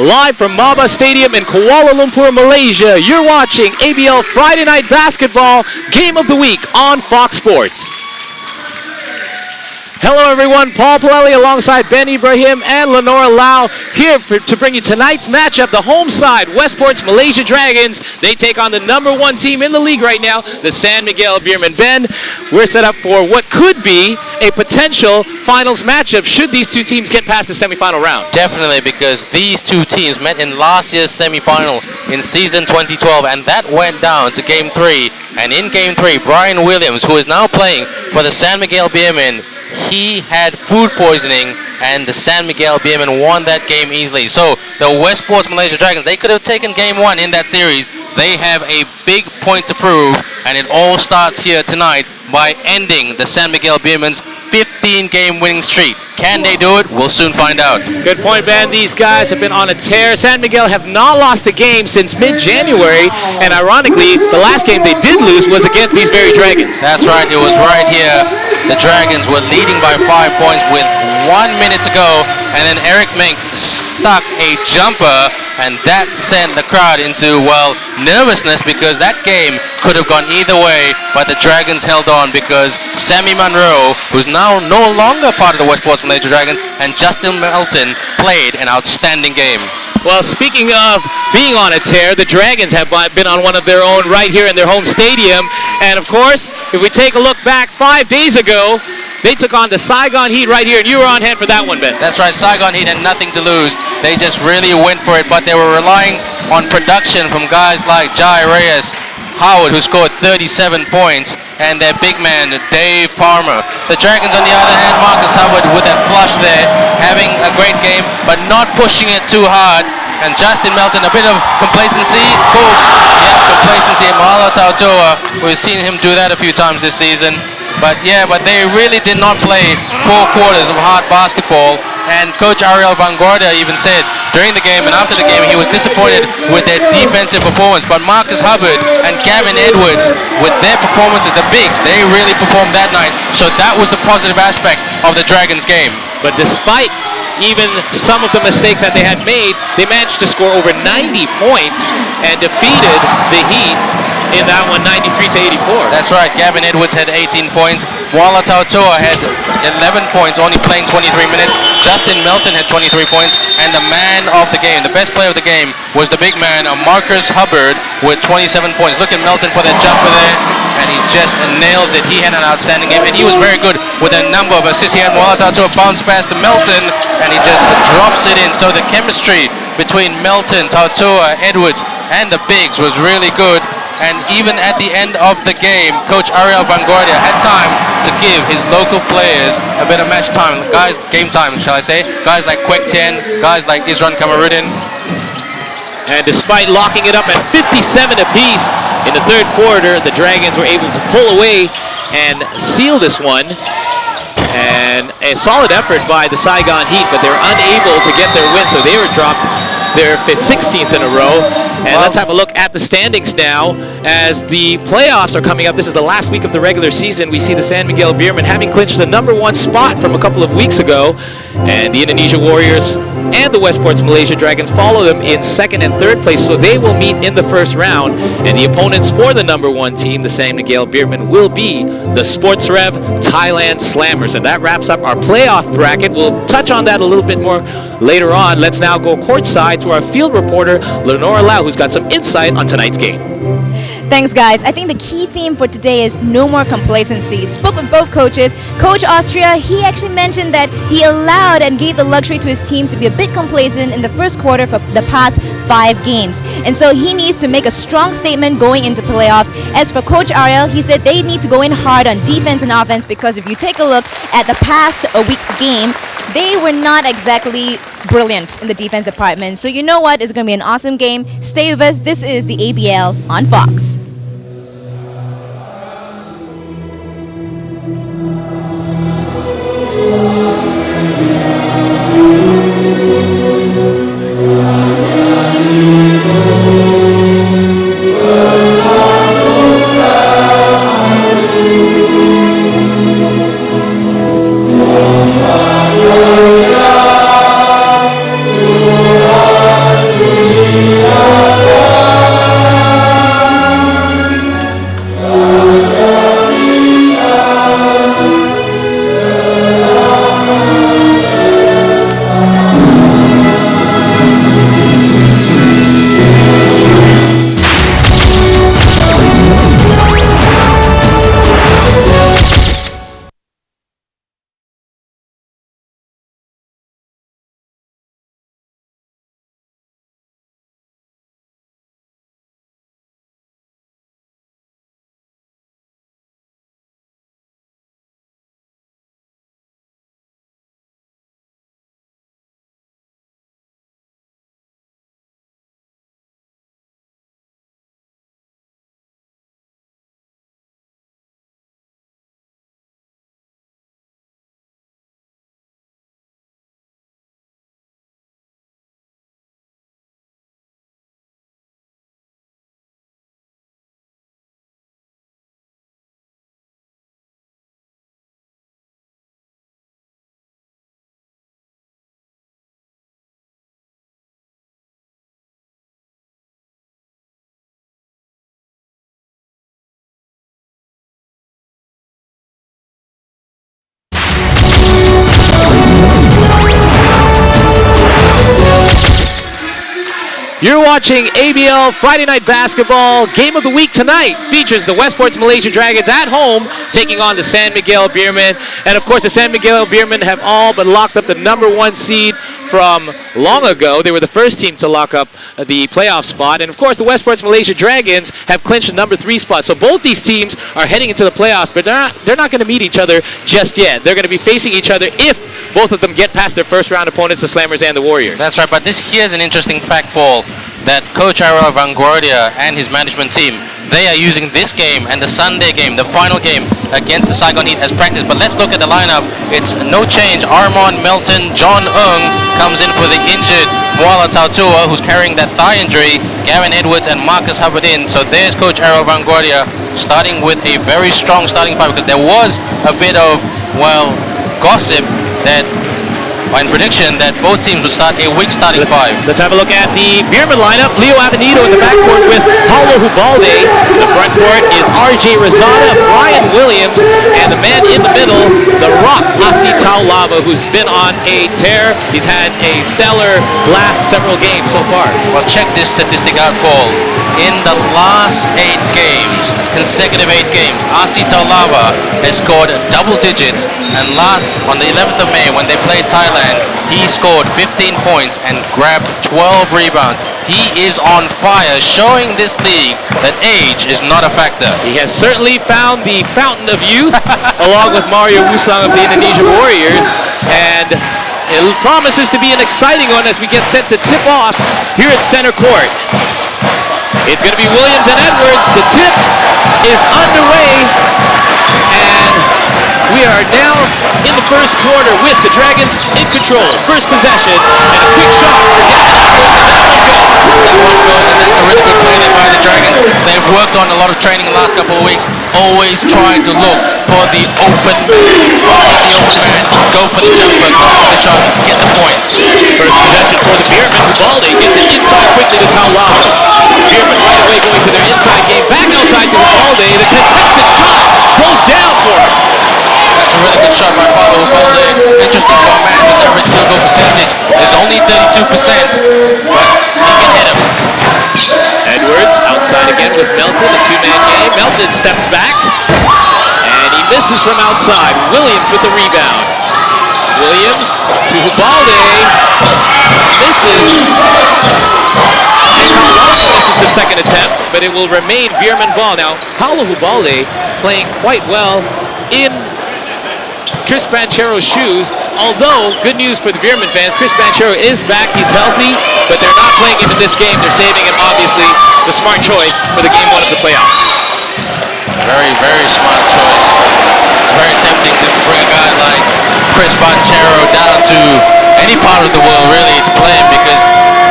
live from MABA Stadium in Kuala Lumpur, Malaysia. You're watching ABL Friday Night Basketball Game of the Week on Fox Sports. Hello everyone, Paul Palelli alongside Ben Ibrahim and Lenora Lau here to bring you tonight's matchup. The home side, Westports Malaysia Dragons. They take on the number 1 team in the league right now, the San Miguel Beermen. Ben, we're set up for what could be a potential finals matchup should these two teams get past the semifinal round. Definitely, because these two teams met in last year's semifinal in season 2012, and that went down to Game 3. And in Game 3, Brian Williams, who is now playing for the San Miguel Beermen, he had food poisoning, and the San Miguel Beermen won that game easily. So the Westports Malaysia Dragons, they could have taken Game 1 in that series. They have a big point to prove, and it all starts here tonight by ending the San Miguel Beermen's 15-game winning streak. Can they do it? We'll soon find out. Good point, Ben. These guys have been on a tear. San Miguel have not lost a game since mid-January, and ironically, the last game they did lose was against these very Dragons. That's right. It was right here. The Dragons were leading by 5 points with 1 minute to go, and then Eric Mink stuck a jumper, and that sent the crowd into, well, nervousness, because that game could have gone either way, but the Dragons held on because Sammy Monroe, who's now no longer part of the Westports Malaysia Dragons, and Justin Melton played an outstanding game. Well, speaking of being on a tear, the Dragons have been on one of their own right here in their home stadium. And of course, if we take a look back 5 days ago, they took on the Saigon Heat right here, and you were on hand for that one, Ben. That's right, Saigon Heat had nothing to lose. They just really went for it, but they were relying on production from guys like Jai Reyes, Howard, who scored 37 points, and their big man, Dave Palmer. The Dragons, on the other hand, Marcus Hubbard with that flush there, having a great game, but not pushing it too hard. And Justin Melton, a bit of complacency. Boom. Yeah, complacency. Mahalo Tautoa, we've seen him do that a few times this season. But they really did not play 4 quarters of hard basketball. And Coach Ariel Vanguardia even said during the game and after the game he was disappointed with their defensive performance. But Marcus Hubbard and Gavin Edwards, with their performances, the bigs, they really performed that night. So that was the positive aspect of the Dragons game. But despite even some of the mistakes that they had made, they managed to score over 90 points and defeated the Heat in that one, 93-84. That's right. Gavin Edwards had 18 points. Wala Tautoa had 11 points, only playing 23 minutes. Justin Melton had 23 points. And the man of the game, the best player of the game, was the big man, Marcus Hubbard, with 27 points. Look at Melton for that jumper there, and he just nails it. He had an outstanding game, and he was very good with a number of assists. He had Wala Tautoa bounce past to Melton, and he just drops it in. So the chemistry between Melton, Tautoa, Edwards, and the bigs was really good. And even at the end of the game, Coach Ariel Vanguardia had time to give his local players a bit of match time. Guys, game time, shall I say. Guys like Kwek Tien, guys like Isran Kamarudin. And despite locking it up at 57 apiece in the third quarter, the Dragons were able to pull away and seal this one. And a solid effort by the Saigon Heat, but they were unable to get their win, so they were dropped their 16th in a row. And let's have a look at the standings now as the playoffs are coming up. This is the last week of the regular season. We see the San Miguel Beermen having clinched the number 1 spot from a couple of weeks ago. And the Indonesia Warriors and the Westports Malaysia Dragons follow them in 2nd and 3rd place. So they will meet in the first round. And the opponents for the number 1 team, the San Miguel Beermen, will be the Sports Rev Thailand Slammers. And that wraps up our playoff bracket. We'll touch on that a little bit more later on. Let's now go courtside to our field reporter, Lenora Lau, who's got some insight on tonight's game. Thanks, guys. I think the key theme for today is no more complacency. Spoke with both coaches. Coach Austria, he actually mentioned that he allowed and gave the luxury to his team to be a bit complacent in the first quarter for the past 5 games. And so he needs to make a strong statement going into playoffs. As for Coach Ariel, he said they need to go in hard on defense and offense, because if you take a look at the past week's game, they were not exactly brilliant in the defense department. So you know what? It's going to be an awesome game. Stay with us. This is the ABL on Fox. You're watching ABL Friday Night Basketball. Game of the week tonight features the Westports Malaysia Dragons at home taking on the San Miguel Beermen. And of course, the San Miguel Beermen have all but locked up the #1 seed from long ago. They were the first team to lock up the playoff spot. And of course, the Westports Malaysia Dragons have clinched the #3 spot. So both these teams are heading into the playoffs, but they're not going to meet each other just yet. They're going to be facing each other if both of them get past their first round opponents, the Slammers and the Warriors. That's right, but here's an interesting fact, Paul, that Coach Ariel Vanguardia and his management team, they are using this game and the Sunday game, the final game against the Saigon Heat as practice. But let's look at the lineup. It's no change. Armand, Melton, John Ng comes in for the injured Muala Tautua, who's carrying that thigh injury. Gavin Edwards and Marcus Hubbard in. So there's Coach Ariel Vanguardia starting with a very strong starting five, because there was a bit of, well, gossip that, and prediction that both teams would start a weak starting five. Let's have a look at the Beermen lineup. Leo Avenito in the backcourt with Paulo Hubalde. The front court is RJ Rosada, Brian Williams, and the man in the middle, the Rock, Asi Taulava, who's been on a tear. He's had a stellar last several games so far. Well, check this statistic out, Paul. In the last 8 games, consecutive 8 games, Asi Taulava has scored double digits, and last, on the 11th of May, when they played Thailand, he scored 15 points and grabbed 12 rebounds. He is on fire, showing this league that age is not a factor. He has certainly found the fountain of youth, along with Mario Wusang of the Indonesia Warriors, and it promises to be an exciting one as we get set to tip off here at center court. It's going to be Williams and Edwards. The tip is underway, and we are now in the first quarter with the Dragons in control. First possession, and a quick shot for Gavin Edwards, and that one goes. That one goes, and that's a really good play there by the Dragons. They've worked on a lot of training the last couple of weeks, always trying to look for the open man. The open man, go for the jumper, go for the shot, get the points. First possession for the Beermen. Hubalde gets it inside quickly to Taulava. Beermen right away going to their inside game. Back outside to Hubalde. The contested shot goes down for him. That's a really good shot by Paulo Hubalde. Interesting for a man whose average field goal percentage is only 32%, but he can hit him. Edwards outside again with Melton, a two-man game. Melton steps back, and he misses from outside. Williams with the rebound. Williams to Hubalde, misses. And Taulava misses the second attempt, but it will remain Beermen ball. Now, Paulo Hubalde playing quite well in Chris Banchero's shoes, although good news for the Beermen fans, Chris Banchero is back, he's healthy, but they're not playing him in this game. They're saving him, obviously, the smart choice for the game 1 of the playoffs. Very, very smart choice. It's very tempting to bring a guy like Chris Banchero down to any part of the world, really, to play him, because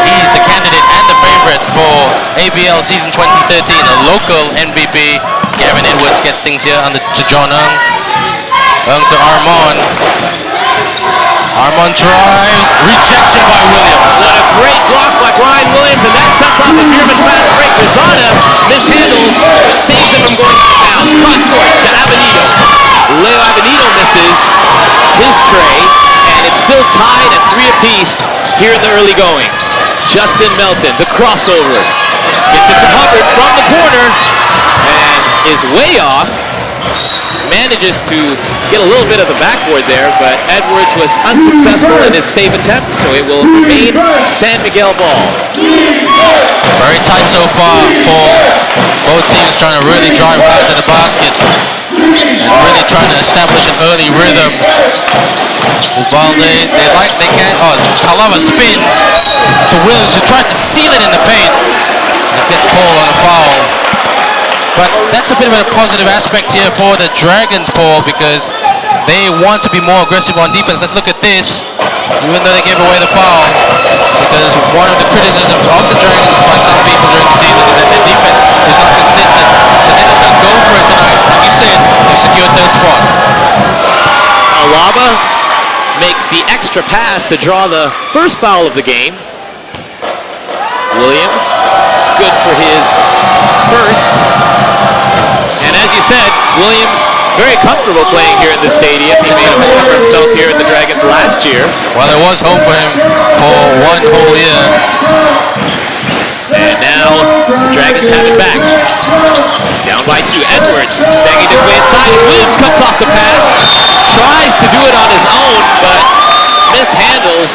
he's the candidate and the favorite for ABL season 2013, a local MVP. Gavin Edwards gets things here to John Ng. Ng to Armand. Armand drives. Rejection by Williams. What a great block by Brian Williams, and that sets off the Beermen fast break. Rosada mishandles, but saves him from going out of bounds. Cross court to Avenito. Leo Avenito misses his tray, and it's still tied at 3 apiece here in the early going. Justin Melton, the crossover. Gets it to Hubbard from the corner, and is way off. Manages to get a little bit of the backboard there, but Edwards was unsuccessful in his save attempt, so it will remain San Miguel ball. Very tight so far, Paul. Both teams trying to really drive hard to the basket and really trying to establish an early rhythm. Hubalde, Taulava spins to Williams, who tries to seal it in the paint. That gets Paul on a foul. But that's a bit of a positive aspect here for the Dragons, Paul, because they want to be more aggressive on defense. Let's look at this, even though they gave away the foul, because one of the criticisms of the Dragons by some people during the season is that their defense is not consistent. So they're just going to go for it tonight. Like you said, they've secured third spot. Taulava makes the extra pass to draw the first foul of the game. Williams, good for his first. And as you said, Williams very comfortable playing here in the stadium. He made a home for himself here in the Dragons last year. Well, there was home for him for 1 whole year. And now the Dragons have it back. Down by 2. Edwards banging his way inside. Williams comes off the pass. Tries to do it on his own, but mishandles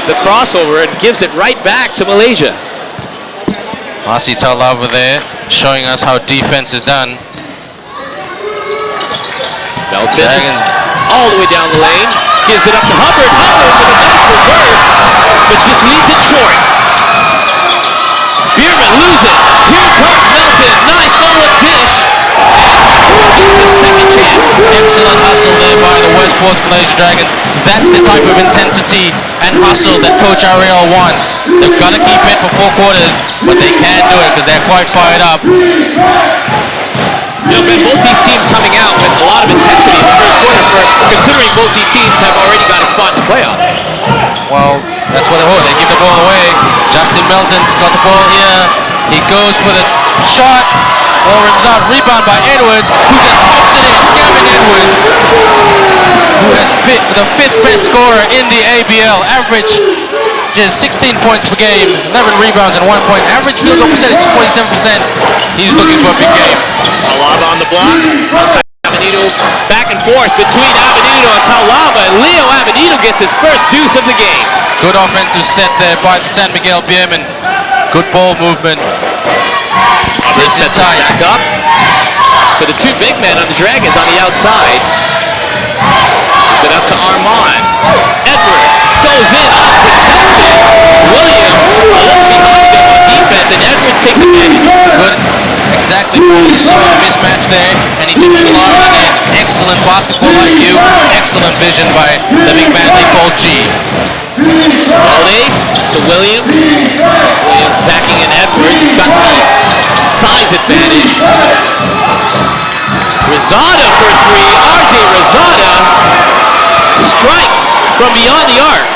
the crossover and gives it right back to Malaysia. Asi Talava there, showing us how defense is done. Melton all the way down the lane. Gives it up to Hubbard. Hubbard with a nice reverse, but just leaves it short. Beermen lose it. Here comes Melton. Nice no-look dish. And a second chance. Excellent hustle there by the Westports Malaysia Dragons. That's the type of intensity and hustle that Coach Ariel wants. They've got to keep it for 4 quarters, but they can't do it because they're quite fired up. You know, Ben, both these teams coming out with a lot of intensity in the first quarter, considering both these teams have already got a spot in the playoffs. Well, that's what they give the ball away. Justin Melton's got the ball here. He goes for the shot. Ball rims out. Rebound by Edwards, who just pops it in. Gavin Edwards, who has the 5th best scorer in the ABL. Average just 16 points per game, 11 rebounds and 1 point. Average field goal percentage 47%. He's looking for a big game. Talava on the block. Outside Avenito, back and forth between Avenito and Talava. And Leo Avenito gets his first deuce of the game. Good offensive set there by San Miguel Beermen. Good ball movement. This sets it back up. So the 2 big men on the Dragons on the outside. Gives it up to Armand. Edwards goes in uncontested. Williams a little behind him on defense, and Edwards takes advantage. Good. Exactly. He saw the mismatch there, and he just allowed it in. Excellent basketball IQ. Excellent vision by the big man they call G. Balde to Williams. Williams backing in Edwards. He's got the size advantage. Rosada for 3. RJ Rosada strikes from beyond the arc.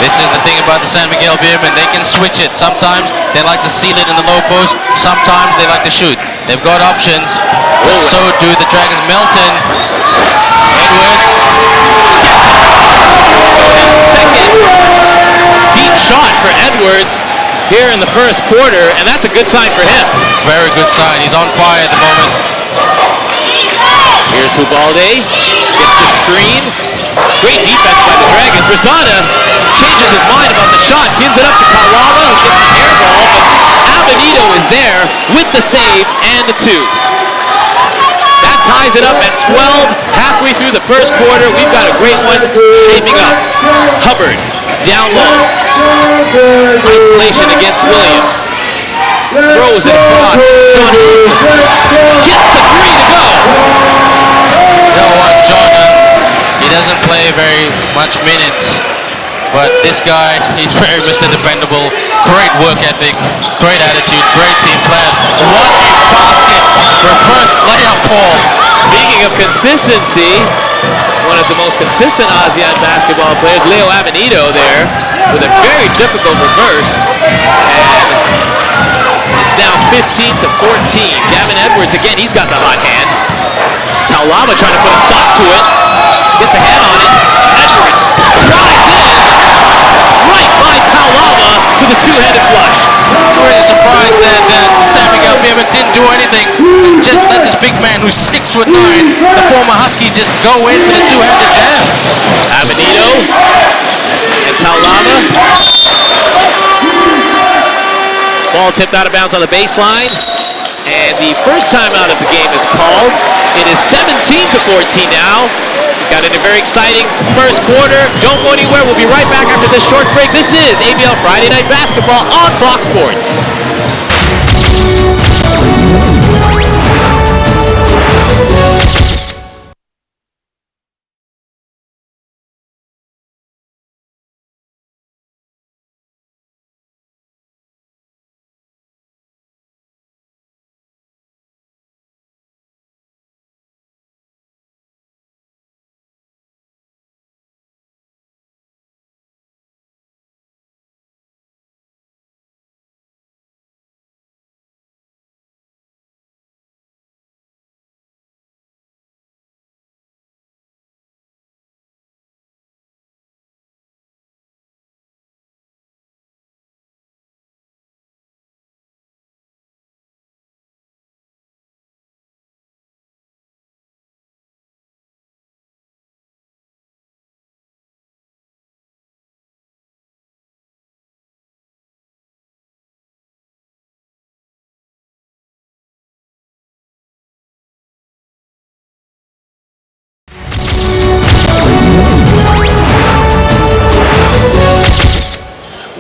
This is the thing about the San Miguel Beermen. They can switch it. Sometimes they like to seal it in the low post. Sometimes they like to shoot. They've got options. But so do the Dragons. Melton. Edwards. So a second deep shot for Edwards here in the first quarter, and that's a good sign for him. Very good sign. He's on fire at the moment. Here's Hubalde. Gets the screen. Great defense by the Dragons. Rosada changes his mind about the shot. Gives it up to Talava, who gets the air ball, but Avenito is there with the save and the 2. That ties it up at 12, halfway through the first quarter. We've got a great one shaping up. Hubbard, down low. Isolation against Williams. Throws it across. John gets the 3 to go. You know what, John, he doesn't play very much minutes, but this guy, he's very Mr. Dependable. Great work ethic, great attitude, great team player. What a basket! Reverse layup ball. Speaking of consistency, one of the most consistent ASEAN basketball players, Leo Avenito there, with a very difficult reverse. And it's now 15 to 14. Gavin Edwards, again, he's got the hot hand. Talava trying to put a stop to it. Gets a hand on it. Edwards drives in. Right by Talava to the 2-handed flush. Really surprised that San Miguel Beermen didn't do anything. Just let this big man who's 6'9", the former Husky, just go in for the 2-handed jam. Avenito and Talava. Ball tipped out of bounds on the baseline. And the first time out of the game is called. It is 17 to 14 now. Got in a very exciting first quarter. Don't go anywhere. We'll be right back after this short break. This is ABL Friday Night Basketball on Fox Sports.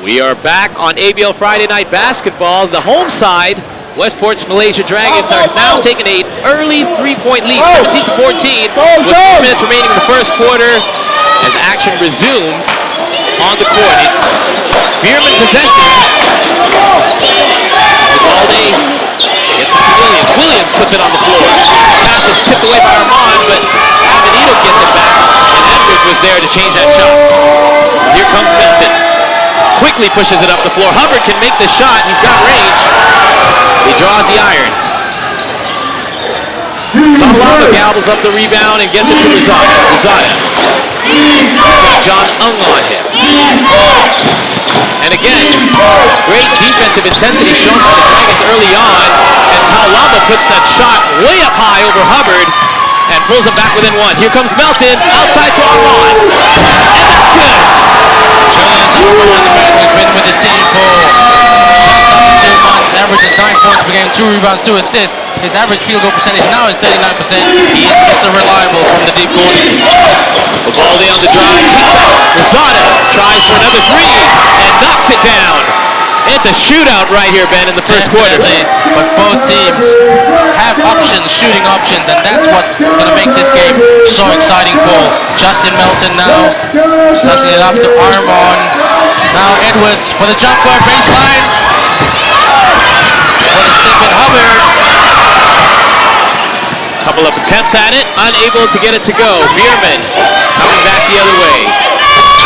We are back on ABL Friday Night Basketball. The home side, Westports Malaysia Dragons, are now taking an early 3-point lead, 17-14, with 4 minutes remaining in the first quarter as action resumes on the court. It's Beermen possession. Vivaldi gets it to Williams. Williams puts it on the floor. Pass is tipped away by Armand, but Avenito gets it back, and Edwards was there to change that shot. Here comes Milton. Quickly pushes it up the floor. Hubbard can make the shot. He's got range. He draws the iron. Salama gobbles up the rebound and gets it to Rosada. Got John Ung on him. And again, great defensive intensity shown by the Dragons early on. And Salama puts that shot way up high over Hubbard and pulls him back within one. Here comes Melton, outside to Armand. And that's good. Julius Armand, the man who's been with his team for just under 2 months, averages 9 points per game, 2 rebounds, 2 assists. His average field goal percentage now is 39%. He is Mr. Reliable from the deep corners. Vivaldi on the drive, kicks out. Rosada tries for another three and knocks it down. It's a shootout right here, Ben, in the first quarter. But both teams have options, shooting options, and that's what's going to make this game so exciting, Paul. Justin Melton now, touching it up to Armand. Now Edwards for the jumper, baseline. For the tip and Hubbard. Couple of attempts at it, unable to get it to go. Beermen coming back the other way.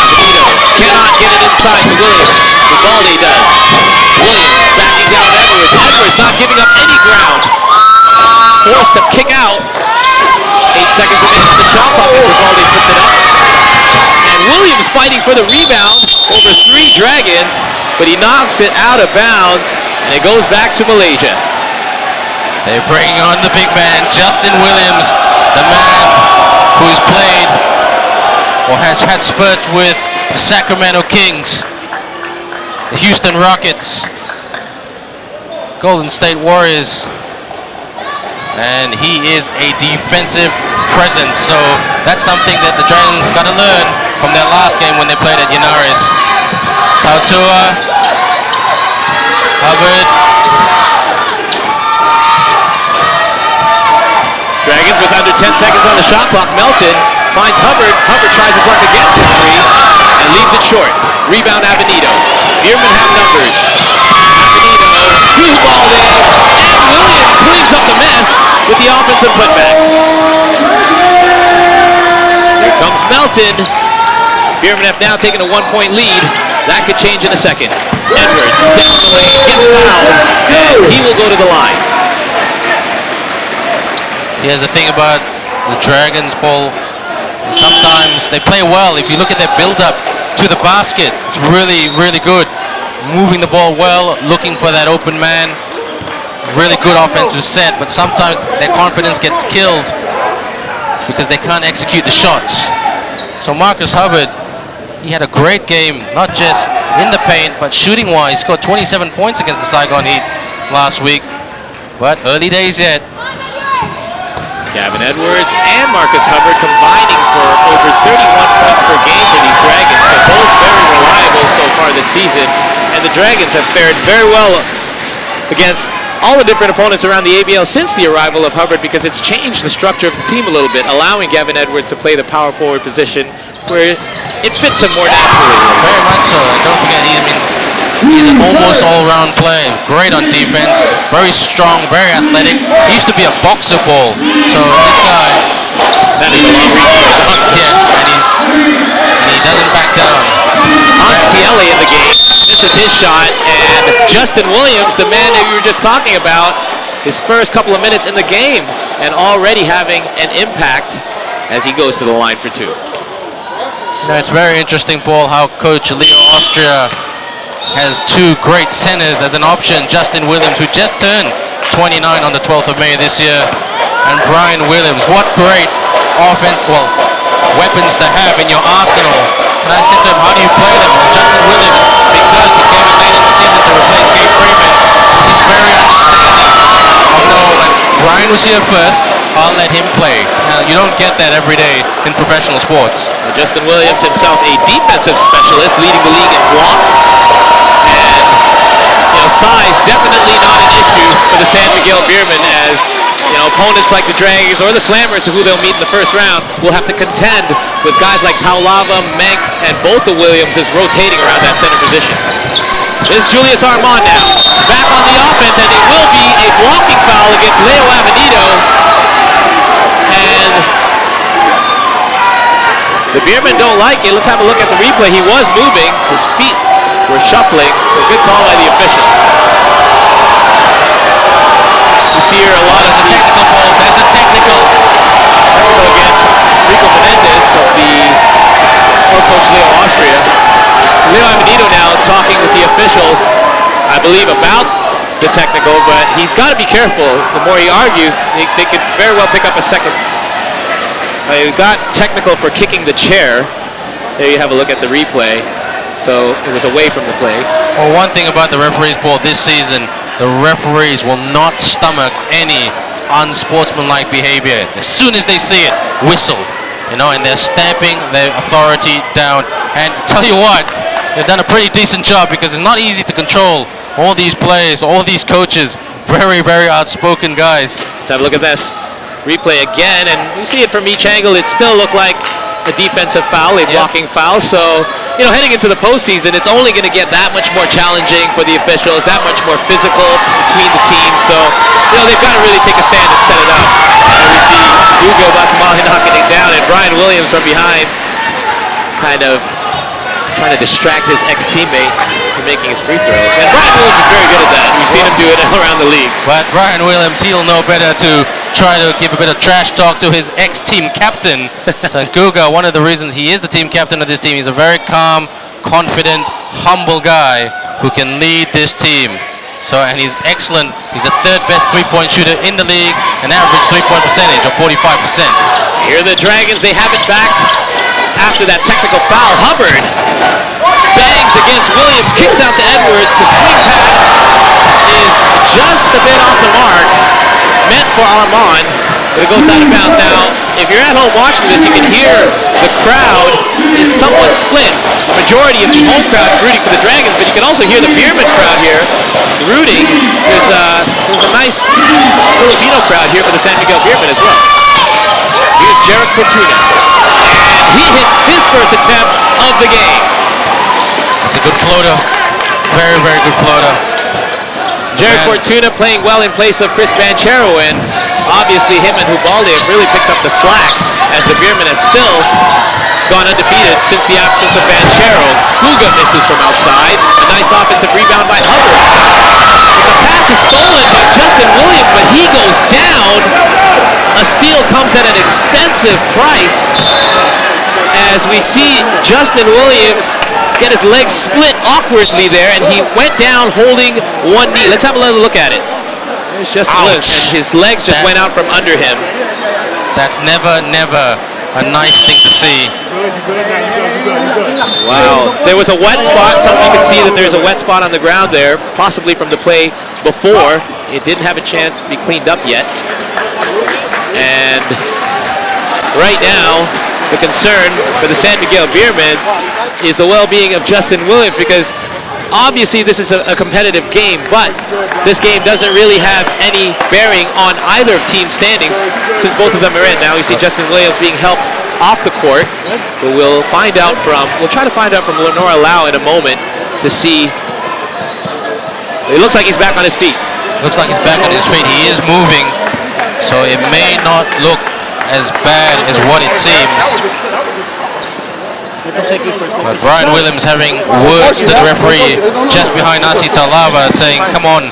Avenito cannot get it inside to Williams. Vivaldi does. Williams backing down Edwards. Edwards not giving up any ground. Forced to kick out. 8 seconds remaining on the shot clock as Vivaldi puts it up. And Williams fighting for the rebound over 3 Dragons, but he knocks it out of bounds, and it goes back to Malaysia. They're bringing on the big man, Justin Williams, the man who's played or has had spurts with the Sacramento Kings, the Houston Rockets, Golden State Warriors, and he is a defensive presence. So that's something that the Dragons got to learn from their last game when they played at Linares. Tautua, Hubbard. Dragons with under 10 seconds on the shot clock. Melton finds Hubbard. Hubbard tries his luck again for 3 and leaves it short. Rebound Avenito. Beermen have numbers. Avenito, two ball in, and Williams cleans up the mess with the offensive putback. Here comes Melton. Beermen have now taken a 1-point lead. That could change in a second. Edwards down the lane, gets fouled, and he will go to the line. Here's the thing about the Dragons, Paul. Sometimes they play well. If you look at their build-up to the basket, it's really, really good. Moving the ball well, looking for that open man. Really good offensive set, but sometimes their confidence gets killed because they can't execute the shots. So Marcus Hubbard, he had a great game, not just in the paint, but shooting-wise. He scored 27 points against the Saigon Heat last week, but early days yet. Gavin Edwards and Marcus Hubbard combining for over 31 points per game for these Dragons. They're both very reliable so far this season, and the Dragons have fared very well against all the different opponents around the ABL since the arrival of Hubbard, because it's changed the structure of the team a little bit, allowing Gavin Edwards to play the power forward position where it fits him more naturally. Very much so. And don't forget, he's an almost all-round player. Great on defense, very strong, very athletic. He used to be a boxer, Paul. So this guy, that is a long reach. And he doesn't back down. Tiele in the game. This is his shot, and Justin Williams, the man that we were just talking about, his first couple of minutes in the game, and already having an impact as he goes to the line for 2. It's very interesting, Paul, how Coach Leo Austria has 2 great centers as an option. Justin Williams, who just turned 29 on the 12th of May this year, and Brian Williams. What great weapons to have in your arsenal. And I said to him, how do you play them? Well, Justin Williams, because he came in late in the season to replace Gabe Freeman, he's very understanding. Oh no, when Brian was here first, I'll let him play. And You don't get that every day in professional sports. Justin Williams himself, a defensive specialist, leading the league in blocks. And size definitely not an issue for the San Miguel Beermen, as opponents like the Dragons or the Slammers, who they'll meet in the first round, will have to contend with guys like Taulava, Menk, and both the Williamses rotating around that center position. This is Julius Armand now, back on the offense, and it will be a blocking foul against Leo Avenito. And the Beermen don't like it. Let's have a look at the replay. He was moving. His feet were shuffling, so good call by the officials. You see here a lot of the technical ball. That's a technical against Rico Menendez of the coach Leo Austria. Leo Avenito now talking with the officials, I believe, about the technical, but he's got to be careful. The more he argues, they could very well pick up a second. He got technical for kicking the chair. There you have a look at the replay. So it was away from the play. Well, one thing about the referees, Paul, this season, the referees will not stomach any unsportsmanlike behavior. As soon as they see it, whistle. And they're stamping their authority down. And tell you what, they've done a pretty decent job, because it's not easy to control all these players, all these coaches. Very, very outspoken guys. Let's have a look at this. Replay again, and you see it from each angle. It still looked like a defensive foul, a blocking foul. So, heading into the postseason, it's only going to get that much more challenging for the officials, that much more physical between the teams. So, they've got to really take a stand and set it up. And we see Hugo Batamali knocking it down, and Brian Williams from behind kind of trying to distract his ex-teammate from making his free throws. And Brian Williams is very good at that. We've seen him do it around the league. But Brian Williams, he'll know better to try to give a bit of trash talk to his ex-team captain. So Guga, one of the reasons he is the team captain of this team, he's a very calm, confident, humble guy who can lead this team. So, and he's excellent. He's the third best three-point shooter in the league, an average three-point percentage of 45%. Here are the Dragons. They have it back after that technical foul. Hubbard bangs against Williams, kicks out to Edwards. The swing pass is just a bit off the mark, meant for Armand, but it goes out of bounds. Now, if you're at home watching this, you can hear the crowd is somewhat split. The majority of the home crowd rooting for the Dragons, but you can also hear the Beermen crowd here rooting. There's a nice Filipino crowd here for the San Miguel Beermen as well. Here's Jarek Fortuna, and he hits his first attempt of the game. It's a good floater. Very, very good floater. Jarek Fortuna playing well in place of Chris Banchero, and obviously him and Hubaldi have really picked up the slack, as the Beermen has still gone undefeated since the absence of Banchero. Huga misses from outside. A nice offensive rebound by Hubbard. The pass is stolen by Justin Williams, but he goes down. A steal comes at an expensive price, as we see Justin Williams get his legs split awkwardly there, and he went down holding one knee. Let's have a little look at it. There's Justin Williams, and his legs just went out from under him. That's never a nice thing to see. Wow. There was a wet spot. Some of you can see that there's a wet spot on the ground there, possibly from the play before. It didn't have a chance to be cleaned up yet. And right now, the concern for the San Miguel Beermen is the well-being of Justin Williams, because obviously this is a competitive game, but this game doesn't really have any bearing on either of team standings, since both of them are in. Now we see Justin Williams being helped off the court, but we'll try to find out from Lenora Lau in a moment to see. It looks like he's back on his feet. Looks like he's back on his feet. He is moving, so it may not look as bad as what it seems. But Brian Williams having words to the referee just behind Nasi Talava, saying, "Come on,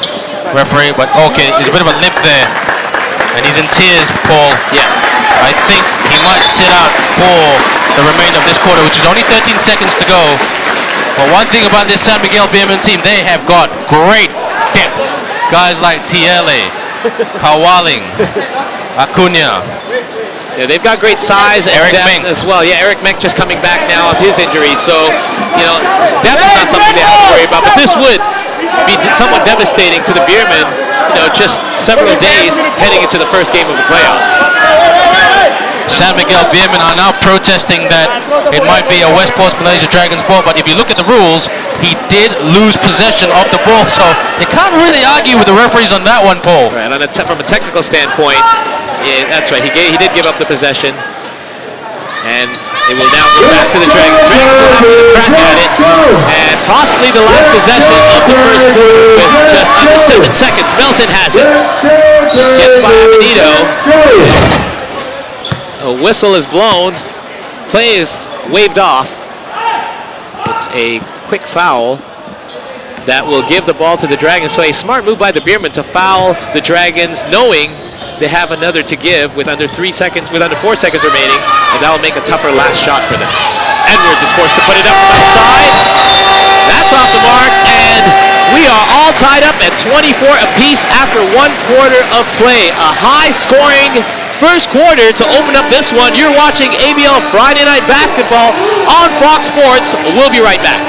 referee." But okay, there's a bit of a limp there, and he's in tears, Paul. Yeah. I think he might sit out for the remainder of this quarter, which is only 13 seconds to go. But one thing about this San Miguel Beermen team, they have got great depth. Guys like Tiele, Hawaling, Acuna. Yeah, they've got great size and Eric depth Meng as well. Yeah, Eric Meng just coming back now of his injury. So, depth is not something they have to worry about. But this would be somewhat devastating to the Beermen, just several days heading into the first game of the playoffs. San Miguel Beermen are now protesting that it might be a Westports Malaysia Dragons ball, but if you look at the rules, he did lose possession of the ball, so you can't really argue with the referees on that one, Paul. Right, on from a technical standpoint, yeah, that's right. He did give up the possession, and it will now go back to the Dragons. Dragons will have another crack at it, and possibly the last possession of the first quarter with just under 7 seconds. Melton has it. Gets by Benito. A whistle is blown. Play is waved off. It's a quick foul that will give the ball to the Dragons. So a smart move by the Beermen to foul the Dragons, knowing they have another to give with under 4 seconds remaining, and that will make a tougher last shot for them. Edwards is forced to put it up from outside. That's off the mark, and we are all tied up at 24 apiece after 1 quarter of play. A high-scoring first quarter to open up this one. You're watching ABL Friday Night Basketball on Fox Sports. We'll be right back.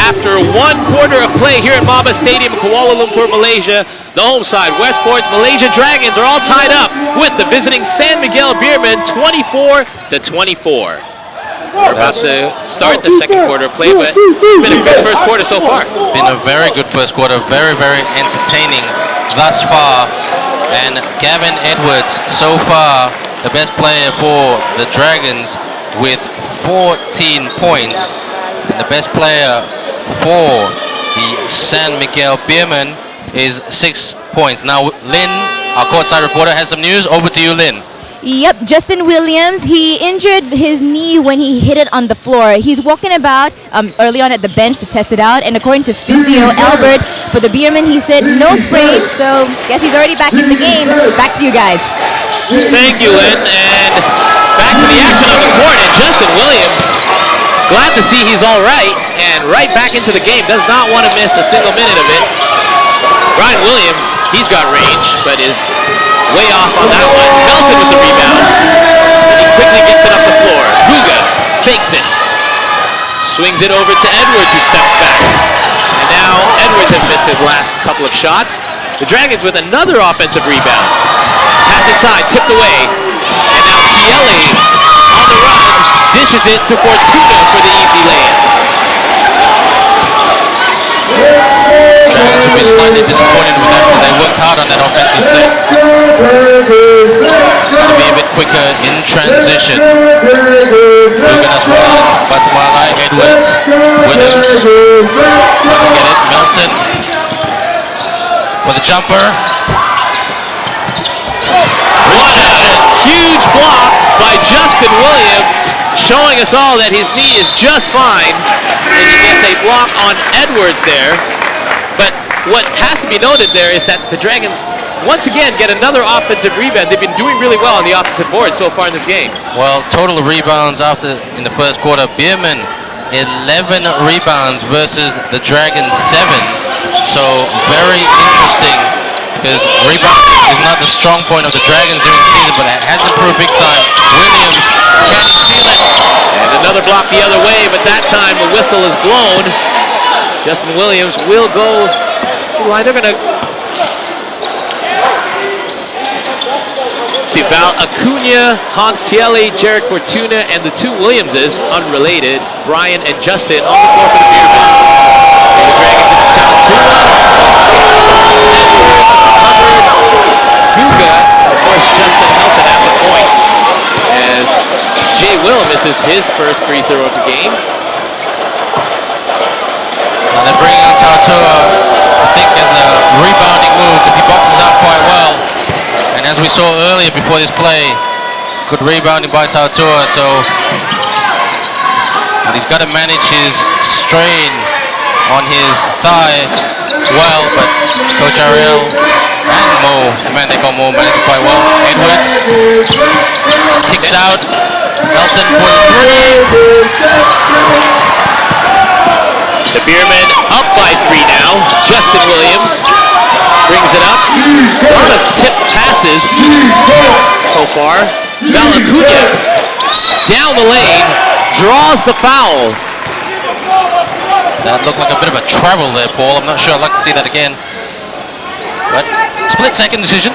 After 1 quarter of play here at MABA Stadium in Kuala Lumpur, Malaysia, the home side, Westports Malaysia Dragons, are all tied up with the visiting San Miguel Beermen, 24-24. We're about to start the second quarter of play, but it's been a good first quarter so far. Been a very good first quarter, very, very entertaining thus far. And Gavin Edwards, so far, the best player for the Dragons with 14 points. And the best player for the San Miguel Beermen is 6 points. Now, Lynn, our courtside reporter, has some news. Over to you, Lynn. Yep, Justin Williams, he injured his knee when he hit it on the floor. He's walking about early on at the bench to test it out, and according to physio Albert for the Beermen, he said no sprain, so guess he's already back in the game. Back to you guys. Thank you, Lynn, and back to the action on the court, and Justin Williams, glad to see he's all right, and right back into the game. Does not want to miss a single minute of it. Ryan Williams, he's got range, but is way off on that one. Melton with the rebound. And he quickly gets it up the floor. Huga fakes it. Swings it over to Edwards, who steps back. And now Edwards has missed his last couple of shots. The Dragons with another offensive rebound. Pass inside, tipped away. And now Tiele on the run, dishes it to Fortuna for the easy layup. Dragons will be slightly disappointed with that because they worked hard on that offensive set. Got to be a bit quicker in transition. Dugan as well. Batumala, Edwards, Williams. Trying to get it. Melton for the jumper. What a huge block by Justin Williams, showing us all that his knee is just fine. And he gets a block on Edwards there. But what has to be noted there is that the Dragons once again get another offensive rebound. They've been doing really well on the offensive board so far in this game. Well, total rebounds in the first quarter. Beermen 11 rebounds versus the Dragons 7. So very interesting, because rebounding is not the strong point of the Dragons during the season, but it has improved big time. Williams can't seal it. And another block the other way, but that time the whistle is blown. Justin Williams will go to the line. They're going to see Val Acuna, Hans Tiele, Jared Fortuna, and the two Williamses, unrelated, Brian and Justin, on the floor for the Beermen. For the Dragons, it's Talatula, Edwards, Hubbard, Guga, and of course Justin Melton at the point, as Jay Will misses his first free throw of the game. And they're bringing on Talatula, I think, as a rebounding move because he boxes out quite well. And as we saw earlier before this play, good rebounding by Talatula. And he's got to manage his strain on his thigh well, but Coach Ariel and Mo, the man they call Mo, managed quite well. Edwards kicks out. Melton for the three. The Beermen up by 3 now. Justin Williams brings it up. A lot of tipped passes so far. Val Acuna down the lane, draws the foul. That looked like a bit of a travel there, Paul. I'm not sure I'd like to see that again. But split second decision.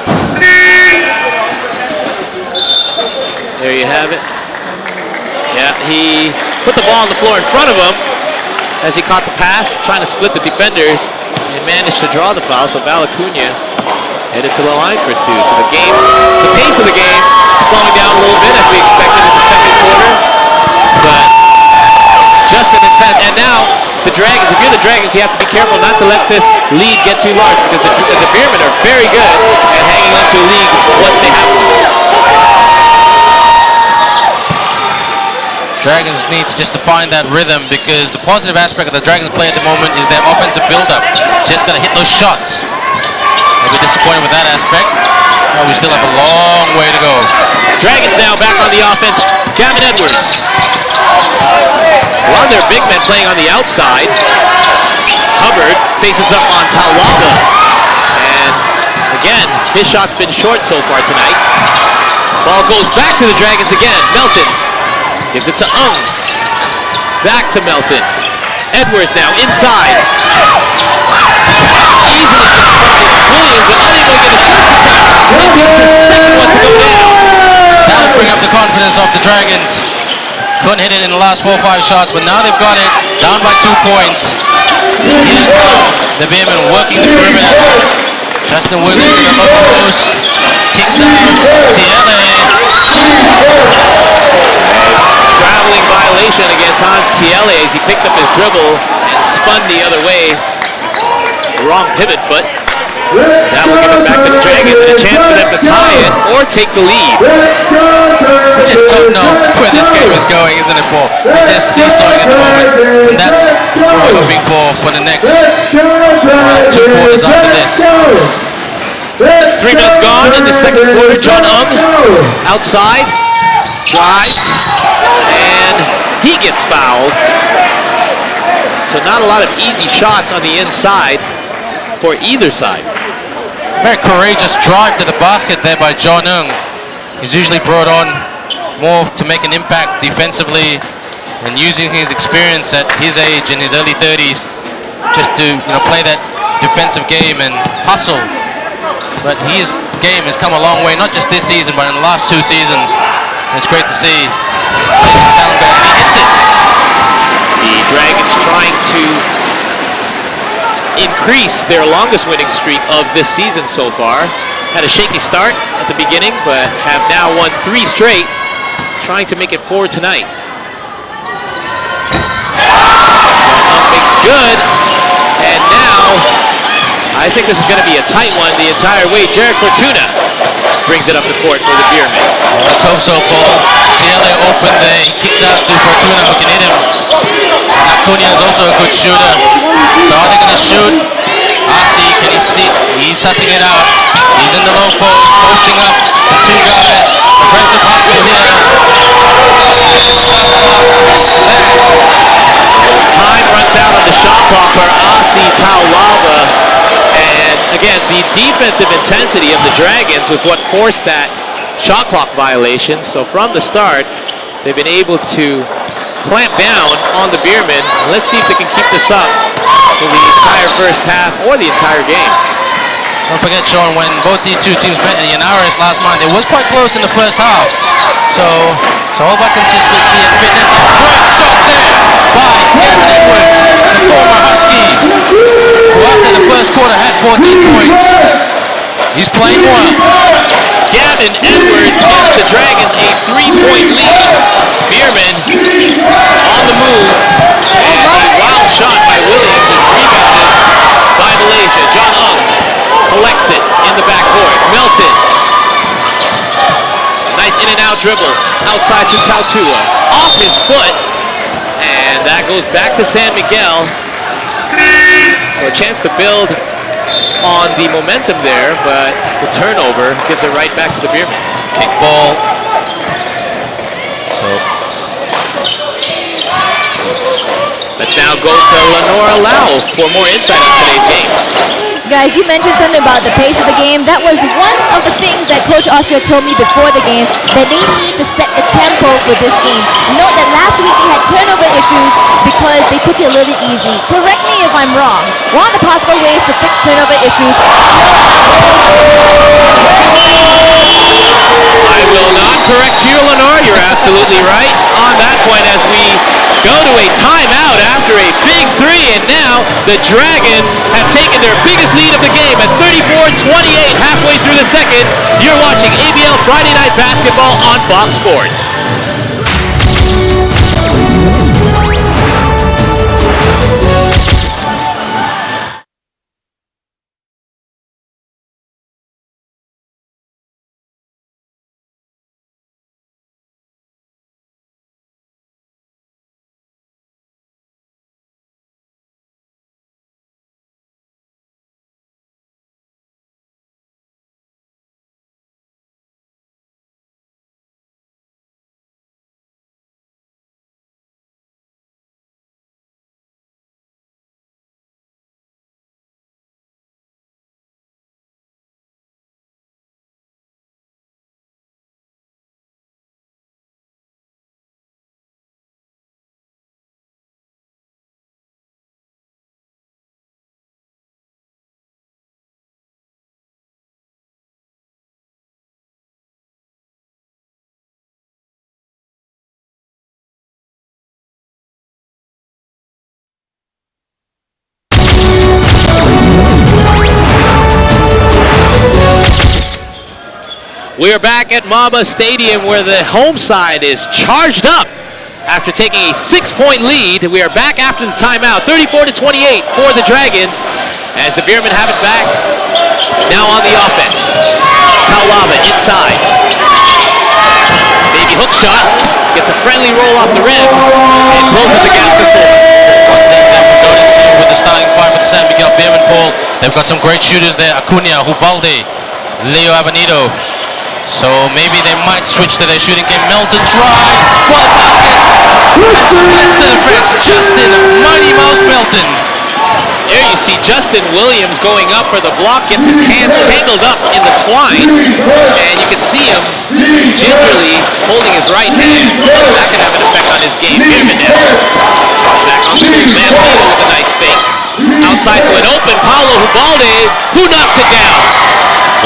There you have it. Yeah, he put the ball on the floor in front of him as he caught the pass, trying to split the defenders, and managed to draw the foul. So Val Acuna headed to the line for 2. So the pace of the game slowing down a little bit as we expected in the second quarter. But just an intent. And now the Dragons, if you're the Dragons, you have to be careful not to let this lead get too large, because the Beermen are very good at hanging on to a lead once they have one. Dragons need to just to find that rhythm, because the positive aspect of the Dragons play at the moment is their offensive build-up. Just got to hit those shots. They'll be disappointed with that aspect. Well, we still have a long way to go. Dragons now back on the offense. Gavin Edwards. A lot of their big men playing on the outside. Hubbard faces up on Talwaba. And again, his shot's been short so far tonight. Ball goes back to the Dragons again. Melton gives it to Ung. Back to Melton. Edwards now inside. Easily gets by Williams, but unable to get his first attack. He gets his second one to go down. That'll bring up the confidence of the Dragons. Couldn't hit it in the last 4 or 5 shots, but now they've got it down by 2 points. Here come the Beermen working the perimeter. Justin Williams in the low post. Kicks out. Tiele. Traveling violation against Hans Tiele as he picked up his dribble and spun the other way. Wrong pivot foot. That will give it back to the Dragons and a chance for them to tie it or take the lead. We just don't know where this game is going, isn't it, Paul? It's just seesawing at the moment, and that's what we're hoping for the next 2 quarters after this. 3 minutes gone in the second quarter. John Ung outside, drives, and he gets fouled. So not a lot of easy shots on the inside for either side. Very courageous drive to the basket there by John Ung. He's usually brought on more to make an impact defensively, and using his experience at his age in his early 30s just to play that defensive game and hustle. But his game has come a long way, not just this season, but in the last 2 seasons. And it's great to see. And he hits it. The Dragons trying to increase their longest winning streak of this season so far. Had a shaky start at the beginning, but have now won 3 straight, trying to make it 4 tonight. Makes good, and now I think this is going to be a tight one the entire way. Jared Fortuna brings it up the court for the Beermen. Well, let's hope so, Paul. Tiele open there, he kicks out to Fortuna who can hit him. And Acuna is also a good shooter. So are they going to shoot? Asi, can he see? He's sussing it out. He's in the low post, posting up. 2 guys. Aggressive hustle here. Time runs out on the shot clock for Asi Taulava. And again, the defensive intensity of the Dragons was what forced that shot clock violation. So from the start, they've been able to clamp down on the Beermen. Let's see if they can keep this up for the entire first half or the entire game. Don't forget, Sean, when both these two teams met in Yanara's last month, it was quite close in the first half. So it's all about consistency and fitness. A great shot there by Gavin Edwards, the former Husky, who after the first quarter had 14 points. He's playing well. Gavin Edwards gives the Dragons a 3-point lead. Beermen on the move. And a wild shot by Williams is rebounded by Malaysia. John Ung collects it in the backcourt. Melton. Nice in and out dribble. Outside to Tautua. Off his foot. And that goes back to San Miguel. So a chance to build on the momentum there, but the turnover gives it right back to the Beermen. Kick ball. So let's now go to Lenora Lau for more insight on today's game. Guys, you mentioned something about the pace of the game. That was one of the things that Coach Austria told me before the game, that they need to set the tempo for this game. Note that last week they had turnover issues because they took it a little bit easy. Correct me if I'm wrong. One of the possible ways to fix turnover issues, I will not correct you, Lenore. You're absolutely right on that point as we go to a timeout after a big three, and now the Dragons have taken their biggest lead of the game at 34-28 halfway through the second. You're watching ABL Friday Night Basketball on Fox Sports. We are back at MABA Stadium where the home side is charged up after taking a 6-point lead. We are back after the timeout, 34-28 for the Dragons as the Beermen have it back. Now on the offense. Taulava inside. Maybe hook shot. Gets a friendly roll off the rim and closes the gap to 4. one thing that we're going to see with the starting five with the San Miguel Beermen pool, they've got some great shooters there. Acuna, Hubalde, Leo Avenido. So maybe they might switch to their shooting game. Melton drives, ball basket, and splits the defense. Justin Mighty Mouse Melton. There you see Justin Williams going up for the block, gets his hand tangled up in the twine, and you can see him gingerly holding his right hand. That can have an effect on his game. Beermen now. Back on the move, Manfredo with a nice fake. Outside to an open Paulo Hubalde, who knocks it down.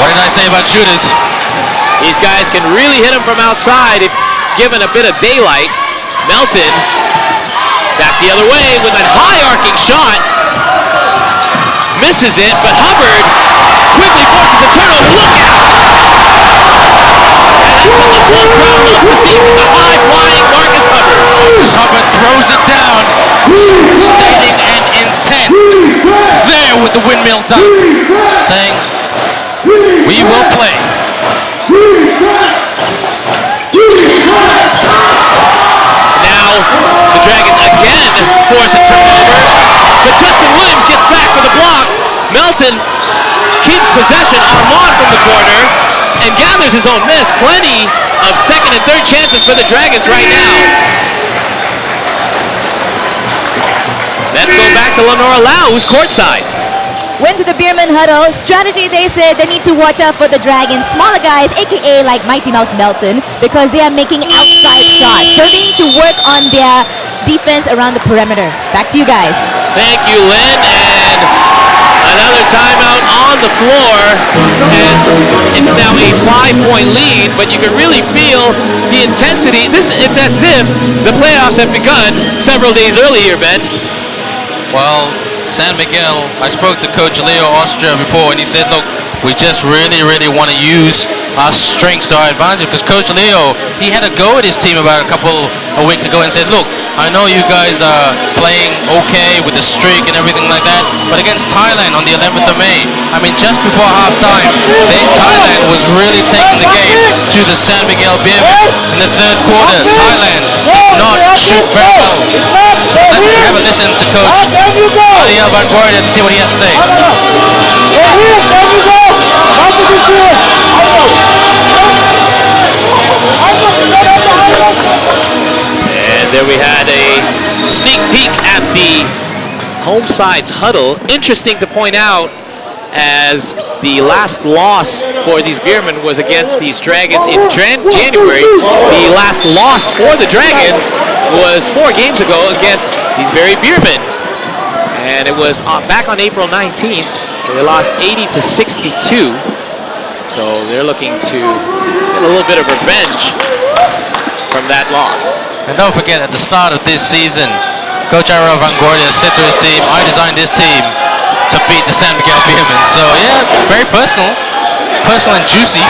What did I say about shooters? These guys can really hit him from outside if given a bit of daylight. Melton back the other way with a high arcing shot. Misses it, but Hubbard quickly forces the turnover. Look out! And that's what the whole crowd wants to see from the high-flying Marcus Hubbard. Marcus Hubbard throws it down, stating an intent there with the windmill dunk, saying, we will play. Now the Dragons again force a turnover, but Justin Williams gets back for the block. Melton keeps possession. Armand from the corner and gathers his own miss. Plenty of second and third chances for the Dragons right now. Let's go back to Lenora Lau, who's courtside. Went to the Beermen huddle. Strategy, they said they need to watch out for the Dragons. Smaller guys, a.k.a. like Mighty Mouse Melton, because they are making outside shots. So they need to work on their defense around the perimeter. Back to you guys. Thank you, Lynn. And a Another timeout on the floor as it's now a 5-point lead, but you can really feel the intensity. It's as if the playoffs have begun several days earlier, Ben. Well, San Miguel, I spoke to Coach Leo Austria before, and he said, look, we just really want to use our strengths to our advantage, because Coach Leo, he had a go at his team about a couple of weeks ago and said, look, I know you guys are playing okay with the streak and everything like that, but against Thailand on the 11th of May, I mean, just before halftime, Thailand was really taking the game to the San Miguel Beermen. In the third quarter, Thailand did not shoot very well. So let's have a listen to Coach Ariel Van Gordia to see what he has to say. And there we had a sneak peek at the home side's huddle. Interesting to point out, as the last loss for these Beermen was against these Dragons in January. The last loss for the Dragons was 4 games ago against these very Beermen. And it was back on April 19th. They lost 80-62. So they're looking to get a little bit of revenge from that loss. And don't forget, at the start of this season, Coach Ariel Van Gordia said to his team, I designed this team to beat the San Miguel Beermen. So yeah, very personal and juicy.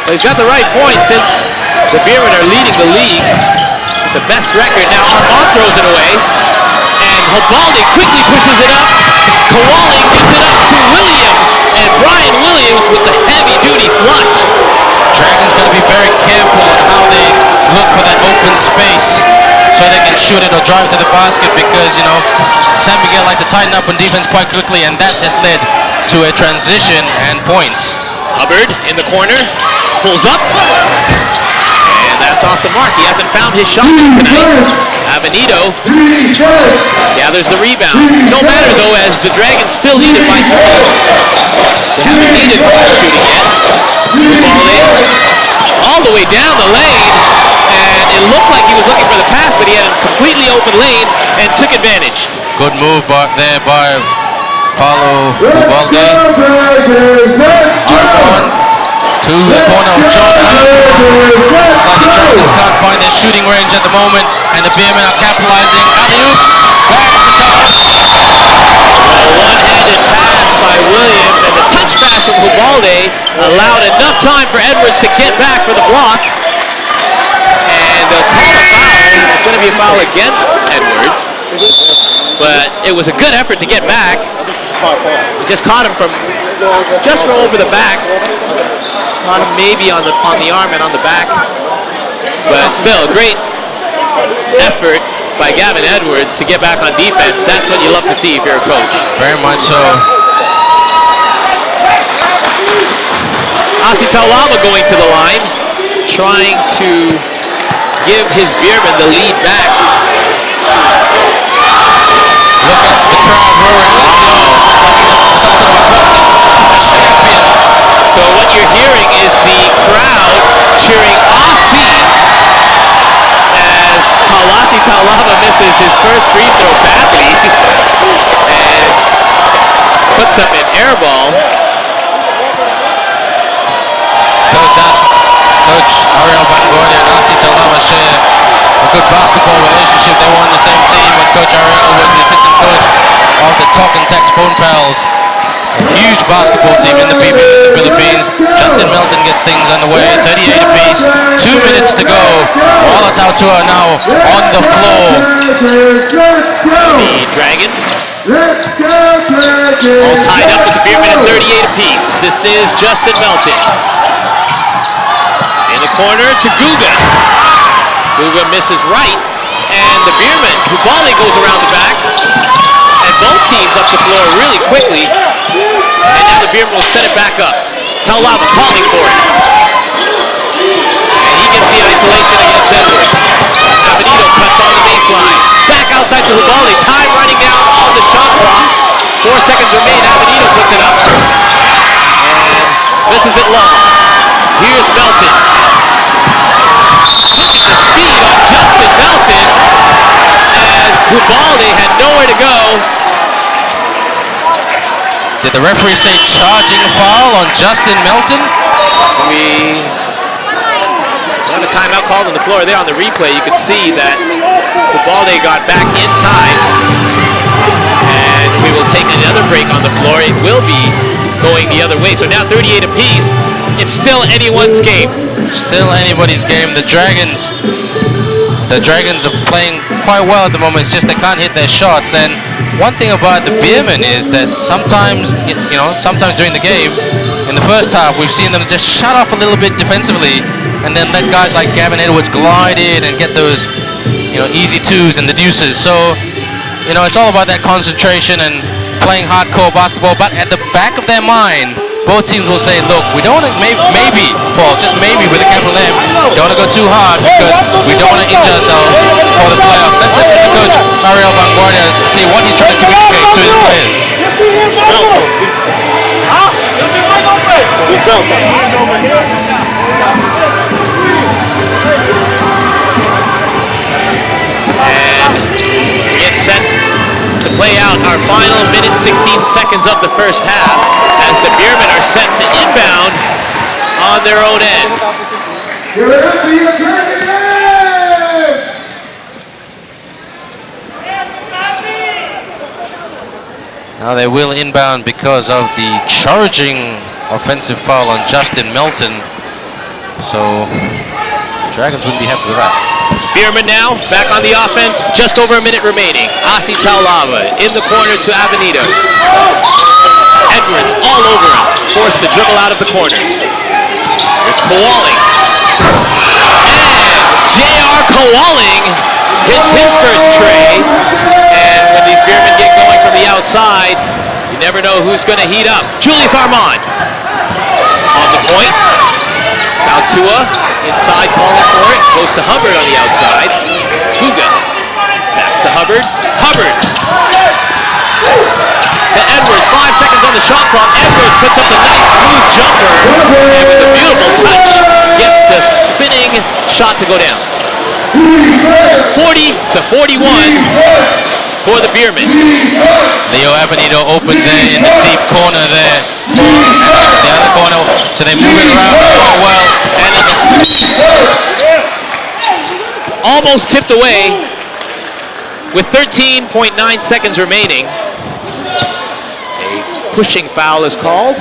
But he's got the right point, since the Beermen are leading the league, the best record. Now Armand throws it away, and Hobaldi quickly pushes it up. Kowalik gets it up to Williams, and Brian Williams with the heavy-duty flush. Dragons got to be very careful on how they look for that open space so they can shoot it or drive to the basket, because, you know, San Miguel like to tighten up on defense quite quickly, and that just led to a transition and points. Hubbard in the corner, pulls up, and that's off the mark. He hasn't found his shot tonight. Avenito gathers the rebound. No matter, though, as the Dragons still lead it by 3. They haven't needed ball shooting yet. The ball in, all the way down the lane, and it looked like he was looking for the pass, but he had a completely open lane and took advantage. Good move there by Paulo Ubalde. Armand to the corner of John. Looks like the Dragons can't find their shooting range at the moment, and the Beermen are capitalizing. Alley-oop, back to A one-handed pass by Williams, and the touch pass from Ubalde allowed enough time for Edwards to get back for the block. And they'll call a foul. It's going to be a foul against Edwards, but it was a good effort to get back. He just caught him from over the back. Caught him maybe on the arm and on the back, but still a great effort by Gavin Edwards to get back on defense. That's what you love to see if you're a coach. Very much so. Asi Taulava going to the line, trying to give his Beermen the lead back. Look at the crowd roaring. Some sort of a champion. So what you're hearing is the crowd cheering Asi as Paulasi Taulava misses his first free throw badly and puts up an air ball. Coach Ariel Van Gordia and Asi Taulava share a good basketball relationship. They were on the same team when Coach Ariel was the assistant coach of the Talk and Text Phone Pals. A huge basketball team in the PBA in the Philippines. Justin Melton gets things underway. 38 apiece. 2 minutes to go. Wala Tautua now on the floor. The Dragons all tied up with the Beermen at 38 apiece. This is Justin Melton. In the corner to Guga. Guga misses right, and the Beermen, Hubali goes around the back, and both teams up the floor really quickly, and now the Beermen will set it back up. Taulava calling for it, and he gets the isolation against Edwards. Avenito cuts on the baseline, back outside to Hubali, time running down on the shot clock. 4 seconds remain, Avenito puts it up, and misses it long. Here's Melton. Look at the speed on Justin Melton as Ubalde had nowhere to go. Did the referee say charging foul on Justin Melton? We have a timeout called on the floor. There on the replay, you could see that Ubalde got back in time. And we will take another break on the floor. It will be going the other way. So now 38 apiece. It's still anyone's game. Still anybody's game. The Dragons are playing quite well at the moment. It's just they can't hit their shots. And one thing about the Beermen is that sometimes during the game, in the first half, we've seen them just shut off a little bit defensively, and then let guys like Gavin Edwards glide in and get those, easy twos and the deuces. So, it's all about that concentration and playing hardcore basketball. But at the back of their mind, both teams will say, look, we don't want to, maybe, Paul, just maybe with a capital M, don't want to go too hard because we don't want to injure ourselves for the playoff. Let's listen to Coach Ariel Vanguardia and see what he's trying to communicate to his players. And get set to play out our final minute 16 seconds of the first half as the Beermen are set to inbound on their own end. Now they will inbound because of the charging offensive foul on Justin Melton. So Dragons wouldn't be happy with that. Beermen now back on the offense, just over a minute remaining. Asi Taulava in the corner to Avenida. Edwards all over him, forced to dribble out of the corner. There's Kowalling. And J.R. Kowalling hits his first tray. And when these Beermen get going from the outside, you never know who's going to heat up. Julius Armand on the point. Kautua inside calling for it. Goes to Hubbard on the outside. Huga. Back to Hubbard. Hubbard. To Edwards. 5 seconds on the shot clock. Edwards puts up a nice smooth jumper. And with a beautiful touch, gets the spinning shot to go down. 40-41 for the Beermen. Leo Avenito opened there in the deep corner there. The other corner, so they move it around quite well. And it's almost tipped away with 13.9 seconds remaining. A pushing foul is called.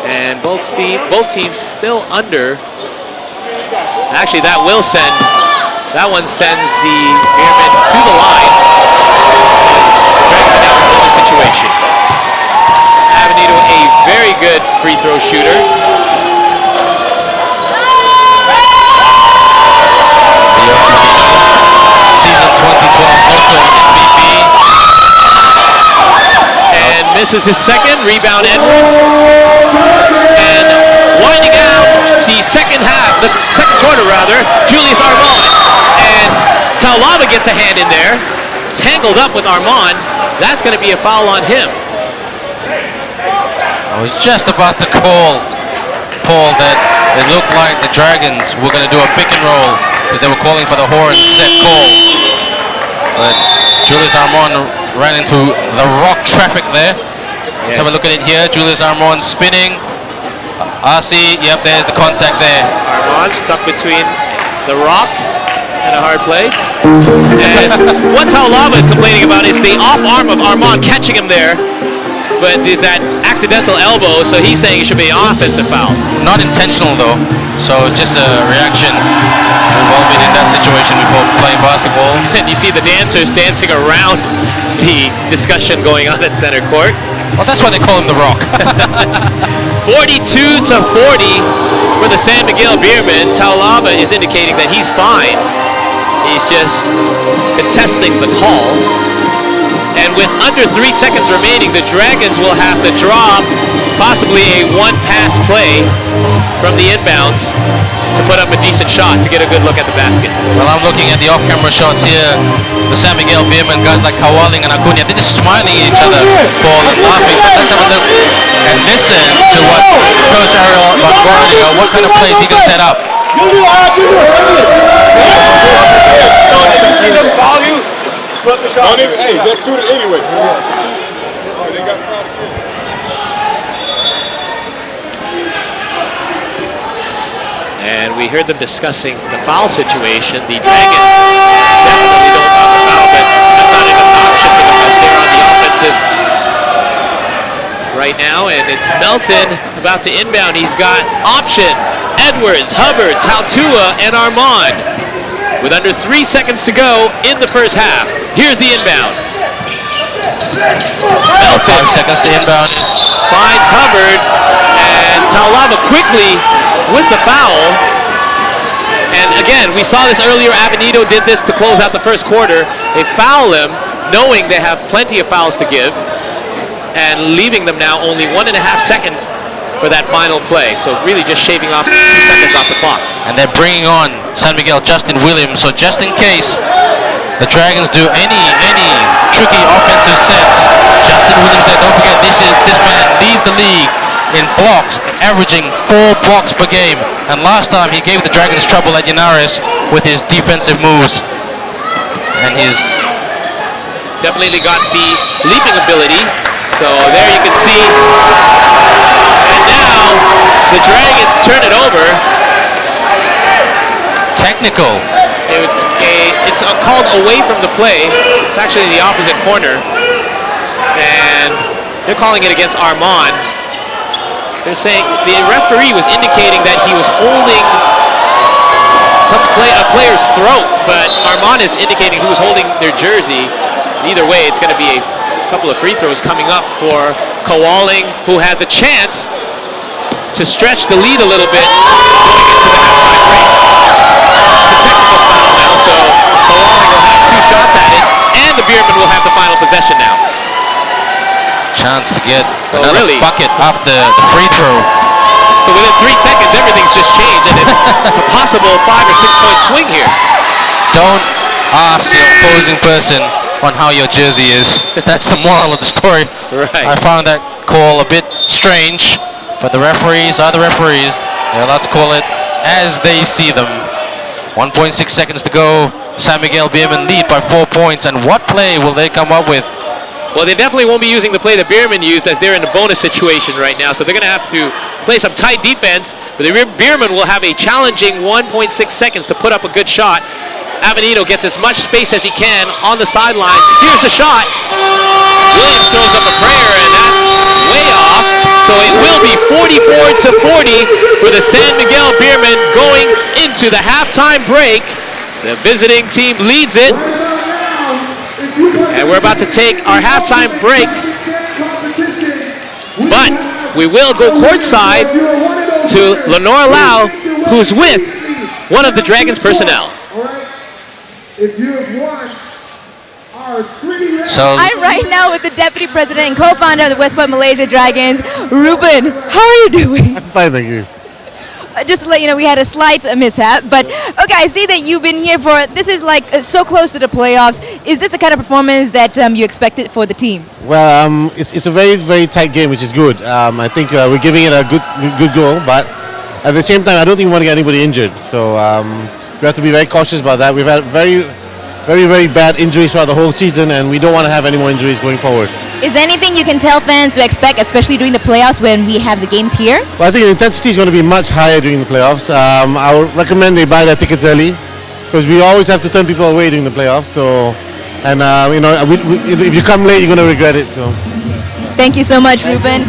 And both teams still under. Actually, that one sends the Beermen to the line. Dragging out the situation. Avenito, a very good free throw shooter. Season 2012 Local MVP. And misses his second. Rebound Edwards. And winding out the second quarter rather, Julius Armand. And Taulava gets a hand in there. Tangled up with Armand. That's going to be a foul on him. I was just about to call, Paul, that it looked like the Dragons were going to do a pick and roll because they were calling for the horn set call. But Julius Armand ran into the rock traffic there. Let's have a look at it here. Julius Armand spinning. RC, yep, there's the contact there. Armand stuck between the rock and a hard place. And what Taulava is complaining about is the off arm of Armand catching him there. But that accidental elbow, so he's saying it should be an offensive foul. Not intentional though, so just a reaction. We've all been in that situation before playing basketball. And you see the dancers dancing around the discussion going on at center court. Well, that's why they call him the Rock. 42-40 for the San Miguel Beermen. Taulava is indicating that he's fine. He's just contesting the call. And with under 3 seconds remaining, the Dragons will have to drop possibly a one-pass play from the inbounds to put up a decent shot to get a good look at the basket. Well, I'm looking at the off-camera shots here. The San Miguel Beermen, guys like Kowalling and Acuna, they're just smiling at each other, Paul, and laughing. But let's have a look and listen to what Coach Ariel Vanguardia, what kind of plays he can set up. Don't even, hey, they're suited anyway. And we heard them discussing the foul situation. The Dragons definitely don't have the foul, but that's not even an option for them because they're on the offensive right now. And it's Melton about to inbound. He's got options. Edwards, Hubbard, Tautua, and Armand. With under 3 seconds to go in the first half. Here's the inbound. Melton 5 seconds to inbound. finds Hubbard, and Taulava quickly with the foul. And again, we saw this earlier. Avenito did this to close out the first quarter. They foul him, knowing they have plenty of fouls to give, and leaving them now only 1.5 seconds for that final play. So really just shaving off 2 seconds off the clock. And they're bringing on San Miguel Justin Williams. So just in case the Dragons do any tricky offensive sets, Justin Williams there. Don't forget, this man leads the league in blocks, averaging 4 blocks per game. And last time he gave the Dragons trouble at Linares with his defensive moves. And he's definitely got the leaping ability. So there you can see. And now the Dragons turn it over. technical. It's called away from the play. It's actually in the opposite corner. And they're calling it against Armand. They're saying the referee was indicating that he was holding a player's throat, but Armand is indicating he was holding their jersey. Either way, it's going to be a couple of free throws coming up for Kawaling, who has a chance to stretch the lead a little bit going into the halftime break. It's a technical foul now, so Kawaling will have 2 shots at it, and the Beermen will have the final possession now. Chance to get another bucket after the free throw. So within 3 seconds, everything's just changed, and it's a possible 5 or 6 point swing here. Don't ask your opposing person on how your jersey is. That's the moral of the story. Right. I found that call a bit strange, but the referees are the referees. They're allowed to call it as they see them. 1.6 seconds to go. San Miguel Beermen lead by 4 points, and what play will they come up with? Well, they definitely won't be using the play that Beermen used, as they're in a bonus situation right now, so they're going to have to play some tight defense, but the Beermen will have a challenging 1.6 seconds to put up a good shot. Avenito gets as much space as he can on the sidelines. Here's the shot. Williams throws up a prayer, and that's way off. So it will be 44-40 for the San Miguel Beermen going into the halftime break. The visiting team leads it. And we're about to take our halftime break. But we will go courtside to Lenore Lau, who's with one of the Dragons personnel. So I'm right now with the Deputy President and co-founder of the Westports Malaysia Dragons, Ruben. How are you doing? I'm fine, thank you. Just to let you know, we had a slight mishap, but okay, I see that you've been here for, this is like so close to the playoffs. Is this the kind of performance that you expected for the team? Well, it's a very, very tight game, which is good. I think we're giving it a good goal, but at the same time, I don't think we want to get anybody injured. So we have to be very cautious about that. We've had very, very bad injuries throughout the whole season, and we don't want to have any more injuries going forward. Is there anything you can tell fans to expect, especially during the playoffs when we have the games here? Well, I think the intensity is going to be much higher during the playoffs. I would recommend they buy their tickets early, because we always have to turn people away during the playoffs. So, and if you come late, you're going to regret it. So. Thank you so much, Ruben.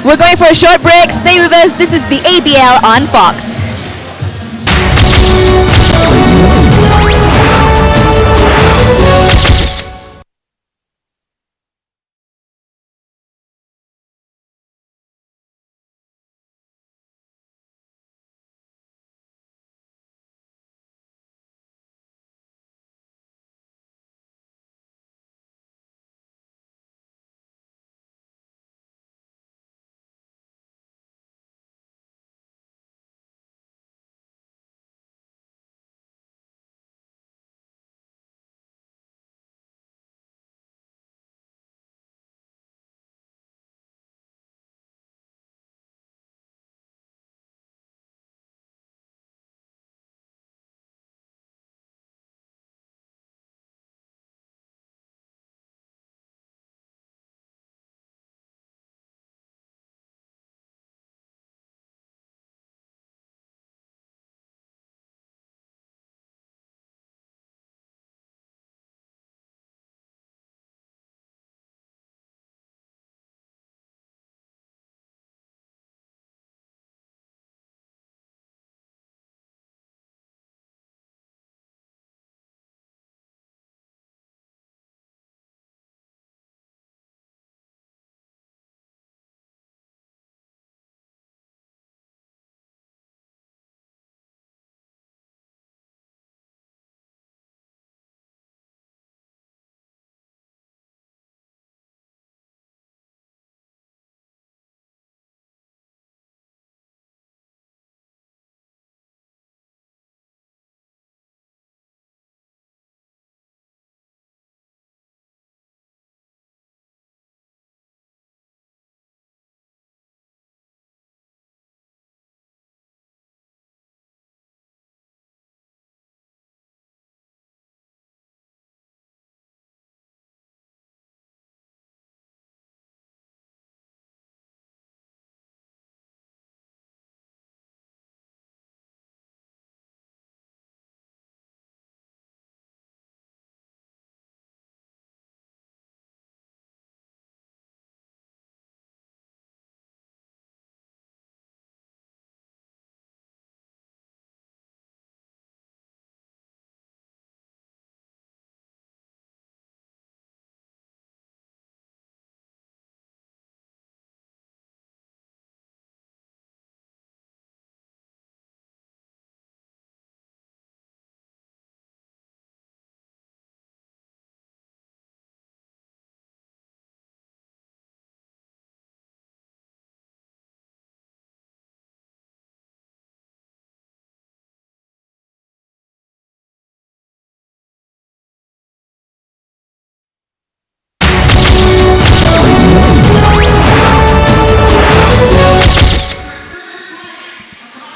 We're going for a short break. Stay with us. This is the ABL on Fox.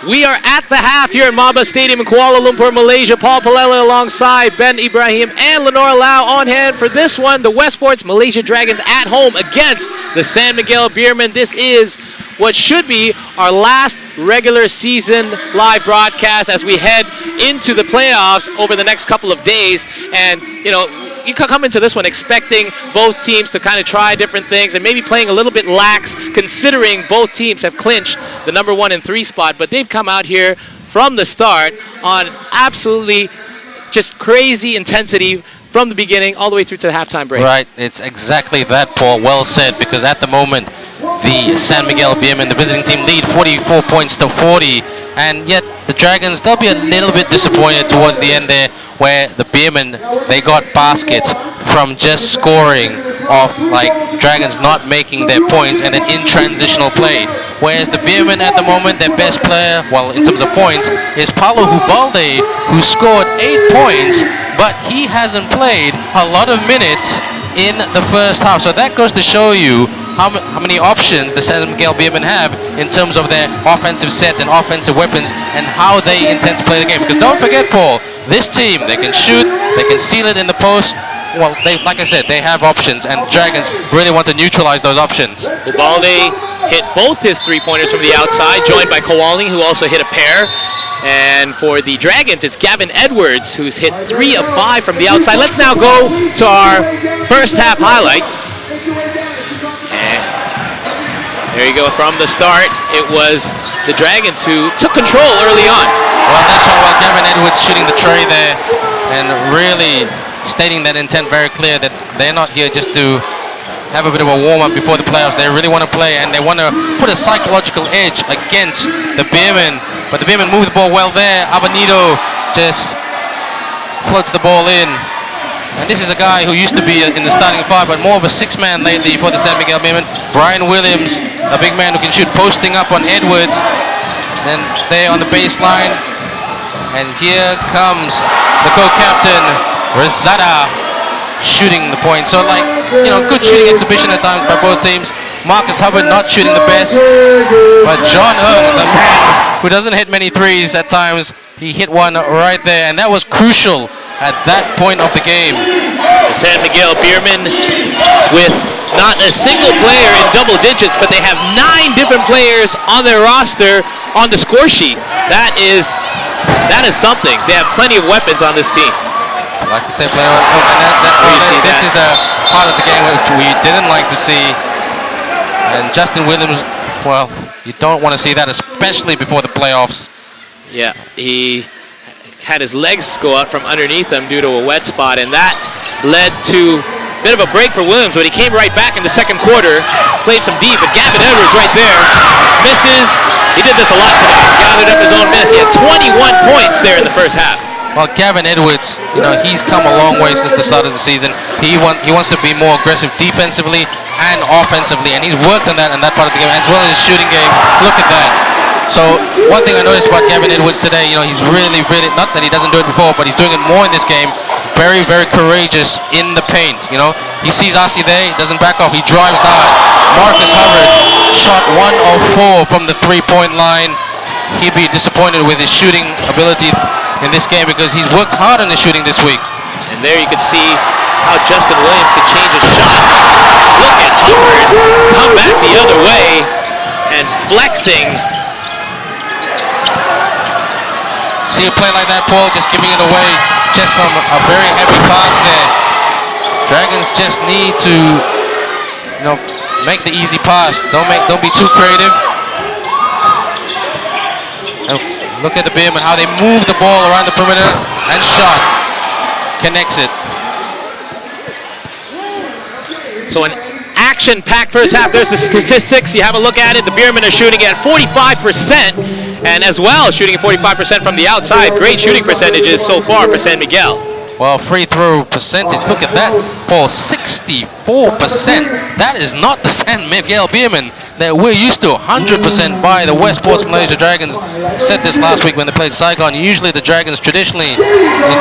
We are at the half here at MABA Stadium in Kuala Lumpur, Malaysia. Paul Palella alongside Ben Ibrahim and Lenore Lau on hand for this one. The Westports Malaysia Dragons at home against the San Miguel Beermen. This is what should be our last regular season live broadcast as we head into the playoffs over the next couple of days. And, you know, you can come into this one expecting both teams to kind of try different things and maybe playing a little bit lax, considering both teams have clinched the number 1 and 3 spot. But they've come out here from the start on absolutely just crazy intensity from the beginning all the way through to the halftime break. Right, it's exactly that, Paul. Well said, because at the moment, the San Miguel Beermen, the visiting team, lead 44 points to 40, and yet the Dragons, they'll be a little bit disappointed towards the end there, where the Beermen, they got baskets from just scoring off, like, Dragons not making their points and then in transitional play. Whereas the Beermen at the moment, their best player, well, in terms of points, is Paulo Hubalde, who scored 8 points, but he hasn't played a lot of minutes in the first half. So that goes to show you how many options the San Miguel Beermen have in terms of their offensive sets and offensive weapons and how they intend to play the game. Because don't forget, Paul, this team, they can shoot, they can seal it in the post. Well, like I said, they have options, and the Dragons really want to neutralize those options. Ubalde hit both his three-pointers from the outside, joined by Kowalni, who also hit a pair. And for the Dragons, it's Gavin Edwards, who's hit 3 of 5 from the outside. Let's now go to our first half highlights. And there you go. From the start, it was the Dragons who took control early on. Well, that shot, while Gavin Edwards shooting the tray there and really stating that intent very clear that they're not here just to have a bit of a warm-up before the playoffs. They really want to play, and they want to put a psychological edge against the Beermen. But the Beermen move the ball well there. Abanido just floats the ball in. And this is a guy who used to be in the starting 5, but more of a 6-man lately for the San Miguel Beermen. Brian Williams, a big man who can shoot, posting up on Edwards. Then there on the baseline. And here comes the co-captain, Rizada, shooting the point. So, like, you know, good shooting exhibition at times by both teams. Marcus Hubbard not shooting the best, but John the man who doesn't hit many threes at times, he hit one right there, and that was crucial at that point of the game. The San Miguel Beermen with not a single player in double digits, but they have 9 different players on their roster on the score sheet. That is something. They have plenty of weapons on this team. Like I said, this is the part of the game which we didn't like to see. And Justin Williams, well, you don't want to see that, especially before the playoffs. Yeah, he had his legs go out from underneath him due to a wet spot, and that led to a bit of a break for Williams, but he came right back in the second quarter, played some deep, but Gavin Edwards right there misses. He did this a lot tonight, gathered up his own miss. He had 21 points there in the first half. Well, Gavin Edwards, you know, he's come a long way since the start of the season. He wants to be more aggressive defensively and offensively, and he's worked on that in that part of the game, as well as his shooting game. Look at that. So one thing I noticed about Gavin Edwards today, you know, he's really, not that he doesn't do it before, but he's doing it more in this game. Very, very courageous in the paint, you know. He sees Asi there, he doesn't back off, he drives hard. Marcus Hubbard shot 1 of 4 from the three-point line. He'd be disappointed with his shooting ability in this game because he's worked hard on his shooting this week. And there you can see how Justin Williams can change his shot. Look at Hubbard come back the other way and flexing. See a play like that, Paul, just giving it away just from a very heavy pass there. Dragons just need to, you know, make the easy pass. Don't be too creative. And look at the Beermen, how they move the ball around the perimeter and shot. Connects it. So an action-packed first half. There's the statistics. You have a look at it. The Beermen are shooting at 45%, and as well shooting at 45% from the outside. Great shooting percentages so far for San Miguel. Well, free throw percentage, look at that, Paul, 64%. That is not the San Miguel Beermen that we're used to. 100% by the Westports Malaysia Dragons. Said this last week when they played Saigon. Usually the Dragons traditionally,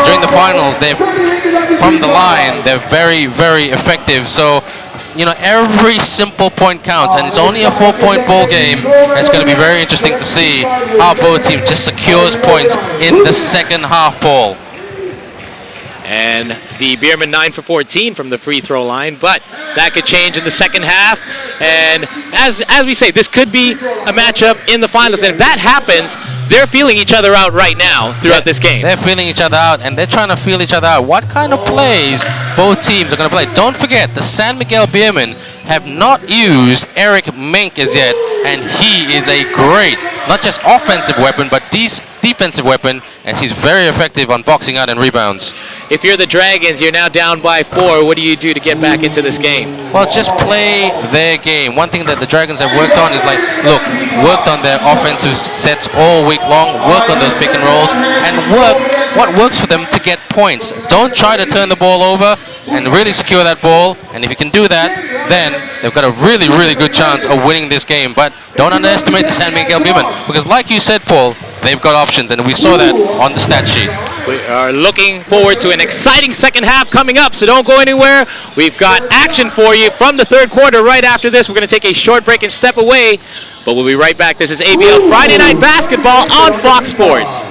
during the finals, they're from the line, they're very, very effective. So every simple point counts, and it's only a 4-point ball game. It's going to be very interesting to see how both teams just secures points in the second half, Paul. And the Beermen 9 for 14 from the free throw line, but that could change in the second half. And as we say, this could be a matchup in the finals. And if that happens, they're feeling each other out right now throughout this game. They're feeling each other out, and they're trying to feel each other out. What kind of plays both teams are going to play? Don't forget, the San Miguel Beermen have not used Eric Mink as yet, and he is a great, not just offensive weapon, but defensive weapon, and he's very effective on boxing out and rebounds. If you're the Dragons, you're now down by 4. What do you do to get back into this game? Well, just play their game. One thing that the Dragons have worked on is worked on their offensive sets all week long, work on those pick and rolls, and work what works for them to get points. Don't try to turn the ball over and really secure that ball, and if you can do that, then they've got a really, really good chance of winning this game. But don't underestimate the San Miguel Beermen, because like you said, Paul, they've got options, and we saw that on the stat sheet. We are looking forward to an exciting second half coming up, so don't go anywhere. We've got action for you from the third quarter right after this. We're going to take a short break and step away, but we'll be right back. This is ABL Friday Night Basketball on Fox Sports.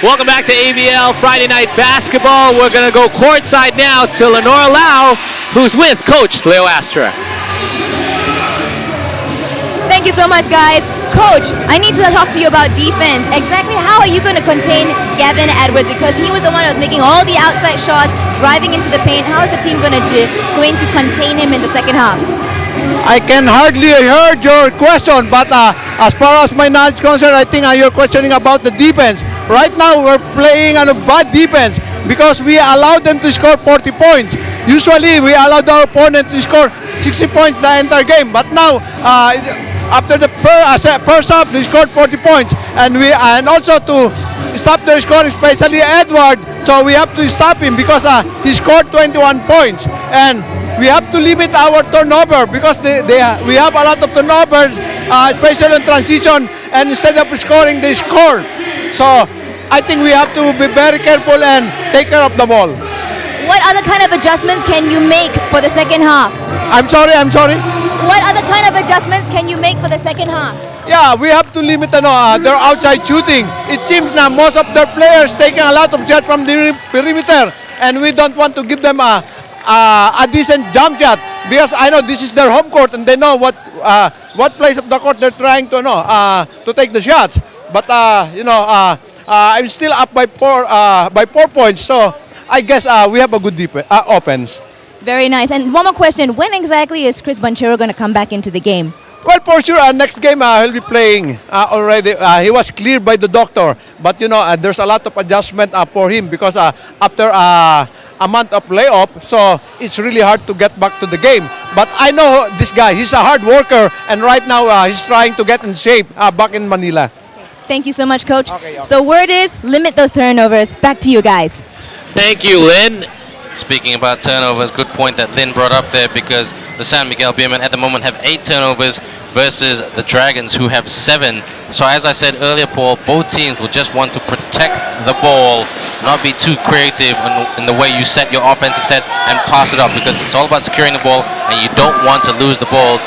Welcome back to ABL Friday Night Basketball. We're going to go courtside now to Lenora Lau, who's with Coach Leo Astra. Thank you so much, guys. Coach, I need to talk to you about defense. Exactly how are you going to contain Gavin Edwards, because he was the one who was making all the outside shots, driving into the paint. How is the team going to contain him in the second half? I can hardly heard your question, but as far as my knowledge concerned, I think you're questioning about the defense. Right now, we're playing on a bad defense because we allowed them to score 40 points. Usually, we allowed our opponent to score 60 points the entire game, but now, after the first half, they scored 40 points, and also to stop their scoring, especially Edward. So we have to stop him because he scored 21 points, and we have to limit our turnover because we have a lot of turnovers, especially in transition, and instead of scoring, they score. So I think we have to be very careful and take care of the ball. What other kind of adjustments can you make for the second half? I'm sorry. What other kind of adjustments can you make for the second half? Yeah, we have to limit their outside shooting. It seems now most of their players taking a lot of shots from the perimeter, and we don't want to give them a decent jump shot because I know this is their home court and they know what place of the court they're trying to take the shots. But I'm still up by 4 points, so I guess we have a good offense. Very nice. And one more question. When exactly is Chris Banchero going to come back into the game? Well, for sure, next game he'll be playing already. He was cleared by the doctor, but there's a lot of adjustment for him because after a month of layoff, so it's really hard to get back to the game. But I know this guy; he's a hard worker, and right now he's trying to get in shape back in Manila. Thank you so much, Coach. Okay. So word is, limit those turnovers. Back to you guys. Thank you, Lynn. Speaking about turnovers, good point that Lynn brought up there, because the San Miguel Beermen at the moment have 8 turnovers versus the Dragons, who have 7. So as I said earlier, Paul, both teams will just want to protect the ball, not be too creative in the way you set your offensive set and pass it up, because it's all about securing the ball, and you don't want to lose the ball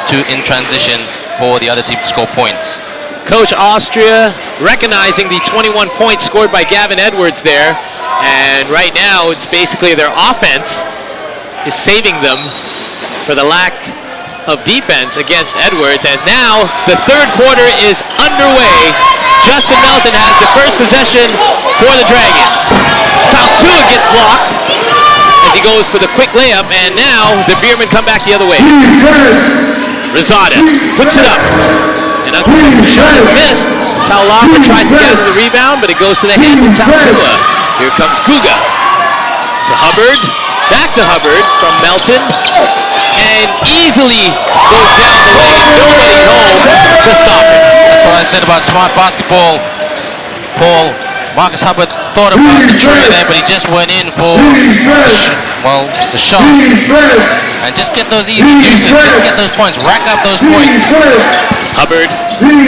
in transition for the other team to score points. Coach Austria recognizing the 21 points scored by Gavin Edwards there. And right now, it's basically their offense is saving them for the lack of defense against Edwards. And now the third quarter is underway. Justin Melton has the first possession for the Dragons. Taltua gets blocked as he goes for the quick layup. And now the Beermen come back the other way. Rizada puts it up. An uncontested shot is missed. Taulava tries to get the rebound, but it goes to the hands of Taltua. Here comes Guga to Hubbard, back to Hubbard from Melton, and easily goes down the lane. Nobody home to stop it. That's what I said about smart basketball, Paul. Marcus Hubbard thought about the tray there, but he just went in for the shot. And just get those easy juices, just get those points, rack up those points. Hubbard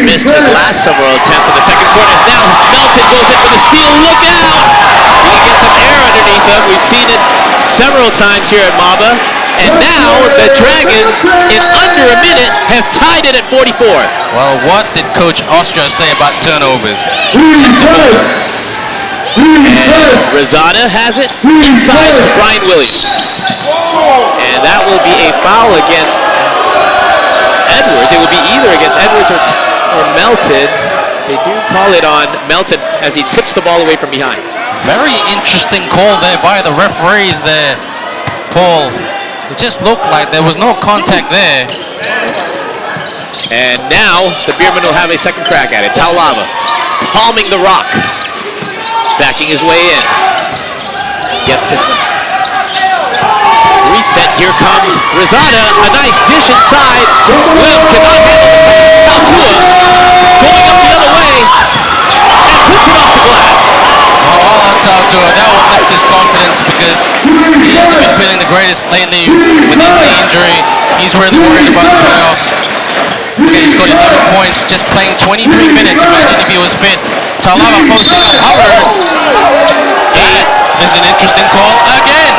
missed his last several attempts in the second quarter. Now Melton goes in for the steal. Look out! He gets some air underneath him. We've seen it several times here at MABA. And now the Dragons, in under a minute, have tied it at 44. Well, what did Coach Austria say about turnovers? And Rizada has it inside to Brian Williams. And that will be a foul against Edwards. It will be either against Edwards or Melton. They do call it on Melton as he tips the ball away from behind. Very interesting call there by the referees there, Paul. It just looked like there was no contact there. And now the Beermen will have a second crack at it. Taulava palming the rock, backing his way in. Gets this reset. Here comes Rizada. A nice dish inside. Williams cannot handle the pass. Taltua going up the other way and puts it off the glass. All on Taltua. That will lift his confidence, because he hasn't been feeling the greatest lately with the injury. He's really worried about the playoffs. Okay, he scored 11 points just playing 23 minutes. Imagine if he was fit. Taulava posting up Hubbard. That is an interesting call again.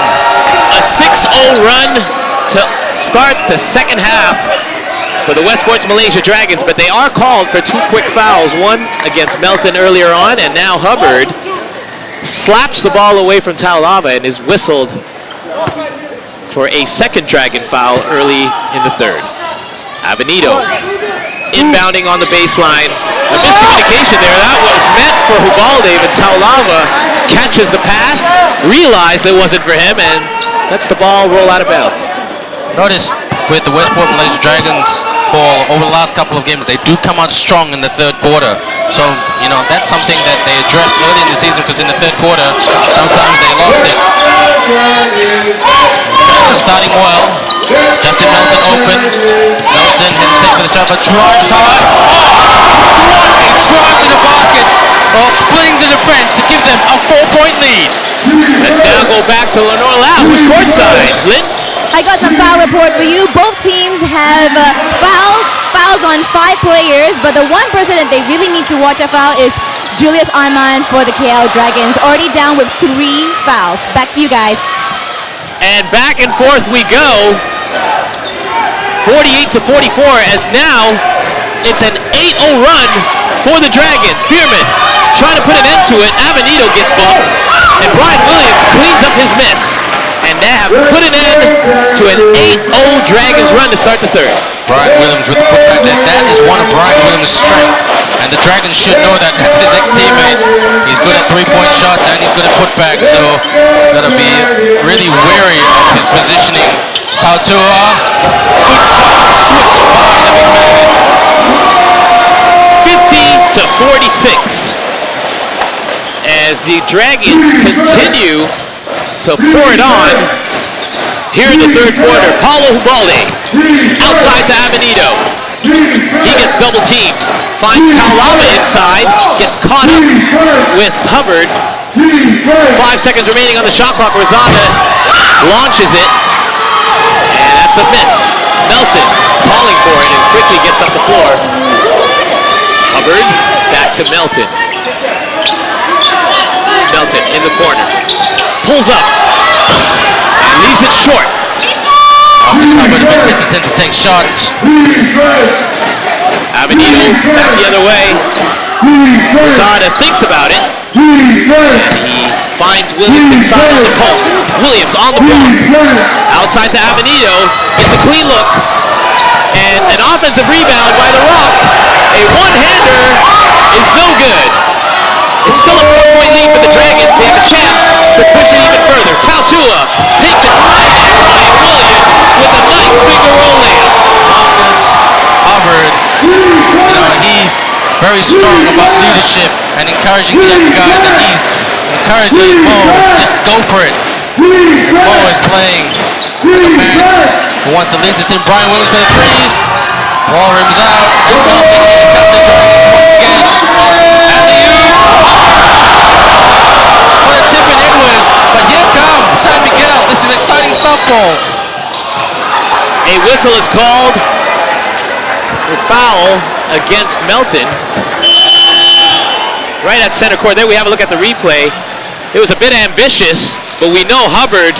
A 6-0 run to start the second half for the Westports Malaysia Dragons, but they are called for 2 quick fouls. One against Melton earlier on, and now Hubbard slaps the ball away from Taulava and is whistled for a second Dragon foul early in the third. Avenito inbounding on the baseline. A miscommunication there. That was meant for Hubalde, but Taulava catches the pass, realized it wasn't for him, and lets the ball roll out of bounds. Notice with the Westport Malaysia Dragons ball over the last couple of games, they do come out strong in the third quarter. So, you know, that's something that they addressed early in the season, because in the third quarter, sometimes they lost it. Dragons starting well. Justin Melton open. Melton hesitates for the shot, but drives hard. What a drive to the basket, while splitting the defense to give them a 4-point lead. Let's now go back to Lenore Lau, who's courtside. Lynn? I got some foul report for you. Both teams have fouls on 5 players, but the one person that they really need to watch out for is Julius Armand for the KL Dragons, already down with 3 fouls. Back to you guys. And back and forth we go. 48-44, as now it's an 8-0 run for the Dragons. Beermen trying to put an end to it. Avenito gets bumped, and Brian Williams cleans up his miss. And they have put an end to an 8-0 Dragons run to start the third. Brian Williams with the putback. That is one of Brian Williams' strengths. And the Dragons should know that. That's his ex-teammate. He's good at 3-point shots and he's good at putback. So got to be really wary of his positioning. Tautua. Good shot. Switch by the big man. 50-46. As the Dragons continue to pour it on here in the third quarter. Paulo Hubalde outside to Avenito. He gets double teamed. Finds Taulava inside. Gets caught up with Hubbard. 5 seconds remaining on the shot clock. Rosada launches it. And that's a miss. Melton calling for it and quickly gets up the floor. Hubbard back to Melton. Melton in the corner. Pulls up. Leaves it short. Marcus Hubbard a bit hesitant to take shots. Avenito back the other way. Rosada thinks about it. And he finds Williams inside on the post. Williams on the block. Outside to Avenito. Gets a clean look. And an offensive rebound by the Rock. A one-hander is no good. It's still a 4-point lead for the Dragons. They have a chance to push it even further. Tautua takes it right at Brian Williams with a nice finger roll layup. Marcus Hubbard, you know, he's very strong about leadership and encouraging the young guys, and he's encouraging Mo to just go for it. And Mo is playing like a man who wants to lead this in. Brian Williams for the 3. Ball rims out, and Melton handcuffed the Dragons once again. And the what a tip in Edwards, but here comes San Miguel. This is exciting stuff, Paul. A whistle is called for foul against Melton. Right at center court. There we have a look at the replay. It was a bit ambitious, but we know Hubbard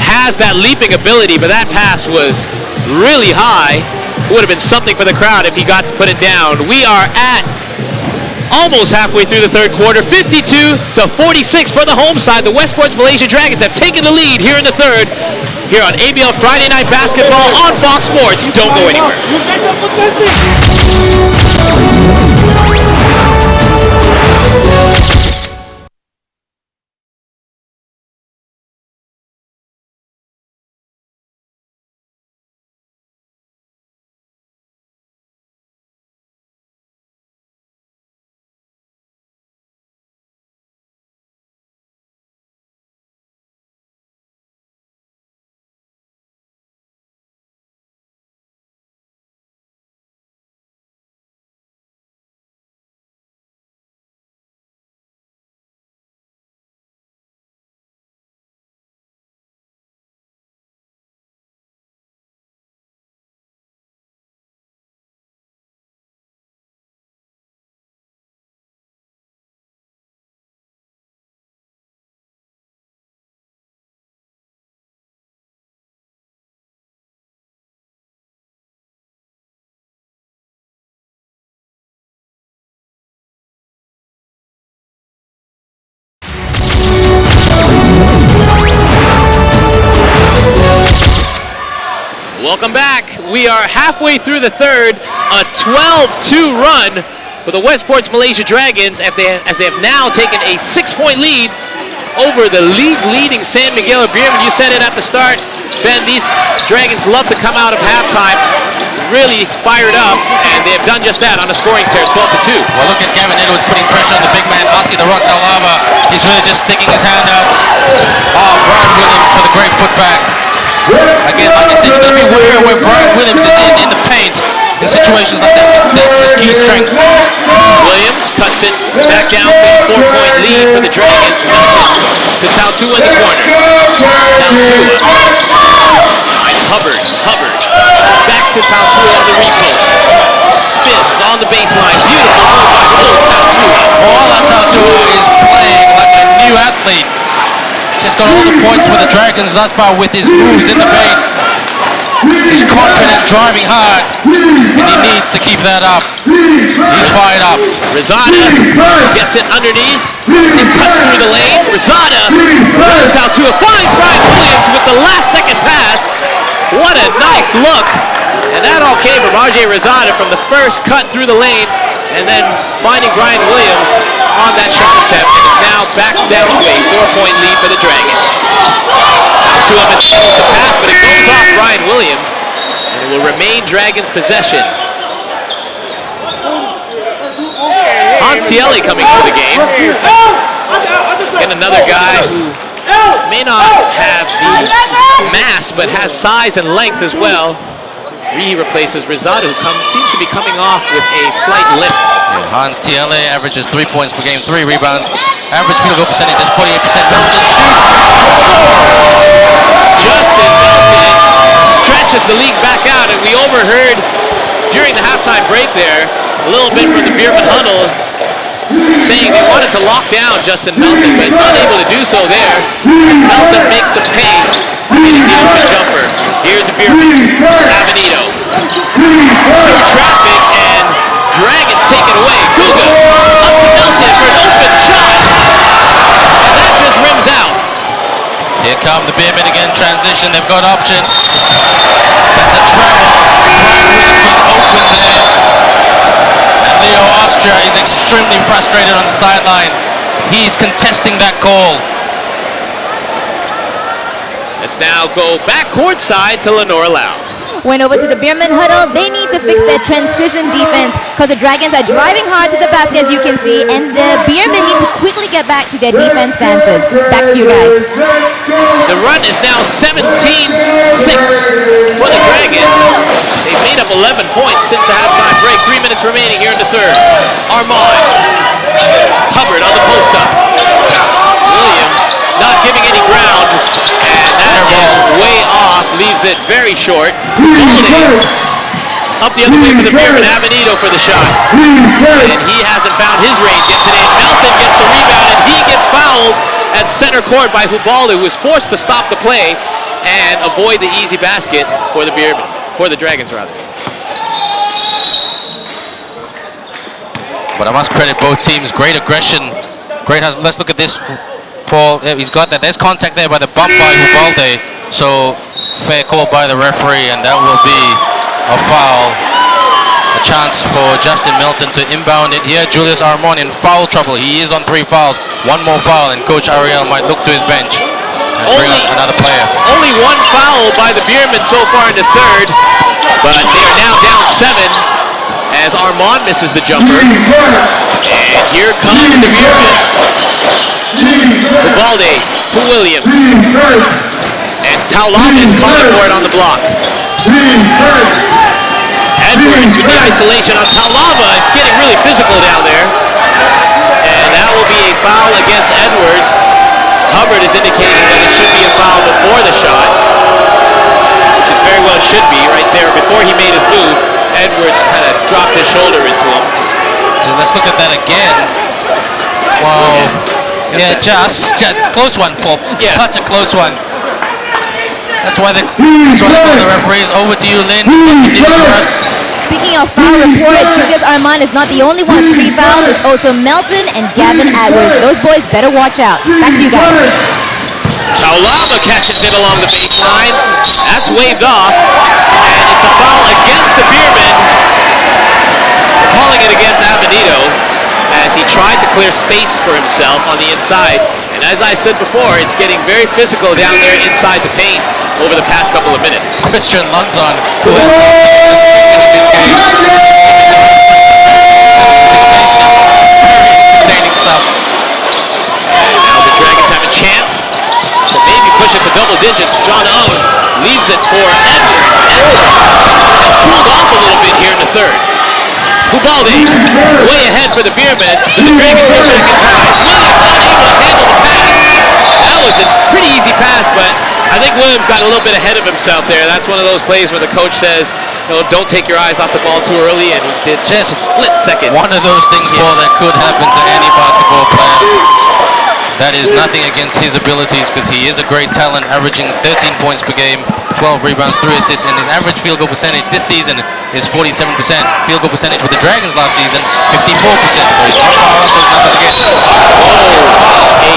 has that leaping ability, but that pass was really high. It would have been something for the crowd if he got to put it down. We are at almost halfway through the third quarter. 52-46 for the home side. The Westports Malaysia Dragons have taken the lead here in the third. Here on ABL Friday Night Basketball on Fox Sports. Don't go anywhere. Welcome back. We are halfway through the third. a 12-2 run for the Westports Malaysia Dragons as they have now taken a 6-point lead over the league-leading San Miguel Beermen. You said it at the start, Ben, these Dragons love to come out of halftime really fired up, and they have done just that on a scoring tear, 12-2. Well, look at Gavin Edwards putting pressure on the big man, Asi the Rock Talava. He's really just sticking his hand out. Oh, Brian Williams for the great putback. Again, like I said, you've got to be aware when Brian Williams is in the paint in situations like that. That's his key strength. Williams cuts it back down to a 4-point lead for the Dragons. Melton to Tautua in the corner. Tautua finds Hubbard. Back to Tautua on the repost. Spins on the baseline. Beautiful move by Tautua. Paula Tautua is playing like a new athlete. Just got all the points for the Dragons thus far with his moves in the paint. He's confident, driving hard, and he needs to keep that up. He's fired up. Rizada gets it underneath. He cuts through the lane. Rizada runs out to finds Brian Williams with the last second pass. What a nice look. And that all came from RJ Rizada from the first cut through the lane, and then finding Brian Williams on that shot attempt. And it's now back down to a 4-point lead for the Dragons. Tautua misses the pass, but it goes off Brian Williams, and it will remain Dragons' possession. Hans Tiele coming to the game. And another guy who may not have the mass, but has size and length as well. He replaces Rizada, who seems to be coming off with a slight limp. Yeah, Hans Tiele averages 3 points per game, 3 rebounds. Average field goal percentage is 48%. Melton shoots, scores! Justin Melton stretches the league back out, and we overheard during the halftime break there a little bit from the Beermen huddle saying they wanted to lock down Justin Melton, but unable to do so there as Melton makes the pay hitting the open jumper. Here's the Beermen, Avenito through traffic, and Dragons take it away. Guga up to Melton for an open shot, and that just rims out. Here come the Beermen again, transition, they've got options. That's a travel. Brian Williams was open there. And Leo Austria is extremely frustrated on the sideline. He's contesting that call. Let's now go back courtside to Lenore Lau. Went over to the Beermen huddle. They need to fix their transition defense because the Dragons are driving hard to the basket, as you can see, and the Beermen need to quickly get back to their defense stances. Back to you guys. The run is now 17-6 for the Dragons. They've made up 11 points since the halftime break. 3 minutes remaining here in the third. Armand. Hubbard on the post-up. Williams not giving any ground, and that is way off, leaves it very short. Up the other way for the Beermen, Avenito for the shot, and he hasn't found his range yet today. Melton gets the rebound, and he gets fouled at center court by Hubaldo, who was forced to stop the play and avoid the easy basket for the Beermen, for the Dragons rather. But I must credit both teams. Great aggression. Let's look at this. Paul, he's got that. There's contact there by the bump by Hubalde. So fair call by the referee, and that will be a foul. A chance for Justin Melton to inbound it here. Julius Armon in foul trouble. He is on 3 fouls. 1 more foul, and Coach Ariel might look to his bench and bring on another player. Only 1 foul by the Beermen so far in the third, but they are now down 7 as Armand misses the jumper. And here comes the Beermen. Ubalde to Williams, and Taulava is calling for it on the block. Edwards with the isolation on Taulava. It's getting really physical down there, and that will be a foul against Edwards. Hubbard is indicating that it should be a foul before the shot, which it very well should be right there before he made his move. Edwards kind of dropped his shoulder into him. So let's look at that again. Wow. Yeah, just close one, Paul. Yeah. Such a close one. That's why they call the referees. Over to you, Lynn. Speaking of foul report, Julius Armand is not the only one with 3 fouls. It's also Melton and Gavin Edwards. Those boys better watch out. Back to you guys. Taulava catches it along the baseline. That's waved off, and it's a foul against the Beermen. calling it against Avenito as he tried to clear space for himself on the inside. And as I said before, it's getting very physical down there inside the paint over the past couple of minutes. Christian Lanzon, who has been the second in this game. Dictation, very entertaining stuff. And now the Dragons have a chance to maybe push it to double digits. John Ung leaves it for Edwards. Edwards has cooled off a little bit here in the third. Ubaldi, way ahead for the Beermen. The Dragons go back in time. Williams unable to handle the pass. That was a pretty easy pass, but I think Williams got a little bit ahead of himself there. That's one of those plays where the coach says, you know, don't take your eyes off the ball too early, and he did just a split second. One of those things, Paul, that could happen to any basketball player. That is nothing against his abilities, because he is a great talent, averaging 13 points per game, 12 rebounds, 3 assists, and his average field goal percentage this season is 47%. Field goal percentage with the Dragons last season, 54%. So he's not far off those numbers again.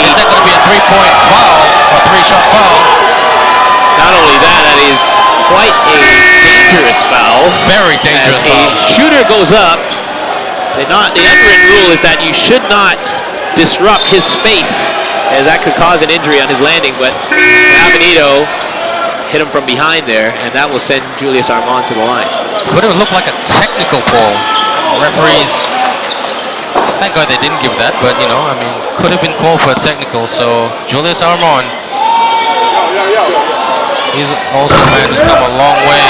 Is that going to be a 3-point foul or 3-shot foul? Not only that, that is quite a dangerous foul. Very dangerous As foul. a shooter goes up, the unwritten rule is that you should not disrupt his space, as that could cause an injury on his landing, but Avenito hit him from behind there, and that will send Julius Armand to the line. Could have looked like a technical, Paul. Referees, thank God they didn't give that, but you know, I mean, could have been called for a technical. So Julius Armand, he's also a man who's come a long way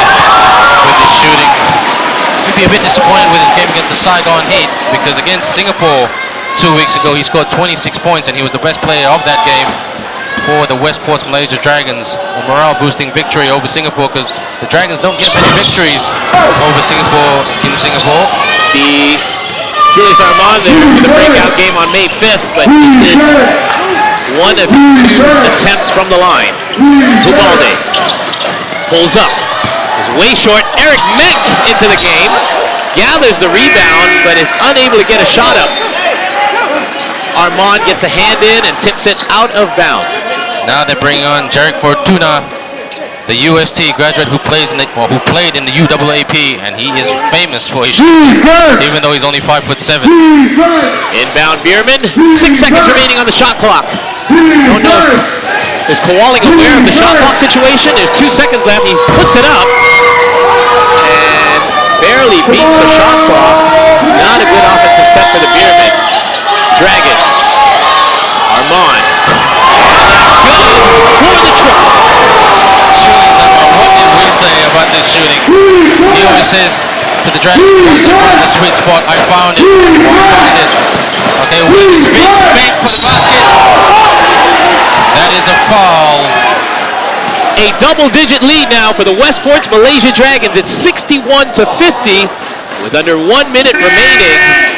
with his shooting. He'd be a bit disappointed with his game against the Saigon Heat, because against Singapore 2 weeks ago, he scored 26 points, and he was the best player of that game for the Westports Malaysia Dragons. A morale-boosting victory over Singapore, because the Dragons don't get many victories over Singapore in Singapore. The Julius Armand there with the breakout game on May 5th, but this is one of his 2 attempts from the line. Ubaldi pulls up, is way short. Eric Menk into the game, gathers the rebound, but is unable to get a shot up. Armand gets a hand in and tips it out of bounds. Now they bring on Jarek Fortuna, the UST graduate who played in the UAAP, and he is famous for his shooting, even though he's only 5'7". Inbound Beermen, 6 seconds remaining on the shot clock. Don't know, is Kowalik aware of the shot clock situation? There's 2 seconds left. He puts it up and barely beats the shot clock. Not a good offensive set for the Beermen. Dragons. Armand. Good for the triple. What did we say about this shooting? He always says to the Dragons, once they find the sweet spot, I found it. Okay, Williams spins, bank for the basket. That is a foul. A double-digit lead now for the Westports Malaysia Dragons. It's 61-50 with under 1 minute remaining.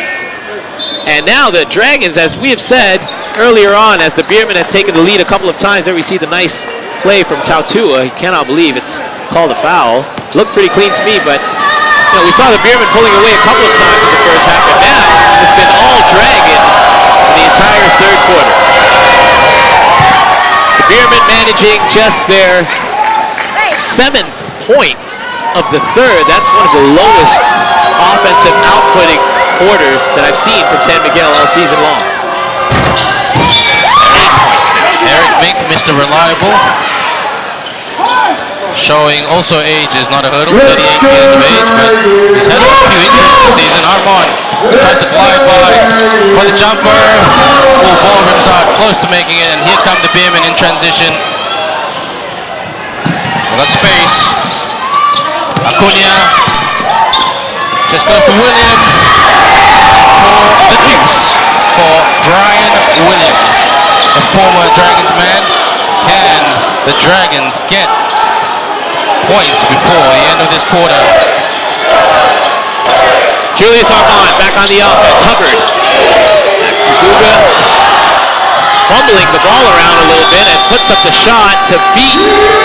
And now the Dragons, as we have said earlier on, as the Beermen have taken the lead a couple of times, there we see the nice play from Tautua. He cannot believe it's called a foul. Looked pretty clean to me, but you know, we saw the Beermen pulling away a couple of times in the first half, but now it's been all Dragons in the entire third quarter. The Beermen managing just their 7th point of the third. That's one of the lowest offensive outputting quarters that I've seen from San Miguel all season long. 8 points now. Eric Mink, Mr. Reliable. Showing also age is not a hurdle, 38 years of age, but he's had a few injuries this season. Armand tries to glide by for the jumper. Full ball rims out, close to making it, and here come the Beermen in transition. They got space. Acuna just goes to Williams for the deuce for Brian Williams, the former Dragons man. Can the Dragons get points before the end of this quarter? Julius Armand back on the offense. Hubbard. Back to Guga. Fumbling the ball around a little bit and puts up the shot to beat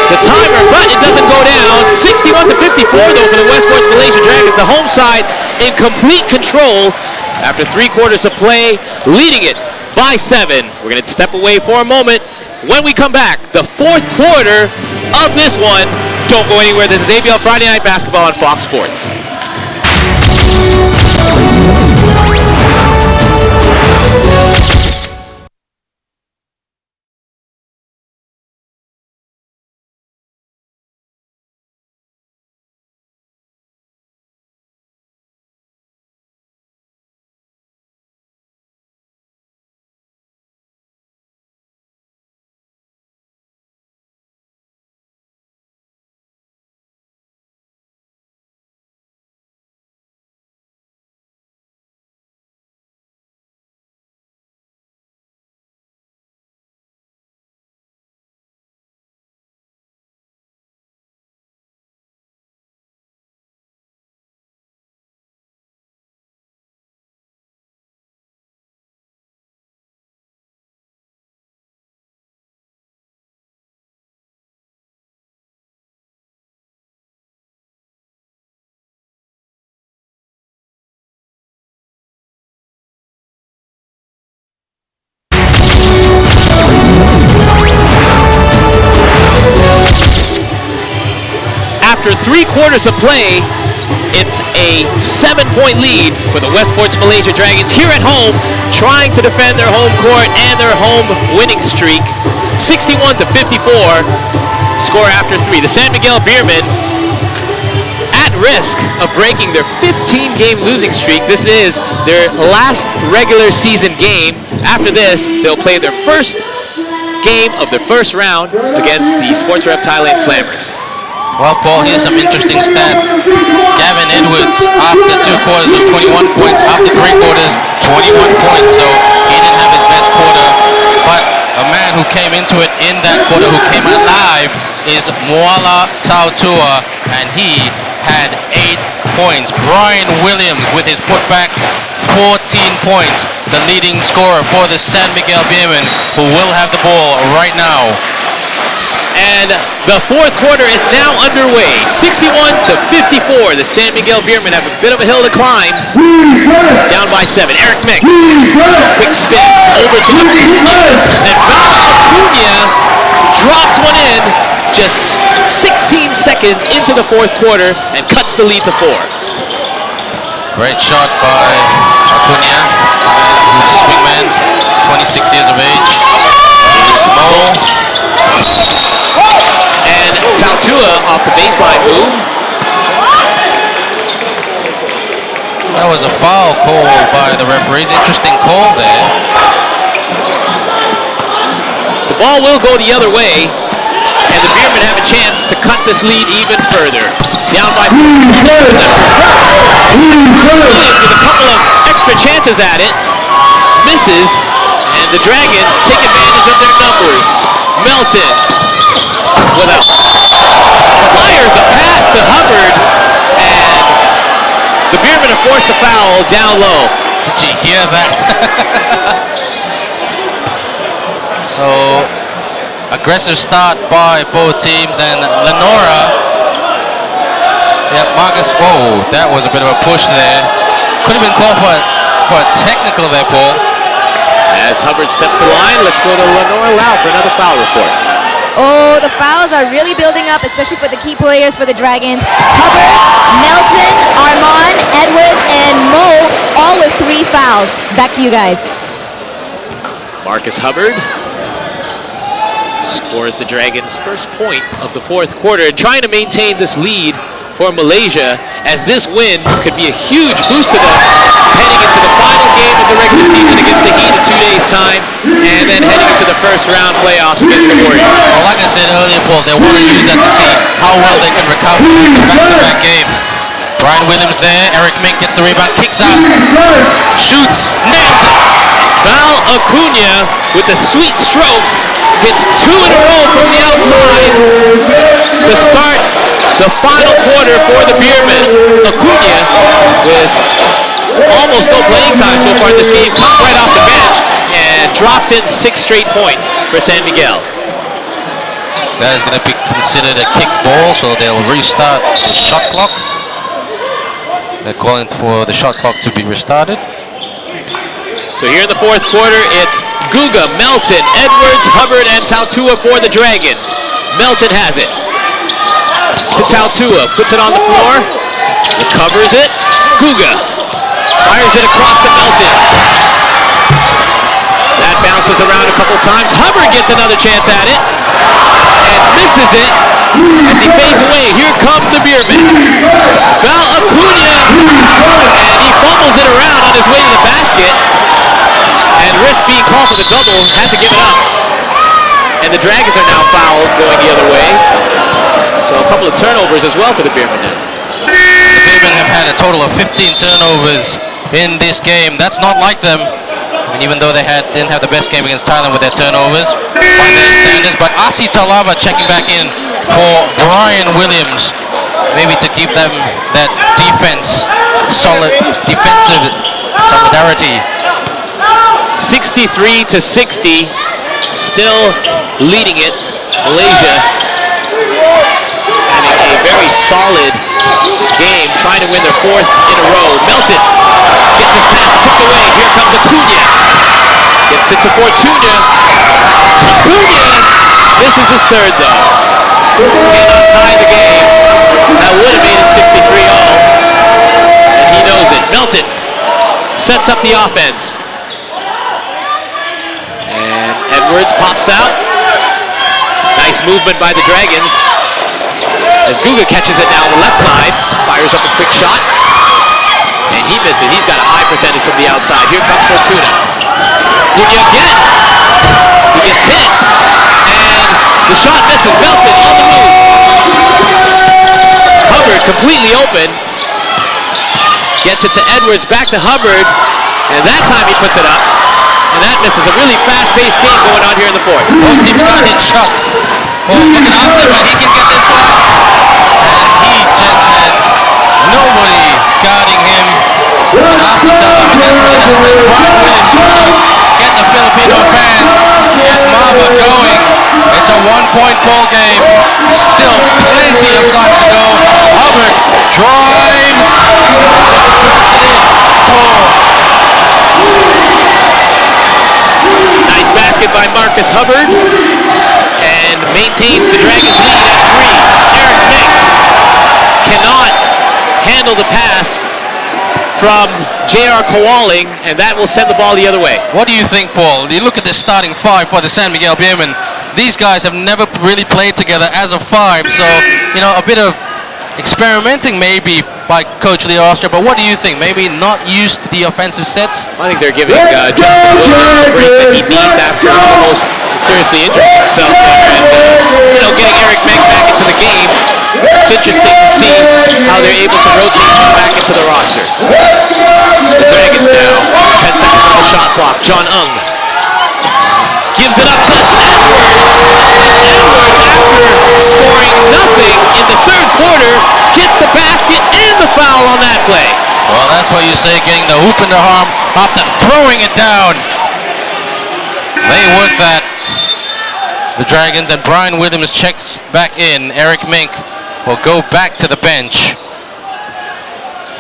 the timer, but it doesn't go down. 61-54 though for the Westports Malaysia Dragons. The home side in complete control after 3 quarters of play, leading it by 7. We're going to step away for a moment. When we come back, the 4th quarter of this one. Don't go anywhere. This is ABL Friday Night Basketball on Fox Sports. After 3 quarters of play, it's a 7-point lead for the Westports Malaysia Dragons here at home, trying to defend their home court and their home winning streak. 61-54, score after 3. The San Miguel Beermen at risk of breaking their 15-game losing streak. This is their last regular season game. After this, they'll play their first game of the first round against the Sports Rep Thailand Slammers. Well, Paul, here's some interesting stats. Gavin Edwards, after 2 quarters, was 21 points. After 3 quarters, 21 points. So he didn't have his best quarter. But a man who came into it in that quarter, who came alive, is Moala Tautua, and he had 8 points. Brian Williams with his putbacks, 14 points. The leading scorer for the San Miguel Beermen, who will have the ball right now. And the 4th quarter is now underway. 61-54. The San Miguel Beermen have a bit of a hill to climb. Down by 7. Eric Mick. Quick spin over to the and Val Acuna drops one in just 16 seconds into the 4th quarter and cuts the lead to 4. Great shot by Acuna, who's a swingman, 26 years of age. Here's Mo. And Tautua off the baseline move. That was a foul call by the referees. Interesting call there. The ball will go the other way, and the Beermen have a chance to cut this lead even further. Down by Williams with a couple of extra chances at it. Misses, and the Dragons take advantage of their numbers. Melton with a fires a pass to Hubbard, and the Beermen are forced to foul down low. Did you hear that? So, aggressive start by both teams, and Lenora, yeah, Marcus, whoa, that was a bit of a push there. Could have been called for a technical there, Paul. As Hubbard steps to the line, let's go to Lenora Lau for another foul report. Oh, the fouls are really building up, especially for the key players for the Dragons. Hubbard, Melton, Armand, Edwards, and Mo, all with 3 fouls. Back to you guys. Marcus Hubbard scores the Dragons' first point of the 4th quarter, trying to maintain this lead for Malaysia, as this win could be a huge boost to them heading into the final game of the regular season against the Heat in 2 days' time, and then heading into the first round playoffs against the Warriors. Well, like I said earlier, Paul, they want to use that to see how well they can recover back-to-back games. Brian Williams there, Eric Mink gets the rebound, kicks out, shoots, nails it. Val Acuna with a sweet stroke hits 2 in a row from the outside to start the final quarter for the Beermen. Acuna, with almost no playing time so far in this game, comes right off the bench and drops in 6 straight points for San Miguel. That is going to be considered a kicked ball, so they'll restart the shot clock. They're calling for the shot clock to be restarted. So here in the 4th quarter, it's Guga, Melton, Edwards, Hubbard, and Tautua for the Dragons. Melton has it to Tautua, puts it on the floor, recovers it. Guga Fires it across to Melton. That bounces around a couple times. Hubbard gets another chance at it and misses it as he fades away. Here comes the Beermen. Val Acuna, and he fumbles it around on his way to the basket and risked being called for the double, had to give it up. And the Dragons are now fouled going the other way. So a couple of turnovers as well for the Beermen now. The Beermen have had a total of 15 turnovers in this game. That's not like them. And even though they didn't have the best game against Thailand with their turnovers by their standards, but Asi Talava checking back in for Brian Williams, maybe to give them that solid defensive solidarity. 63-60, still leading it. Malaysia having a very solid game, trying to win their 4th in a row. Melton gets his pass tipped away. Here comes Acuna. Gets it to Fortuna. Acuna misses his 3rd though. Cannot tie the game. That would have made it 63 all. And he knows it. Melton sets up the offense. And Edwards pops out. Nice movement by the Dragons. As Guga catches it down the left side. Fires up a quick shot. And he misses. He's got a high percentage from the outside. Here comes Fortuna. Cunha again. He gets hit. And the shot misses. Melton on the move. Hubbard completely open. Gets it to Edwards. Back to Hubbard. And that time he puts it up. And that misses. A really fast-paced game going on here in the 4th. Both teams got hit shots. Well, looking after him, but he can get this one. And he just had nobody guarding him. And Asi Talava gets rid of it. Brian Williams trying to get the Filipino fans at MABA going. It's a 1-point ball game. Still plenty of time to go. Hubbard drives. Just drops it in. Nice basket by Marcus Hubbard. And maintains the Dragons lead at 3. Eric Mink cannot handle the pass from J.R. Kowalling, and that will send the ball the other way. What do you think, Paul? You look at the starting 5 for the San Miguel Beermen. These guys have never really played together as a 5, so, a bit of experimenting maybe by Coach Leo Austria, but what do you think? Maybe not used to the offensive sets? I think they're giving Justin Williams a break that he needs after almost seriously injuring himself there, and getting Eric Mink back into the game. It's interesting to see how they're able to rotate him back into the roster. The Dragons now, 10 seconds on the shot clock. John Ung gives it up to Edwards. And Edwards, after scoring nothing in the 3rd quarter, gets the basket and the foul on that play. Well, that's what you say, getting the hoop in the arm after throwing it down. They work that. The Dragons, and Brian Williams checks back in. Eric Mink will go back to the bench.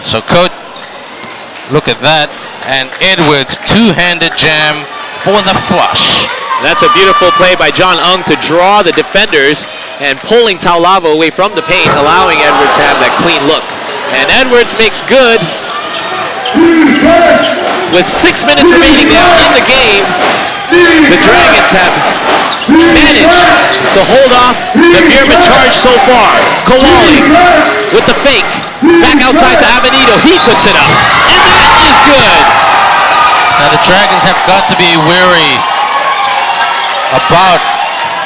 So Coach, look at that. And Edwards, 2-handed jam for the flush. That's a beautiful play by John Ung to draw the defenders and pulling Taulava away from the paint, allowing Edwards to have that clean look. And Edwards makes good. With 6 minutes remaining now in the game, the Dragons have managed to hold off the Beermen charge so far. Kowalling with the fake. Back outside to Avenito. He puts it up. And that is good. Now the Dragons have got to be wary about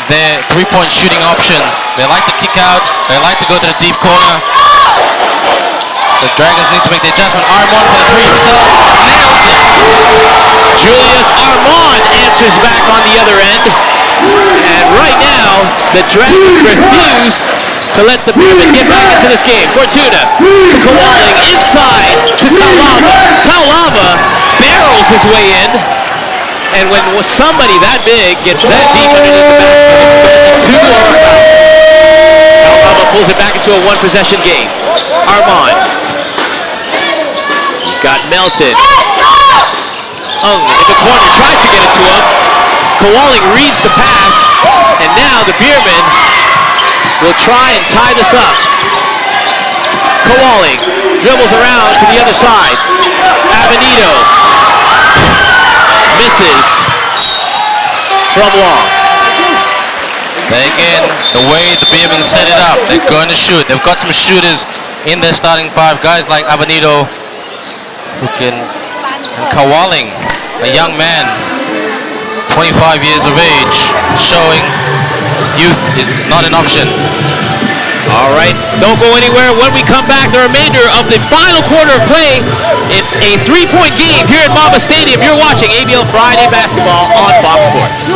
their 3-point shooting options. They like to kick out. They like to go to the deep corner. The Dragons need to make the adjustment. Armand for the 3 himself. Nails it. Julius Armand answers back on the other end. And right now, the Dragons refuse to let the Beermen get back into this game. Fortuna to Kowalling inside to Taulava. Taulava barrels his way in. And when somebody that big gets that deep underneath the basket, it's 2 more. Taulava pulls it back into a 1-possession game. Armand. He's got Melton. Ung in the corner, tries to get it to him. Kowalling reads the pass, and now the Beermen will try and tie this up. Kowalling dribbles around to the other side. Avenido misses from long. But again, the way the Beermen set it up, they're going to shoot. They've got some shooters in their starting five. Guys like Avenido, and Kawaling, a young man, 25 years of age, showing youth is not an option. All right, don't go anywhere. When we come back, the remainder of the final quarter of play. It's a 3-point game here at MABA Stadium. You're watching ABL Friday Basketball on Fox Sports.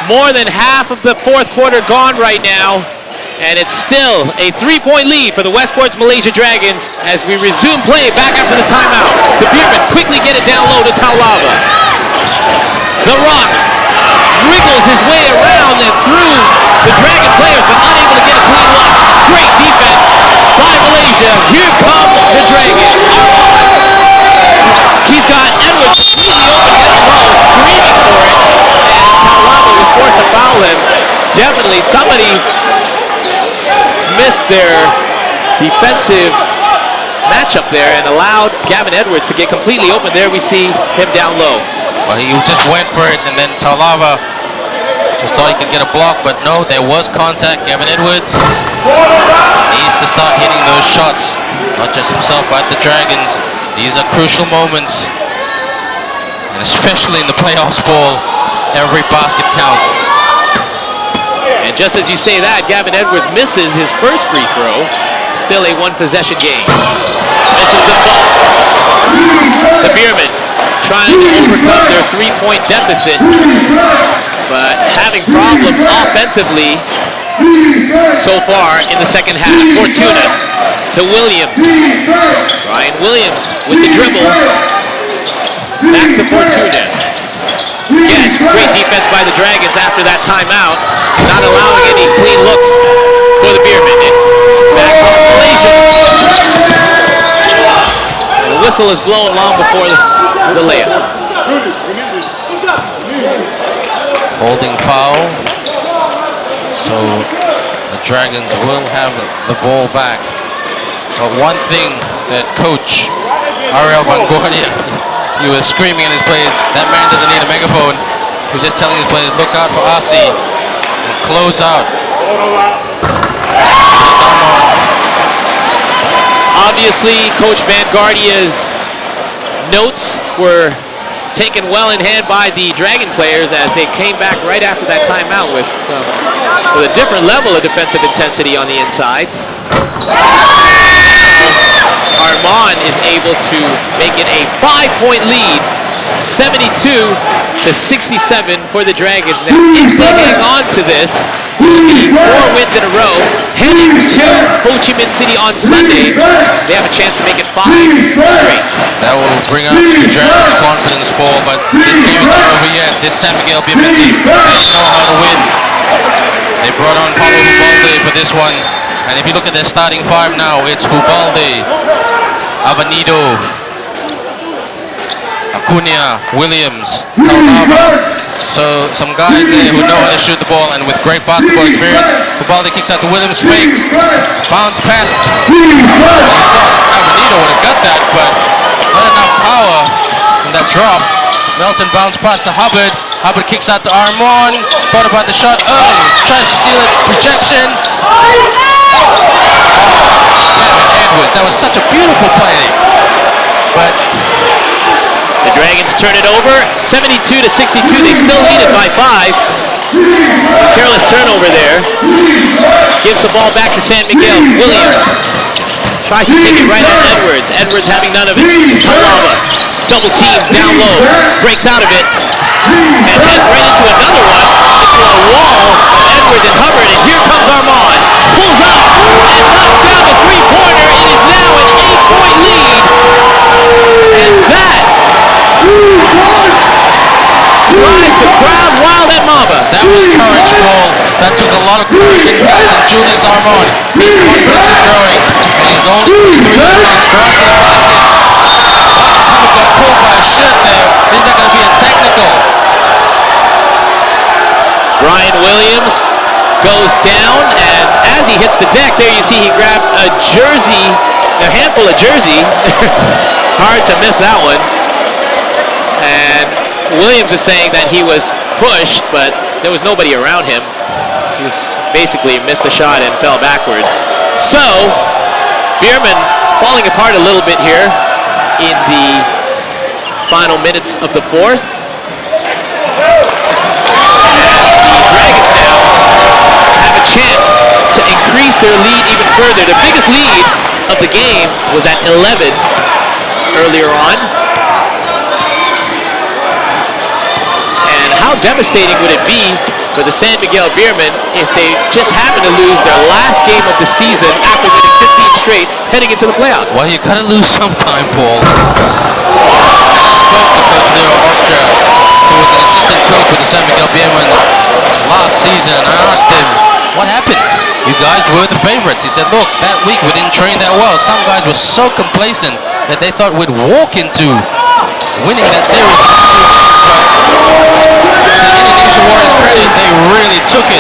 More than half of the fourth quarter gone right now, and it's still a 3-point lead for the Westports Malaysia Dragons as we resume play back after the timeout. The Beermen quickly get it down low to Taulava. The Rock wriggles his way around and through the Dragon players, but unable to get a clean look. Great defense by Malaysia. Here come the Dragons. He's got Edwards completely open down low, screaming for it, and Taulava was forced to foul him. Definitely somebody missed their defensive matchup there and allowed Gavin Edwards to get completely open. There we see him down low. Well, he just went for it, and then Taulava just thought he could get a block, but no, there was contact. Gavin Edwards needs to start hitting those shots, not just himself, but the Dragons. These are crucial moments, and especially in the playoffs ball, every basket counts. And just as you say that, Gavin Edwards misses his first free throw. Still a one-possession game. Misses the ball. The Beermen trying to overcome their 3-point deficit, but having problems offensively so far in the second half. Fortuna to Williams. Ryan Williams with the dribble. Back to Fortuna. Again, great defense by the Dragons after that timeout, not allowing any clean looks for the Beermen. Back from Malaysia. And the whistle is blown long before the layup. Holding foul. So the Dragons will have the ball back. But one thing that Coach Ariel Van Gordia, he was screaming at his players, that man doesn't need a megaphone. He was just telling his players, look out for Asi and close out. Obviously, Coach Van Gordia's notes were taken well in hand by the Dragon players as they came back right after that timeout with a different level of defensive intensity on the inside. Armand is able to make it a 5-point lead, 72-67 for the Dragons. Now, if they hang on to this, it will be 4 wins in a row. Heading to Ho Chi Minh City on Sunday, they have a chance to make it 5 straight. That will bring up the Dragons' confidence ball, but this game is not over yet. This San Miguel Beermen team, they know how to win. They brought on Paulo Hubalde for this one. And if you look at their starting five now, it's Hubalde, Avenido, Acuna, Williams, Taulava. So some guys there who know how to shoot the ball and with great basketball experience. Hubalde kicks out to Williams, fakes, bounce pass. Avenido would have got that, but not enough power in that drop. Melton bounce pass to Hubbard. Hubbard kicks out to Armon. Thought about the shot early. Tries to seal it. Rejection. Edwards. That was such a beautiful play. But the Dragons turn it over. 72-62. They still lead it by 5. A careless turnover there. Gives the ball back to San Miguel. Williams tries to take it right at Edwards. Edwards having none of it. Talaba, double team down low, breaks out of it, and heads right into another one, into a wall of Edwards and Hubbard, and here comes Armand. Pulls up and knocks down the three-pointer. It is now an 8-point lead, and that drives the crowd wild at MABA. that was courage, Paul. That took a lot of courage and guts, and Julius Armand, his confidence is growing, and he's only 23 years old, drives to the basket. Marcus Hubbard got pulled by a shirt there. Is that going to be a technical? Brian Williams goes down, and as he hits the deck, there you see he grabs a jersey, a handful of jersey. Hard to miss that one. And Williams is saying that he was pushed, but there was nobody around him. He just basically missed the shot and fell backwards. So, Beermen falling apart a little bit here in the final minutes of the fourth. The Dragons now have a chance to increase their lead even further. The biggest lead of the game was at 11 earlier on. And how devastating would it be for the San Miguel Beermen if they just happen to lose their last game of the season after winning 15 straight heading into the playoffs? Well, you gotta lose sometime, Paul. I spoke to Coach Leo Austria, who was an assistant coach with the San Miguel Beermen last season, and I asked him, what happened? You guys were the favorites. He said, look, that week we didn't train that well. Some guys were so complacent that they thought we'd walk into winning that series. To the Indonesian Warriors' credit, they really took it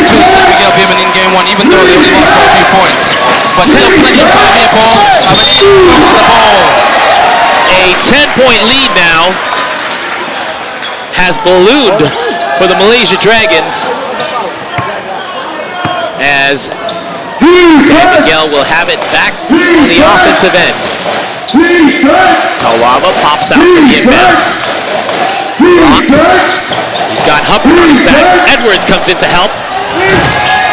to the San Miguel Beermen in game one, even though they only lost by a few points. But still plenty of time here, Paul. Avenida loses the ball. A 10-point lead now has ballooned for the Malaysia Dragons, as San Miguel will have it back on the offensive end. Talaba pops out for the inbounds. He's got Hubbard on his back. Edwards comes in to help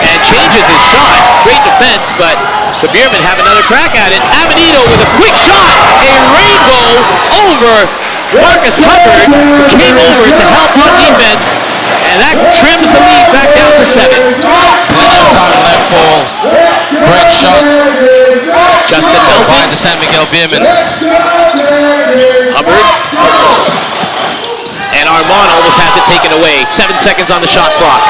and changes his shot. Great defense, but the Beermen have another crack at it. Avenida with a quick shot. A rainbow over Marcus Hubbard, who came over to help on defense, and that trims the lead back down to 7. Plenty of time left, Paul. Great shot. Justin Melton. By the San Miguel Beermen. Hubbard. And Armand almost has it taken away. 7 seconds on the shot clock.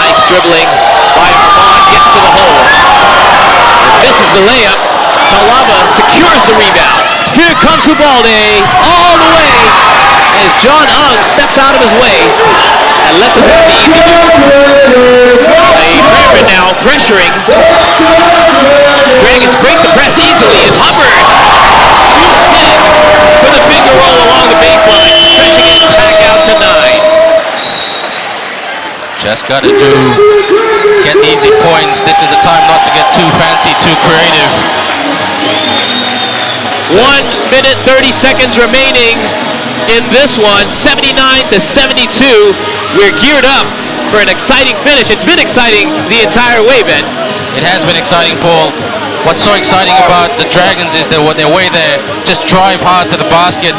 Nice dribbling by Armand. Gets to the hole. Misses the layup. Talaba secures the rebound. Here comes Hubalde all the way as John Ung steps out of his way and lets him have the easy move. Beermen now pressuring. Dragons break the press easily, and Hubbard swoops in for the finger roll along the baseline, stretching it back out to 9. Just got to get easy points. This is the time not to get too fancy, too creative. 1 minute 30 seconds remaining in this one, 79-72. We're geared up for an exciting finish. It's been exciting the entire way, Ben. It has been exciting, Paul. What's so exciting about the Dragons is that their way there, just drive hard to the basket.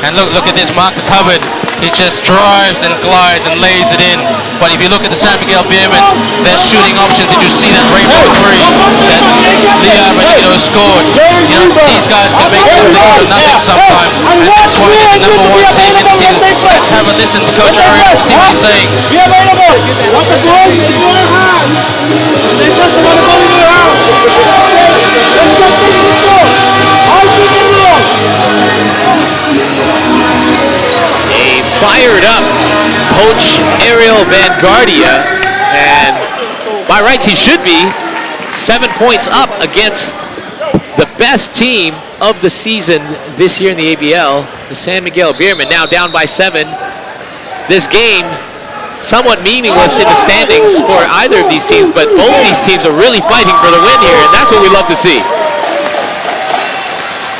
And look at this, Marcus Hubbard. He just drives and glides and lays it in. But if you look at the San Miguel Beermen, their shooting options, did you see that rainbow three that Leo Avenida scored? You know, these guys can make something out of nothing sometimes. And that's why they're the number one team in the season. Let's have a listen to Coach Ariel and see what he's saying. A fired up Coach Ariel Vanguardia, and by rights he should be 7 points up against the the best team of the season this year in the ABL, the San Miguel Beermen, now down by 7. This game somewhat meaningless in the standings for either of these teams, but both these teams are really fighting for the win here, and that's what we love to see.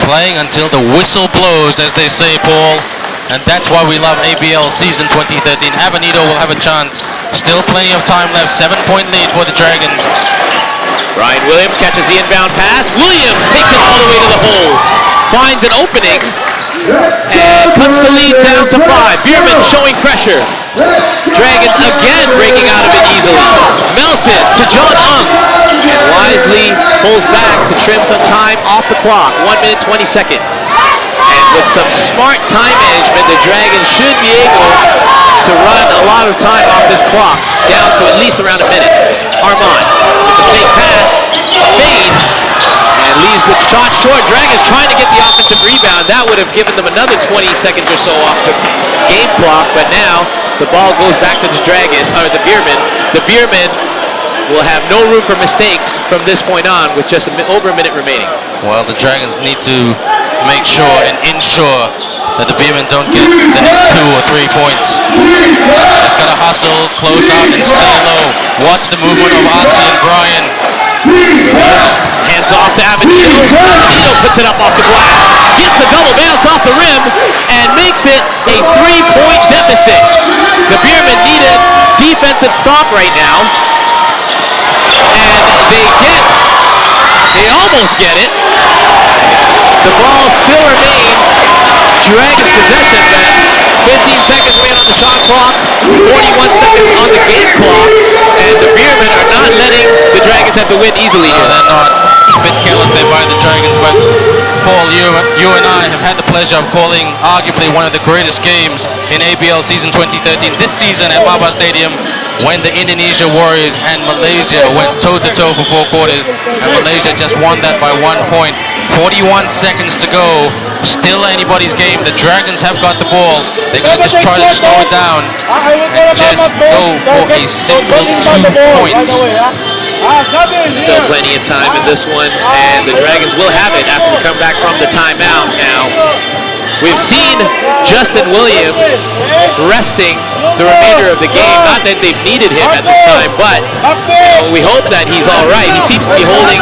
Playing until the whistle blows, as they say, Paul. And that's why we love ABL season 2013. Avenida will have a chance. Still plenty of time left. 7-point lead for the Dragons. Ryan Williams catches the inbound pass. Williams takes it all the way to the hole. Finds an opening and cuts the lead down to 5. Beermen showing pressure. Dragons again breaking out of it easily. Melton to John Ung. And wisely pulls back to trim some time off the clock. 1 minute, 20 seconds. And with some smart time management, the Dragons should be able to run a lot of time off this clock, down to at least around a minute. Armand with the fake pass, fades, and leaves the shot short. Dragons trying to get the offensive rebound. That would have given them another 20 seconds or so off the game clock, but now the ball goes back to the Dragons, or the Beermen. The Beermen will have no room for mistakes from this point on with just over a minute remaining. Well, the Dragons need to make sure and ensure that the Beermen don't get the next 2 or 3 points. Just gotta hustle, close out, and stay low. Watch the movement of Arce and Brian. Hands off to Avenida. Avenida puts it up off the glass. Gets the double bounce off the rim and makes it a 3-point deficit. The Beermen need a defensive stop right now. And they almost get it. The ball still remains Dragons' possession, but 15 seconds remain on the shot clock, 41 seconds on the game clock, and the Beermen are not letting the Dragons have the win easily here. They're not. A bit careless there by the Dragons, but Paul, you and I have had the pleasure of calling arguably one of the greatest games in ABL season 2013 this season at MABA Stadium, when the Indonesia Warriors and Malaysia went toe-to-toe for 4 quarters, and Malaysia just won that by 1 point. 41 seconds to go. Still anybody's game. The Dragons have got the ball. They're going to just try to slow it down and just go for a simple 2 points. Still plenty of time in this one, and the Dragons will have it after we come back from the timeout. Now, we've seen Justin Williams resting the remainder of the game. Not that they've needed him at this time, but we hope that he's all right. He seems to be holding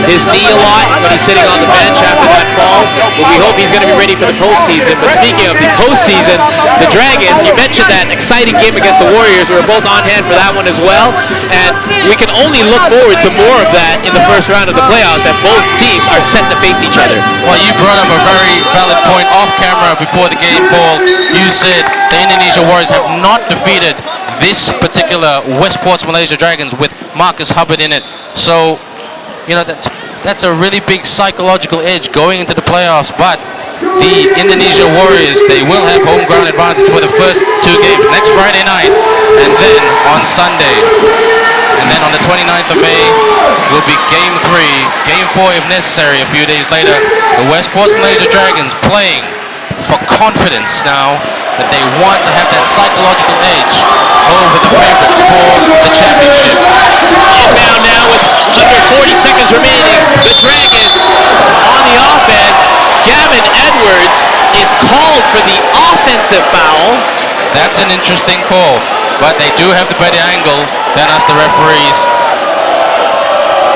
his knee a lot when he's sitting on the bench after that fall, but we hope he's going to be ready for the postseason. But speaking of the postseason, the Dragons, you mentioned that exciting game against the Warriors. We were both on hand for that one as well, and we can only look forward to more of that in the first round of the playoffs, and both teams are set to face each other. Well, you brought up a very valid point off camera before the game, Paul. You said the Indonesia Warriors have not defeated this particular Westports Malaysia Dragons with Marcus Hubbard in it. So, you know, that's a really big psychological edge going into the playoffs. But the Indonesia Warriors, they will have home ground advantage for the first 2 games next Friday night, and then on Sunday. And then on the 29th of May will be Game 3, Game 4 if necessary a few days later. The Westports Malaysia Dragons playing for confidence now, that they want to have that psychological edge over the favorites for the championship. Inbound now with under 40 seconds remaining. The Dragons on the offense. Gavin Edwards is called for the offensive foul. That's an interesting call, but they do have the better angle than us, the referees.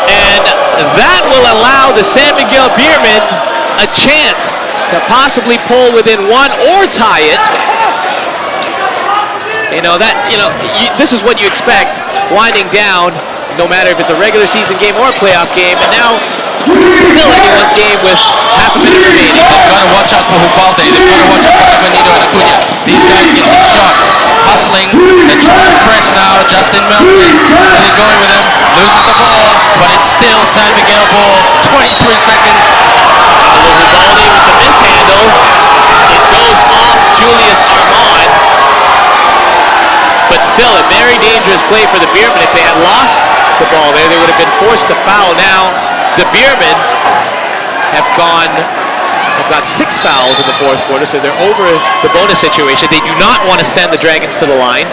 And that will allow the San Miguel Beermen a chance to possibly pull within 1 or tie it. This is what you expect winding down, no matter if it's a regular season game or a playoff game. And now it's still anyone's game with half a minute remaining. They've got to watch out for Hubalde. They've got to watch out for Benito and Acuna. These guys get hit shots, hustling. They're trying to press now. Justin Melton really going with him, loses the ball, but it's still San Miguel ball. 23 seconds. Hubalde with the mishandle. It goes off Julius Armand. But still a very dangerous play for the Beermen. If they had lost the ball there, they would have been forced to foul. Now the Beermen have got 6 fouls in the 4th quarter, so they're over the bonus situation. They do not want to send the Dragons to the line.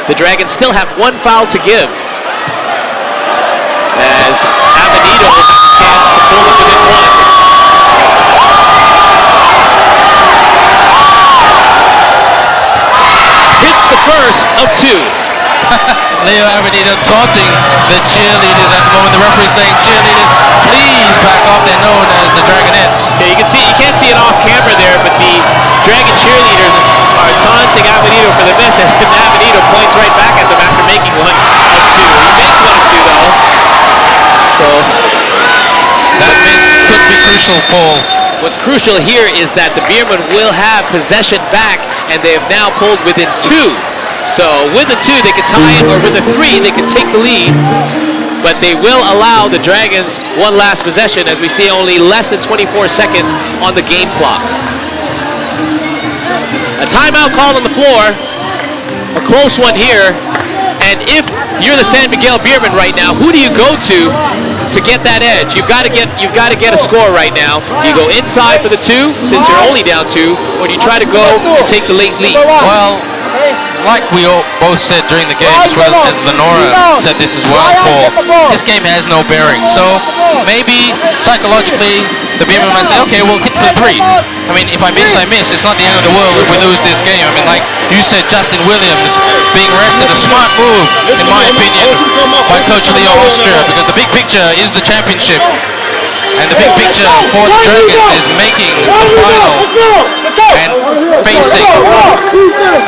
The Dragons still have 1 foul to give, as Avenito will have a chance to hold it within one. Hits the first of two. Leo Avenida taunting the cheerleaders at the moment. The referee saying, cheerleaders, please back off. They're known as the Dragonettes. Yeah, you can't see it off camera there, but the Dragon cheerleaders are taunting Avenida for the miss, and Avenida points right back at them after making one of two. He makes one of two, though. So That miss could be crucial, Paul. what's crucial here is that the Beermen will have possession back, and they have now pulled within two. So with the two, they can tie it, or with the three, they can take the lead. But they will allow the Dragons one last possession, as we see only less than 24 seconds on the game clock. A timeout called on the floor. A close one here. And if you're the San Miguel Beermen right now, who do you go to get that edge? You've got to get a score right now. Do you go inside for the two, since you're only down two, or do you try to go and take the late lead? Well, like we all both said during the game, as well as Lenora said this as well, Paul, this game has no bearing. So maybe psychologically the Beermen might say, okay, we'll hit for three. I mean, if I miss, I miss. It's not the end of the world if we lose this game. I mean, like you said, Justin Williams being rested, a smart move, in my opinion, by Coach Leo Austria, because the big picture is the championship. And the big picture for the Dragons is making the final and facing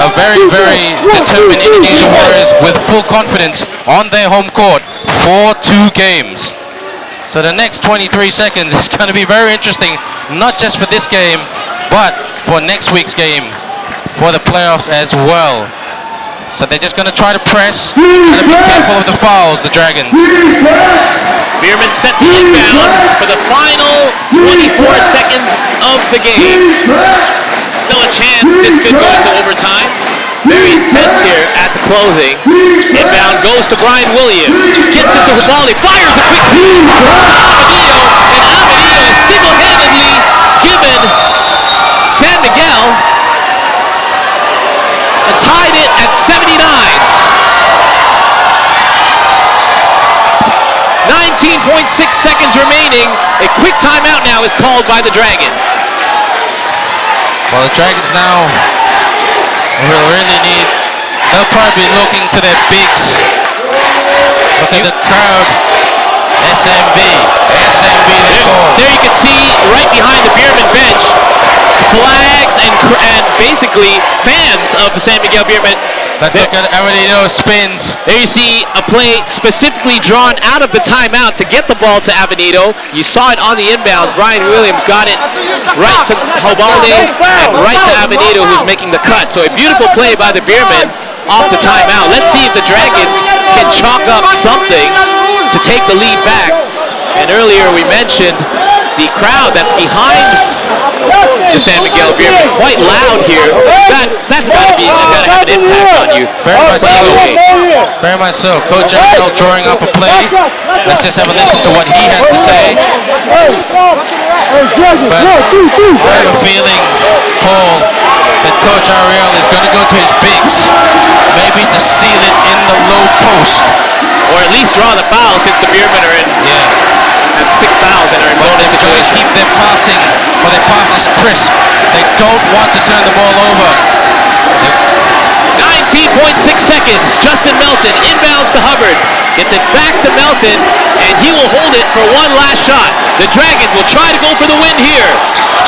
a very, very determined Indonesian Warriors with full confidence on their home court for 2 games. So the next 23 seconds is going to be very interesting, not just for this game, but for next week's game, for the playoffs as well. So they're just going to try to press and be careful of the fouls, the Dragons. Beermen set to inbound for the final 24 seconds of the game. Still a chance this could go into overtime. Very intense here at the closing. Inbound goes to Brian Williams. Gets into Hubali, fires a quick three for Avenida, and Avenida has single-handedly given San Miguel and tied it at 79. 19.6 seconds remaining. A quick timeout now is called by the Dragons. Well, the Dragons now will really need, they'll probably be looking to their bigs. Look at the crowd. SMB they call. There you can see right behind the Beermen bench flags and basically fans of the San Miguel Beermen. Let's look at Avenida spins. There you see a play specifically drawn out of the timeout to get the ball to Avenida. You saw it on the inbounds. Brian Williams got it right to Hobalde and right to Avenida, who's making the cut. So a beautiful play by the Beermen off the timeout. Let's see if the Dragons can chalk up something to take the lead back. And earlier we mentioned the crowd that's behind the San Miguel Beermen, quite loud here. That's got to have an impact on you. Very much so. Very much so. Coach Ariel drawing up a play. Let's just have a listen to what he has to say. But I have a feeling, Paul, that Coach Ariel is going to go to his bigs, maybe to seal it in the low post, or at least draw the foul, since the Beermen are in. Have 6 fouls and are in bonus They're going to keep their passing, or their passes crisp. They don't want to turn the ball over. 19.6 seconds. Justin Melton inbounds to Hubbard. Gets it back to Melton, and he will hold it for one last shot. The Dragons will try to go for the win here.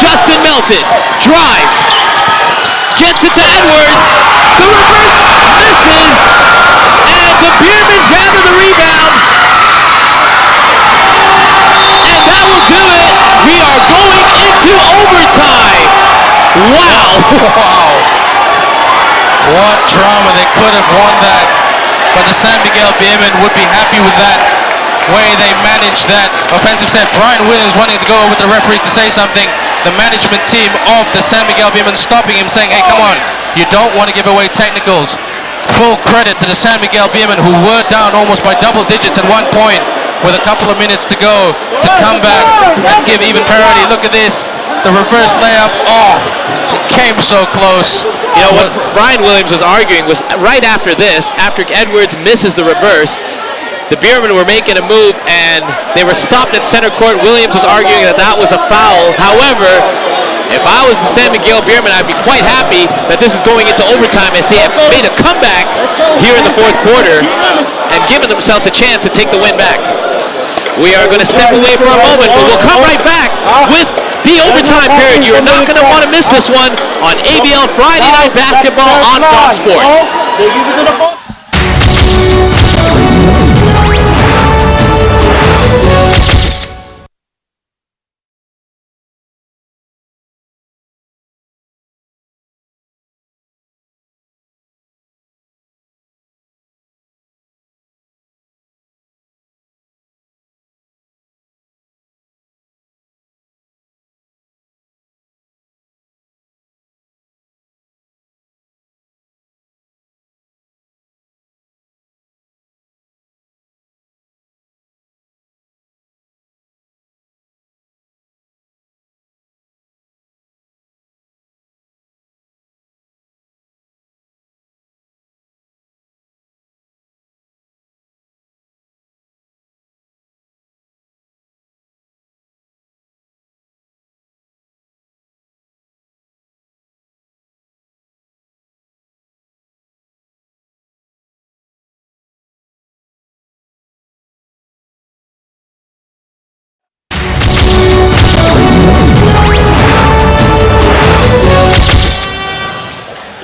Justin Melton drives. Gets it to Edwards. The reverse misses. And the Beermen gather the rebound. And that will do it. We are going into overtime. Wow. Wow. What drama. They could have won that. But the San Miguel Beermen would be happy with that way they managed that offensive set. Brian Williams wanting to go over to the referees to say something. The management team of the San Miguel Beermen stopping him, saying, hey, come on, you don't want to give away technicals. Full credit to the San Miguel Beermen, who were down almost by double digits at one point with a couple of minutes to go to come back and give even parity. Look at this, the reverse layup. Oh, it came so close. You know what Brian Williams was arguing was right after this, after Edwards misses the reverse, the Beermen were making a move and they were stopped at center court. Williams was arguing that that was a foul. However, if I was the San Miguel Beermen, I'd be quite happy that this is going into overtime as they have made a comeback here in the fourth quarter and given themselves a chance to take the win back. We are going to step away for a moment, but we'll come right back with the overtime period. You are not going to want to miss this one on ABL Friday Night Basketball on Fox Sports.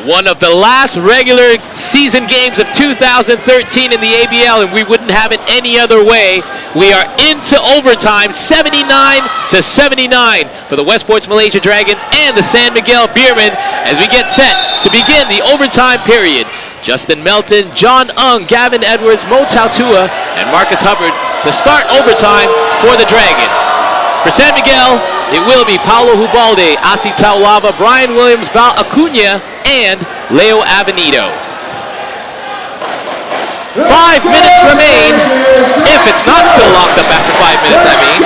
One of the last regular season games of 2013 in the ABL, and we wouldn't have it any other way. We are into overtime, 79-79 for the Westports Malaysia Dragons and the San Miguel Beermen as we get set to begin the overtime period. Justin Melton, John Ung, Gavin Edwards, Mo Tautua, and Marcus Hubbard to start overtime for the Dragons. For San Miguel, it will be Paulo Hubalde, Asi Taulava, Brian Williams, Val Acuna, and Leo Avenido. 5 minutes remain, if it's not still locked up after 5 minutes, I mean.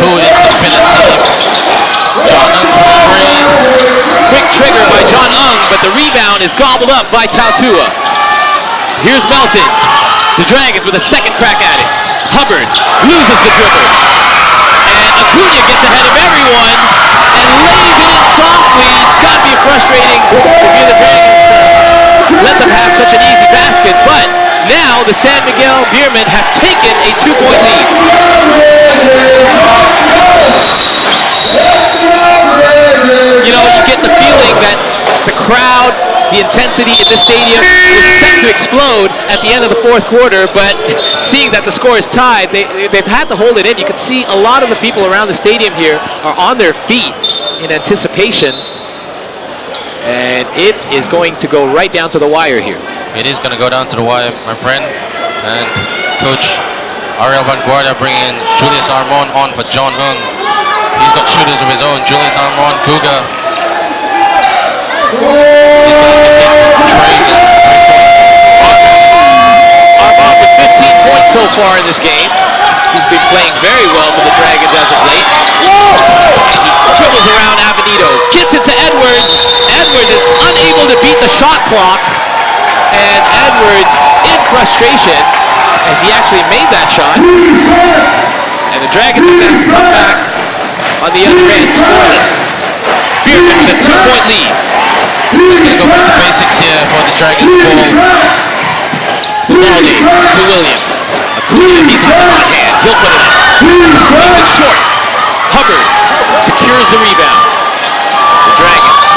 Who is the Philip team? John Ung for three. Quick trigger by John Ung, but the rebound is gobbled up by Tautua. Here's Melton. The Dragons with a second crack at it. Hubbard loses the dribble. And Acuna gets ahead of everyone and lays it in softly. It's got to be frustrating if you're the Dragons to let them have such an easy basket. But now the San Miguel Beermen have taken a 2-point lead. You know, you get the feeling that the crowd, the intensity in this stadium was set to explode at the end of the fourth quarter, but seeing that the score is tied, they've had to hold it in. You can see a lot of the people around the stadium here are on their feet in anticipation, and it is going to go right down to the wire here. It is going to go down to the wire, my friend. And Coach Ariel Van Guardia bringing Julius Armon on for John Ung. He's got shooters of his own. Julius Armon, Guga. Armon with 15 points so far in this game. He's been playing very well for the Dragons as of late. And he dribbles around Avenido, gets it to Edwards. Edwards is unable to beat the shot clock. And Edwards in frustration as he actually made that shot. And the Dragons have then come back on the other end, scoreless. Beermen with a 2-point lead. Just going to go back to basics here for the Dragons ball. Hubalde to Williams. Acuna, he's got the hot hand. He'll put it in. Leaves it short. Hubbard secures the rebound. The Dragons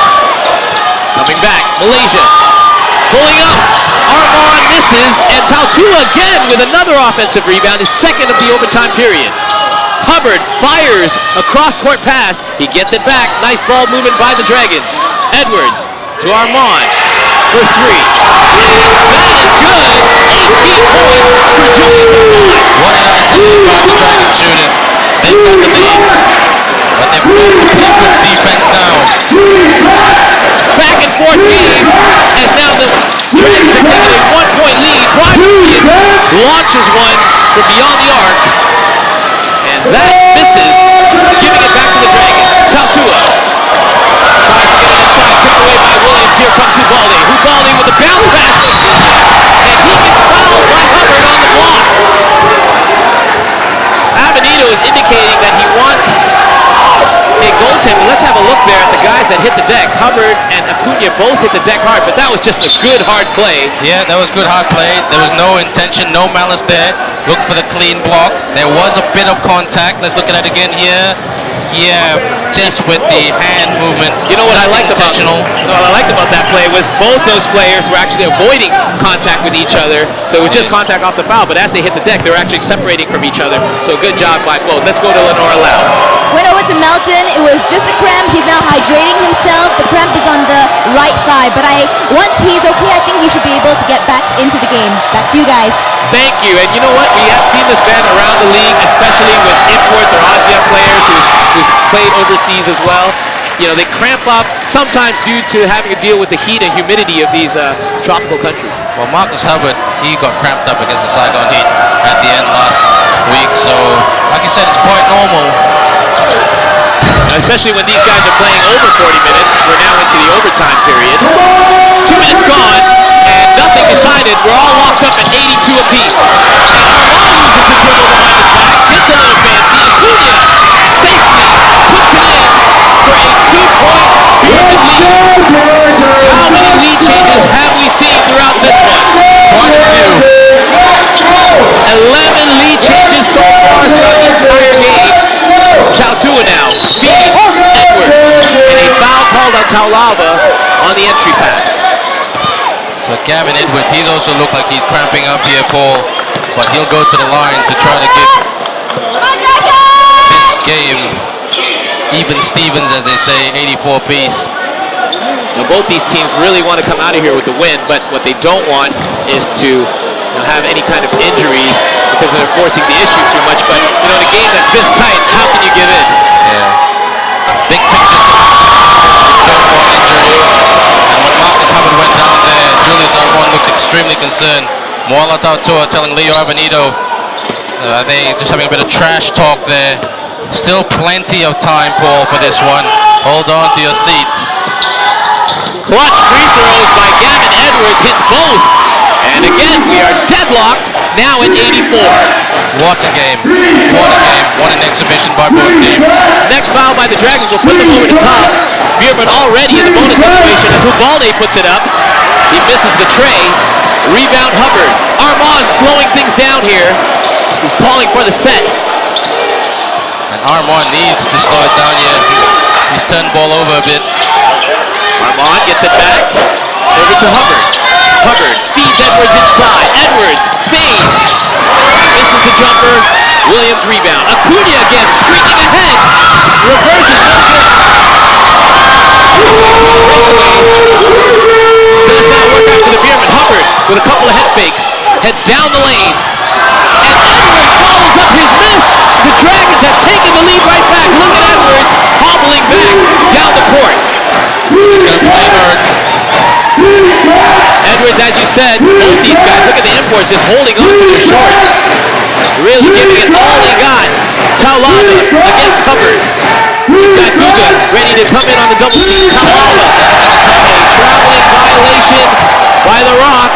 coming back. Malaysia pulling up. Armon misses, and Tautua again with another offensive rebound, his second of the overtime period. Hubbard fires a cross-court pass. He gets it back. Nice ball movement by the Dragons. Edwards to Armon for three. That is good. 18 points for Julius Armon. What did I say about the Dragon shooters? They've got the lead, but they've got to play good defense now. Back and forth game as now the Dragons are taking a 1-point lead. Brian Williams launches one from beyond the arc. And that misses, giving it back to the Dragons. Tautua tries to get it inside, tipped away by Williams. Here comes Hubalde. Hubalde with a bounce pass. And he gets fouled by Hubbard on the block. guys that hit the deck. Hubbard and Acuna both hit the deck hard, but that was just a good hard play. Yeah, that was good hard play. There was no intention, no malice there. Look for the clean block. There was a bit of contact. Let's look at it again here. Yeah, just with the hand movement. You know what I liked about intentional. what I liked about that play was both those players were actually avoiding contact with each other. So it was just contact off the foul, but as they hit the deck, they were actually separating from each other. So good job by both. Let's go to Lenora Lau. Went over to Melton. It was just a cramp. He's now hydrating himself. The cramp is on the right thigh, but once he's okay, I think he should be able to get back into the game. Back to you guys. Thank you. And you know what? We have seen this band around the league, especially with imports or ASEAN players who's played overseas as well. You know, they cramp up sometimes due to having to deal with the heat and humidity of these tropical countries. Well, Marcus Hubbard, he got cramped up against the Saigon Heat at the end last week. So, like you said, it's quite normal. Especially when these guys are playing over 40 minutes. We're now into the overtime period. 2 minutes gone, and nothing decided. We're all locked up at 82 apiece. And Armand uses the dribble behind his back, gets a little fancy. Acuna safely puts it in for a 2-point Beermen lead. How many lead changes have we seen throughout this one? Quite a few. 11 lead changes so far throughout the entire game. Chautua now feeding Edwards, and a foul called on Taulava on the entry pass. So Gavin Edwards, he's also looked like he's cramping up here, Paul. But he'll go to the line to try to give this game even Stevens, as they say, 84 apiece. Now both these teams really want to come out of here with the win, but what they don't want is to have any kind of injury because they're forcing the issue too much. But you know, in a game that's this tight, how can you give in? Yeah. Big picture, don't want injury. And when Marcus Hubbard went down there, Julius Armon looked extremely concerned. Moala Tautua telling Leo Avenido they just having a bit of trash talk there. Still plenty of time, Paul, for this one. Hold on to your seats. Clutch free throws by Gavin Edwards hits both. And again, we are deadlocked now at 84. What a game. What a game. What an exhibition by both teams. Next foul by the Dragons will put them over the top. Beermen already in the bonus situation as Hubalde puts it up. He misses the tray. Rebound Hubbard. Armand slowing things down here. He's calling for the set. And Armand needs to slow it down here. He's turned ball over a bit. Armand gets it back. Over to Hubbard. Hubbard feeds Edwards inside. Edwards fades. Misses the jumper. Williams rebound. Acuna again streaking ahead. Reverses. Does not work out for the Beermen. Hubbard with a couple of head fakes. Heads down the lane. And Edwards follows up his miss. The Dragons have taken the lead right back. Look at Edwards hobbling back down the court. He's going to play hard. Edwards, as you said, both these guys, look at the imports just holding on to their shorts. Really giving it all they got. Taulava against Hubbard. He's got Guga ready to come in on the double team. Taulava. A traveling violation by the Rock.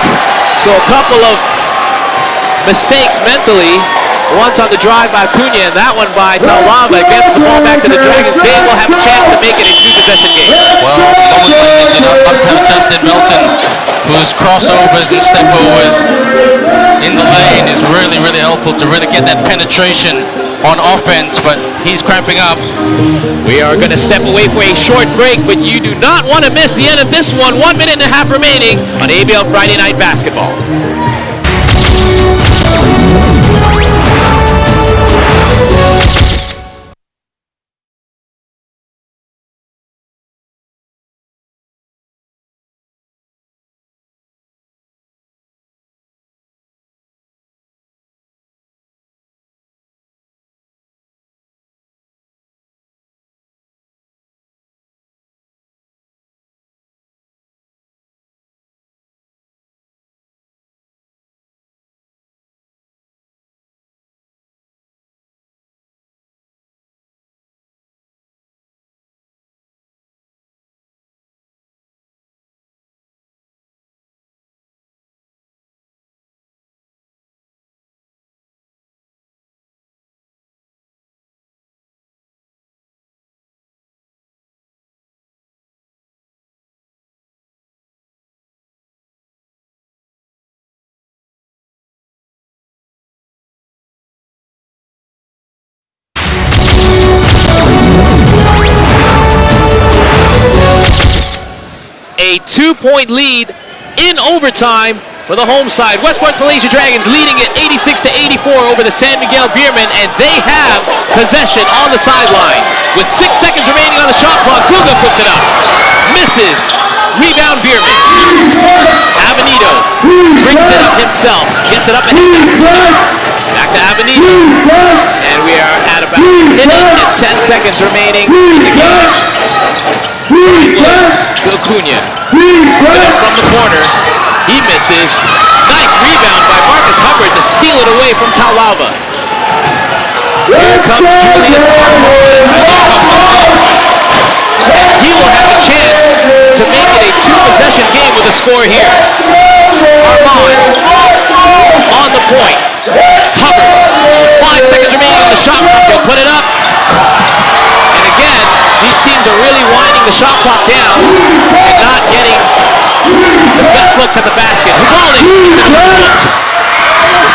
So a couple of mistakes mentally. Once on the drive by Acuna, and that one by Taulava gets the ball back to the Dragons. They will have a chance to make it a 2-possession game. Well, almost like this, uptown Justin Melton, whose crossovers and stepovers in the lane is really, really helpful to really get that penetration on offense, but he's cramping up. We are going to step away for a short break, but you do not want to miss the end of this one. 1 minute and a half remaining on ABL Friday Night Basketball. a 2-point lead in overtime for the home side. Westports Malaysia Dragons leading it 86-84 over the San Miguel Beermen, and they have possession on the sideline. With 6 seconds remaining on the shot clock, Guga puts it up. Misses. Rebound Beermen. Avenito brings it up himself. Gets it up and back to Avenito. And we are at about a minute and 10 seconds remaining in the game. To Acuna. Puts it up from the corner. He misses. Nice rebound by Marcus Hubbard to steal it away from Taulava. Here comes Julius Armand. He will have a chance to make it a 2-possession game with a score here. Armand on the point. Hubbard. 5 seconds remaining on the shot clock. They'll put it up. And again, these teams are really winding the shot clock down and not getting the best looks at the basket. Hubaldi gets it hooked.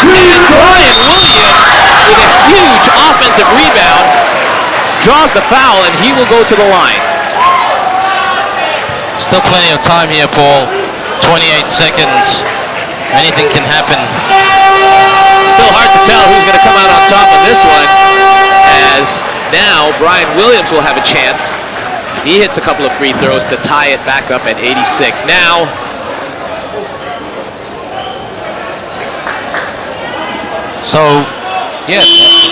And Brian Williams, with a huge offensive rebound, draws the foul, and he will go to the line. Still plenty of time here, Paul. 28 seconds. Anything can happen. Still hard to tell who's going to come out on top of this one, as now Brian Williams will have a chance. He hits a couple of free throws to tie it back up at 86. Now, so, yeah,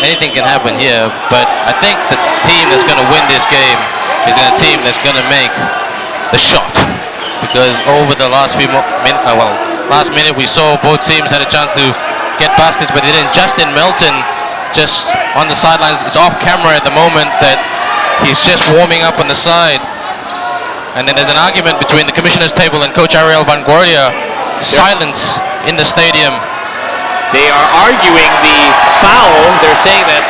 anything can happen here, but I think the team that's going to win this game is a team that's going to make the shot, because over the last last minute we saw both teams had a chance to get baskets, but they didn't. Justin Melton just on the sidelines is off camera at the moment, that he's just warming up on the side, and then there's an argument between the commissioner's table and Coach Ariel Van Guardia. Silence in the stadium. they are arguing the foul. They're saying that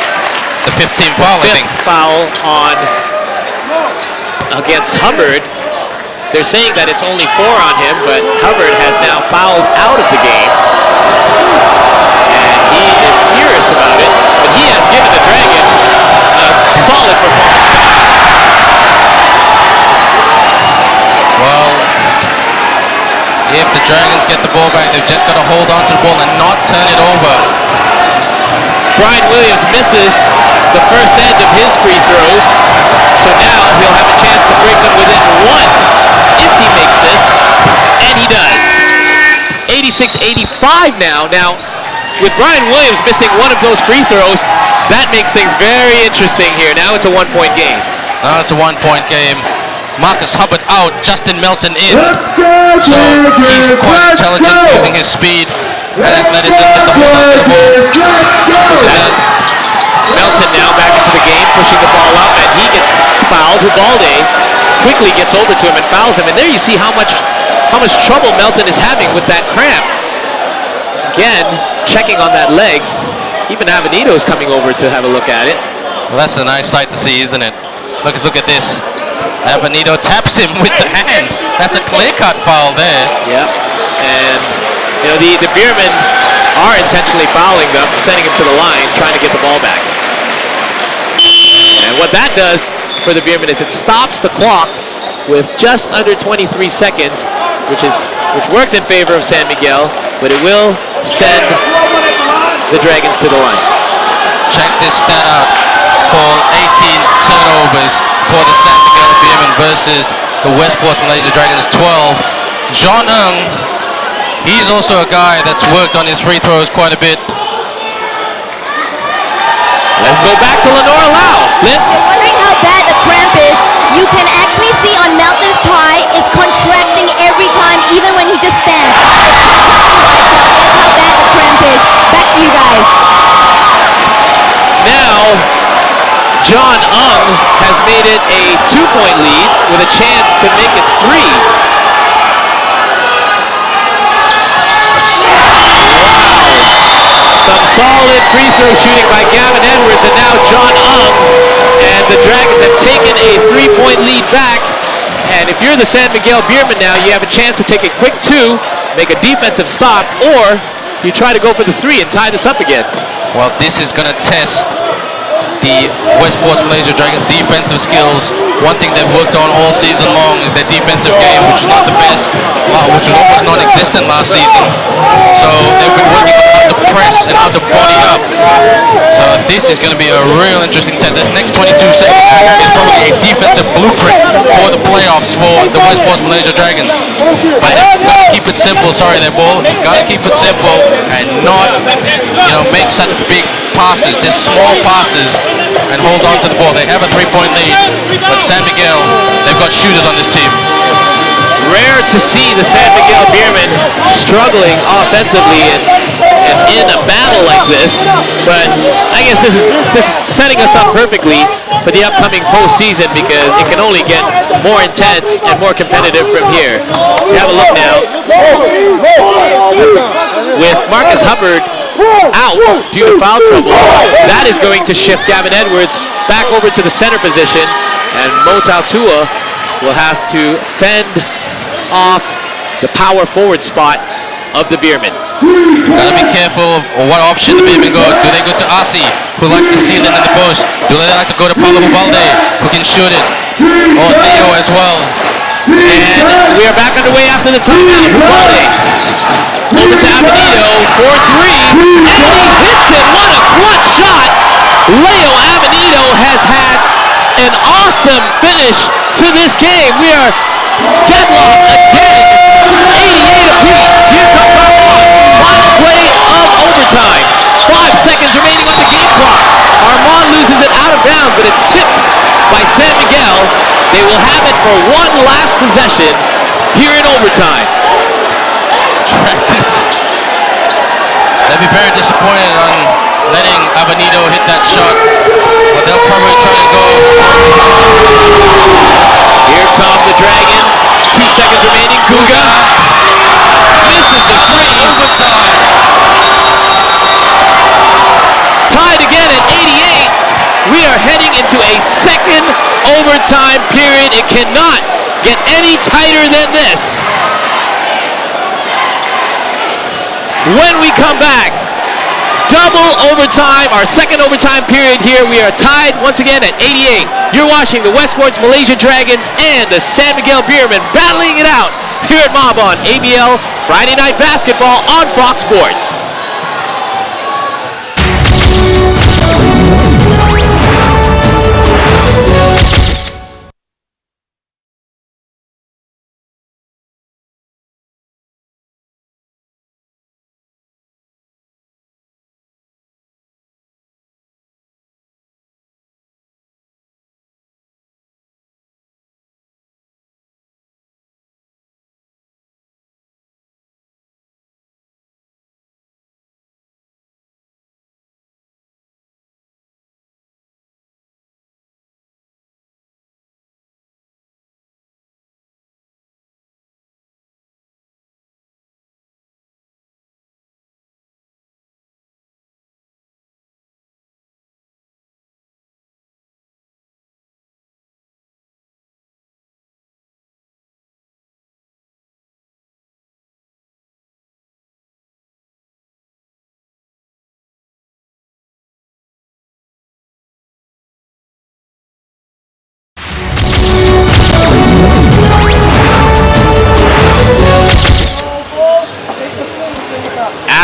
it's the 15th foul, I think. Foul on against Hubbard. They're saying that it's only 4 on him, but Hubbard has now fouled out of the game. And he is furious about it, but he has given the Dragons a solid performance. Well, if the Dragons get the ball back, they've just got to hold on to the ball and not turn it over. Brian Williams misses the first end of his free throws, so now he'll have a chance to bring them within 1 if he makes this, and he does. 86-85 now. Now, with Brian Williams missing one of those free throws, that makes things very interesting here. Now it's a 1-point game. Now it's a 1-point game. Marcus Hubbard out, Justin Melton in. So he's quite intelligent, using his speed and athleticism just to hold on to the ball. Melton now back into the game, pushing the ball up, and he gets fouled. Hubalde quickly gets over to him and fouls him, and there you see how much trouble Melton is having with that cramp. Again, checking on that leg. Even Avenito is coming over to have a look at it. Well, that's a nice sight to see, isn't it? Look at this. Avenito taps him with the hand. That's a clear-cut foul there. Yep. And you know the Beermen are intentionally fouling them, sending him to the line, trying to get the ball back. And what that does for the Beermen is it stops the clock with just under 23 seconds, which works in favor of San Miguel, but it will send the Dragons to the line. Check this stat out, Paul. 18 turnovers for the San Miguel Beermen versus the Westports Malaysia Dragons 12. John Ng, he's also a guy that's worked on his free throws quite a bit. Let's go back to Lenora Lau. If you're wondering how bad the cramp is, you can actually see on Melton's tie, it's contracting every time, even when he just stands. That's how bad the cramp is. Back to you guys. Now, John Ng has made it a 2-point lead with a chance to make it 3. Some solid free throw shooting by Gavin Edwards, and now John Ng, and the Dragons have taken a 3-point lead back. And if you're the San Miguel Beermen now, you have a chance to take a quick 2, make a defensive stop, or you try to go for the 3 and tie this up again. Well, this is going to test the Westports Malaysia Dragons defensive skills. One thing they've worked on all season long is their defensive game, which is not the best, which was almost non-existent last season. So they've been working on how to press and how to body up. So this is going to be a real interesting test. This next 22 seconds is probably a defensive blueprint for the playoffs for the Westports Malaysia Dragons. But they've got to keep it simple. Sorry, their ball. Got to keep it simple and not, make such big passes, just small passes, and hold on to the ball. They have a 3-point lead, but San Miguel, they've got shooters on this team. Rare to see the San Miguel Beermen struggling offensively and in a battle like this, but I guess this is setting us up perfectly for the upcoming postseason because it can only get more intense and more competitive from here. So have a look now. With Marcus Hubbard out due to foul trouble, that is going to shift Gavin Edwards back over to the center position, and Mo Tautua will have to fend off the power forward spot of the Beermen. Gotta be careful of what option the Beermen go. Do they go to Asi, who likes to seal it in the post? Do they like to go to Paulo Balde, who can shoot it? Or Leo as well? And we are back underway after the timeout. Balde over to Avenido for 3, and he hits it. What a clutch shot! Leo Avenido has had an awesome finish to this game. We are deadlocked again, 88 apiece. Here comes our final play of overtime. 5 seconds remaining on the game clock. Armand loses it out of bounds, but it's tipped by San Miguel. They will have it for one last possession here in overtime. Dragons, they'll be very disappointed on letting Avenido hit that shot, but they'll probably try to go. Here come the Dragons. 2 seconds remaining. Guga misses the three. Overtime. Tied again at 88. We are heading into a second overtime period. It cannot get any tighter than this. When we come back, double overtime, our second overtime period here. We are tied once again at 88. You're watching the Westports Malaysia Dragons and the San Miguel Beermen battling it out here at MABA on ABL Friday Night Basketball on Fox Sports.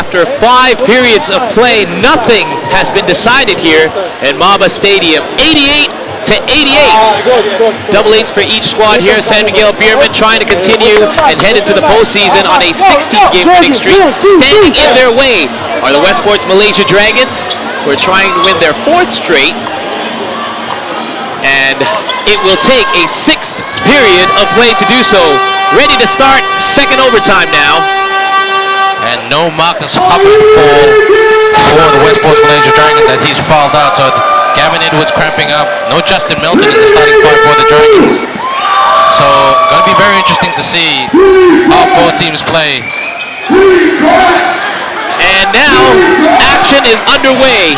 After 5 periods of play, nothing has been decided here at MABA Stadium. 88-88. Double eights for each squad here. San Miguel Beermen trying to continue and head into the postseason on a 16-game winning streak. Standing in their way are the Westports Malaysia Dragons, who are trying to win their 4th straight. And it will take a 6th period of play to do so. Ready to start second overtime now. And no Marcus Hubbard for the Westports Malaysia Dragons as he's fouled out. So Gavin Edwards cramping up. No Justin Melton in the starting five for the Dragons. So going to be very interesting to see how both teams play. And now action is underway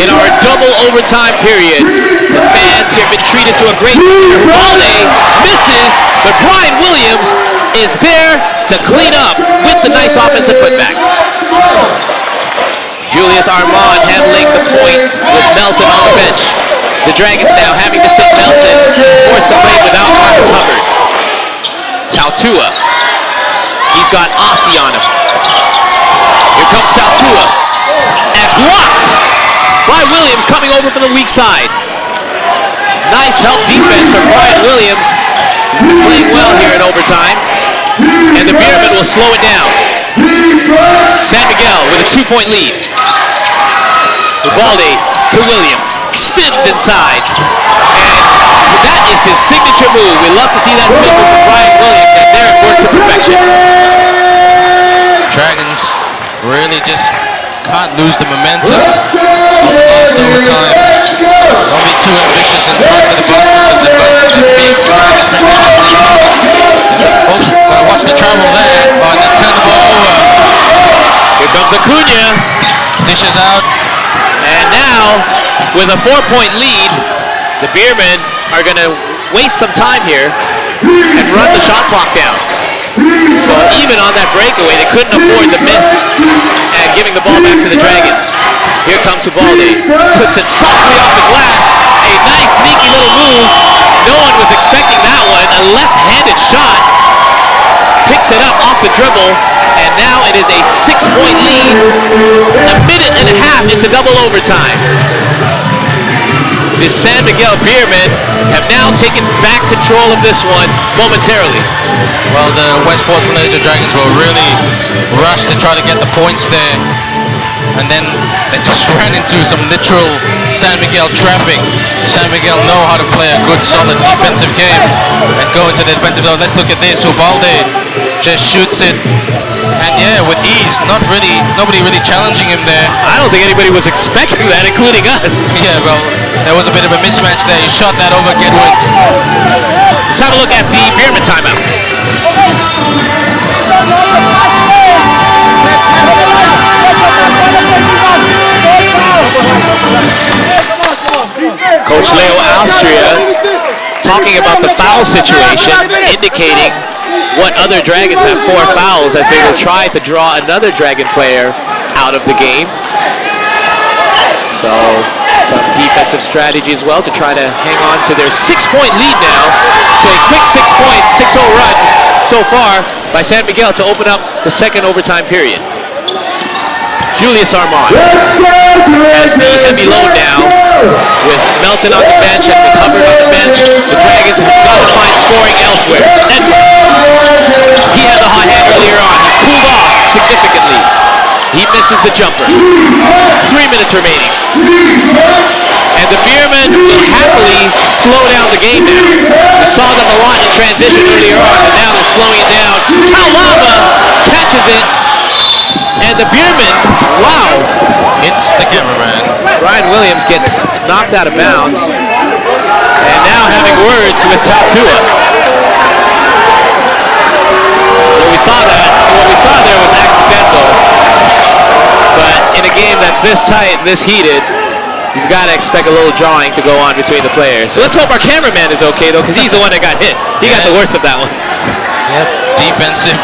in our double overtime period. The fans here have been treated to a great dinner. Balde misses, but Brian Williams is there to clean up with the nice offensive putback. Julius Julius Armand handling the point with Melton on the bench. The Dragons now having to sit Melton, forced to play without Marcus Hubbard. Tautua. He's got Aussie on him. Here comes Tautua. And blocked by Williams coming over from the weak side. Nice help defense from Brian Williams. He's been playing well here in overtime. And the Beermen will slow it down. San Miguel with a 2-point lead. Ubalde to Williams. Spins inside. And that is his signature move. We love to see that spin move from Brian Williams. And there it works to perfection. Dragons really just can't lose the momentum of the last overtime. Don't be too ambitious and try for the basket because they've got the big strike, especially watch the travel there. Oh, and then turn the ball over. Here comes Acuna. Dishes out. And now, with a 4-point lead, the Beermen are going to waste some time here and run the shot clock down. So even on that breakaway, they couldn't afford the miss and giving the ball back to the Dragons. Here comes Ubalde. Puts it softly off the glass. A nice sneaky little move. No one was expecting that one. A left-handed shot. Picks it up off the dribble. And now it is a 6-point lead. A minute and a half into double overtime. The San Miguel Beermen have now taken back control of this one momentarily. Well, the Westports Malaysia Dragons will really rush to try to get the points there. And then they just ran into some literal San Miguel trapping. San Miguel know how to play a good, solid defensive game and go into the defensive zone. Let's look at this. Ubalde just shoots it. And yeah, with ease, nobody really challenging him there. I don't think anybody was expecting that, including us. Yeah, well, there was a bit of a mismatch there. He shot that over Gedwins. Let's have a look at the Beermen timeout. Coach Leo Austria talking about the foul situation, indicating what other Dragons have 4 fouls as they will try to draw another Dragon player out of the game. So some defensive strategy as well to try to hang on to their 6-point lead now. So a quick 6 points, 6-0 run so far by San Miguel to open up the second overtime period. Julius Armand has the heavy load now with Melton on the bench and with Hubbard on the bench. The Dragons have got to find scoring elsewhere. Edwards, he had the hot hand earlier on. He's cooled off significantly. He misses the jumper. 3 minutes remaining. And the Beermen will happily slow down the game now. We saw them a lot in transition earlier on, but now they're slowing it down. Taulava catches it. And the Beermen, wow, Hits the cameraman. Brian Williams gets knocked out of bounds. And now having words with Tautua. What we saw there was accidental. But in a game that's this tight and this heated, you've got to expect a little drawing to go on between the players. So let's hope our cameraman is okay though, because he's the one that got hit. He got the worst of that one. Yep, defensive.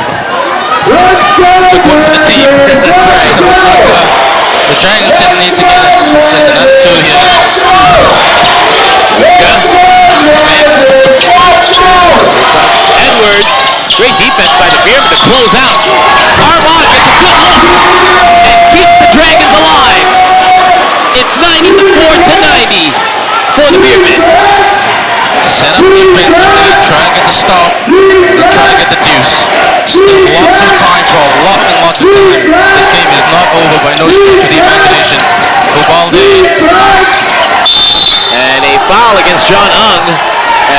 Took one for the team. That's right. The Dragons just need to get just another 2 here. Edwards, great defense by the Beermen to close out. Armand gets a good look and keeps the Dragons alive. It's 94-90 for the Beermen. Set up defensively, try to get the stop, and try to get the deuce. Still lots of time, Paul, lots and lots of time. This game is not over by no stretch of the imagination. Ubalde. And a foul against John Ung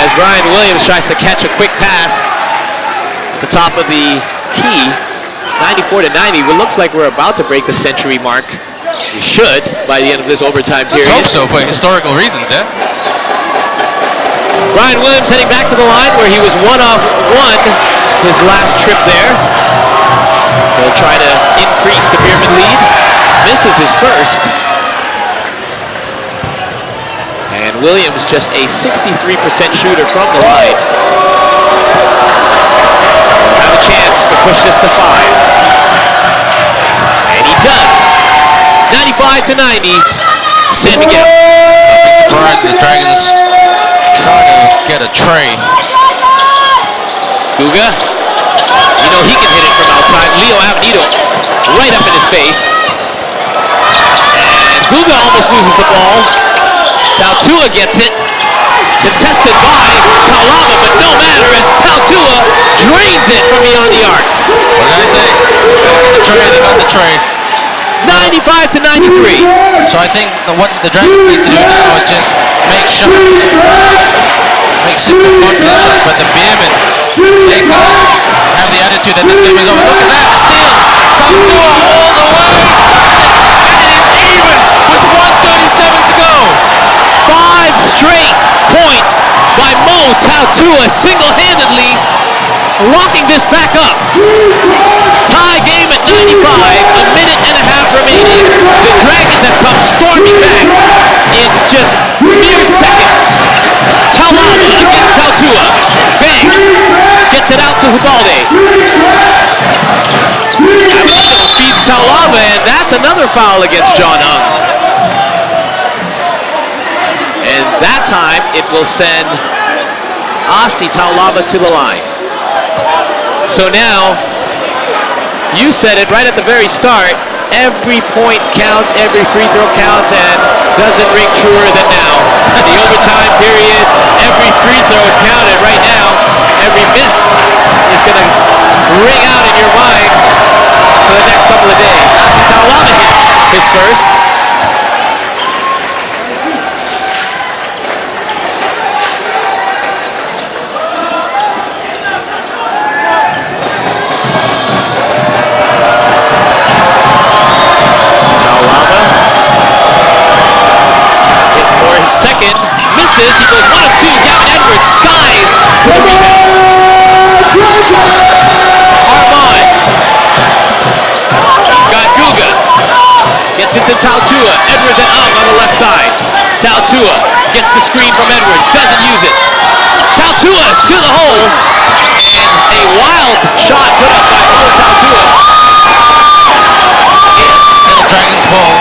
as Brian Williams tries to catch a quick pass at the top of the key. 94-90. It looks like we're about to break the century mark. We should by the end of this overtime period. Let's hope so for historical reasons, yeah? Brian Williams heading back to the line where he was 1-off-1 his last trip there. He'll try to increase the Beermen lead. Misses his first. And Williams just a 63% shooter from the line. He'll have a chance to push this to 5. And he does. to 90, San Miguel. Right, the Dragons trying to get a tray. Guga, you know he can hit it from outside. Leo Avenido right up in his face. And Guga almost loses the ball. Tautua gets it. Contested by Taulava, but no matter as Tautua drains it from beyond the arc. What did I say? They got the tray. 95 to 93. So I think what the Dragons need to do now is just make shots. Make simple confident shots, but the Beermen, they can't have the attitude that this game is over. Look at that, steal. Tautua all the way. And it is even with 1:37 to go. 5 straight points by Mo Tautua, single-handedly locking this back up. Tie game at 95, a minute and a half remaining. The Dragons have come storming back in just mere seconds. Taulava against Tautua. Banks gets it out to Hubalde. Avenido feeds Taulava, and that's another foul against John Ung. And that time, it will send Asi Taulava to the line. So now, you said it right at the very start, every point counts, every free throw counts, and doesn't ring truer than now. The overtime period, every free throw is counted right now. Every miss is going to ring out in your mind for the next couple of days. Asi Taulava hits his first. Second, misses, he goes 1 of 2, Gavin Edwards skies for the rebound. Armand, he's got Guga, gets into Tautua, Edwards and Ung on the left side. Tautua gets the screen from Edwards, doesn't use it. Tautua to the hole, and a wild shot put up by Mo Tautua. It's still Dragons ball.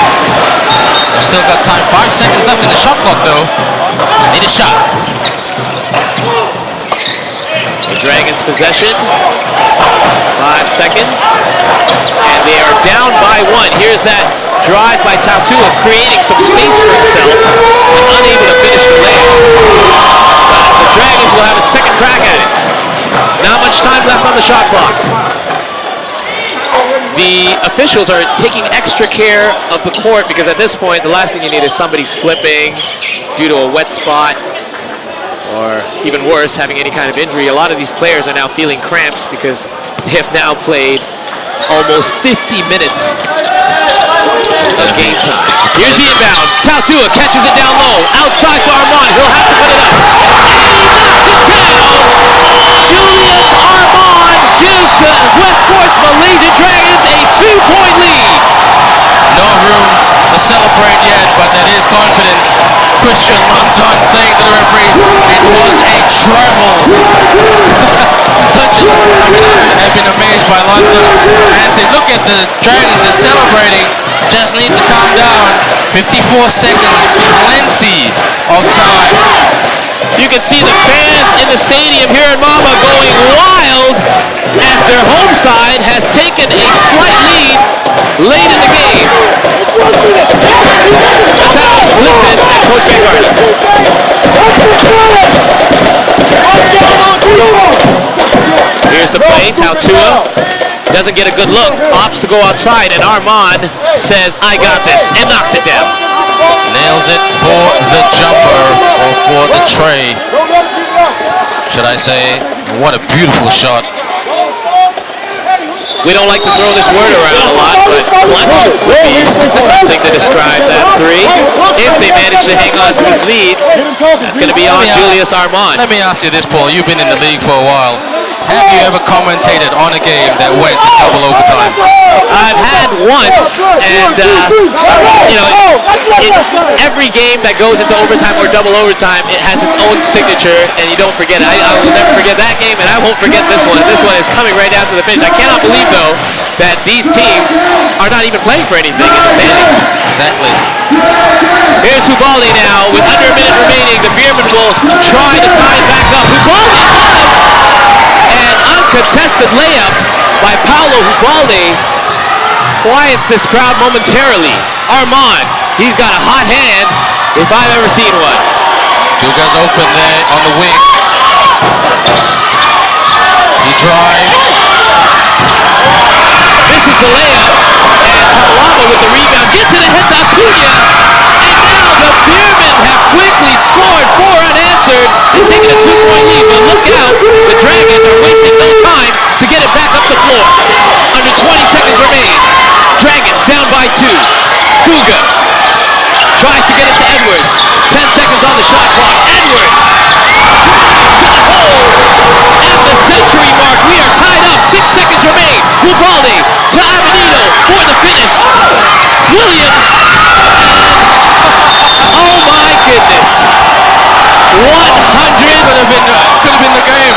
Still got time. 5 seconds left in the shot clock, though. Need a shot. The Dragons' possession. 5 seconds. And they are down by 1. Here's that drive by Tautua, creating some space for himself, but unable to finish the layup. But the Dragons will have a second crack at it. Not much time left on the shot clock. The officials are taking extra care of the court because at this point, the last thing you need is somebody slipping due to a wet spot or even worse, having any kind of injury. A lot of these players are now feeling cramps because they have now played almost 50 minutes of game time. Here's the inbound. Tautua catches it down low. Outside to Armand. He'll have to put it up. And he knocks it down. Julius Armand gives the Westports Malaysia Dragons a 2-point lead. No room to celebrate yet, but that is confidence. Christian Lanzon saying to the referees, it was a travel. I've been amazed by Lanzon's antics. Look at the Dragons, they're celebrating. Just need to calm down. 54 seconds, plenty of time. You can see the fans in the stadium here in MABA going wild as their home side has taken a slight lead late in the game. Let's have a listen at Coach Vanguard. Here's the play. Tautua doesn't get a good look, opts to go outside, and Armand says, I got this, and knocks it down. Nails it for the jumper, or for the tray. Should I say, what a beautiful shot. We don't like to throw this word around a lot, but clutch would be something to describe that three. If they manage to hang on to this lead, that's going to be on Julius Armand. Let me ask you this, Paul. You've been in the league for a while. Have you ever commentated on a game that went to double overtime? I've had once, and every game that goes into overtime or double overtime, it has its own signature, and you don't forget it. I will never forget that game, and I won't forget this one. This one is coming right down to the finish. I cannot believe, though, that these teams are not even playing for anything in the standings. Exactly. Here's Hubaldi now with under a minute remaining. The Beermen will try to tie it back up. Hubaldi does! An uncontested layup by Paulo Hubaldi quiets this crowd momentarily. Armand, he's got a hot hand if I've ever seen one. Guga's open there on the wing. He drives. This is the layup, and Taulava with the rebound gets it ahead to Acuna, and now the Beermen have quickly scored 4 unanswered and taken a 2-point lead. But look out, the Dragons are wasting no time to get it back up the floor. Under 20 seconds remain. Dragons down by 2. Guga tries to get it to Edwards. 10 seconds on the shot clock. Edwards drives to the hole. At the century mark, we are tied up. 6 seconds remain. Hubaldi to Avenito for the finish. Williams. Oh my goodness. 100 Could have been the game.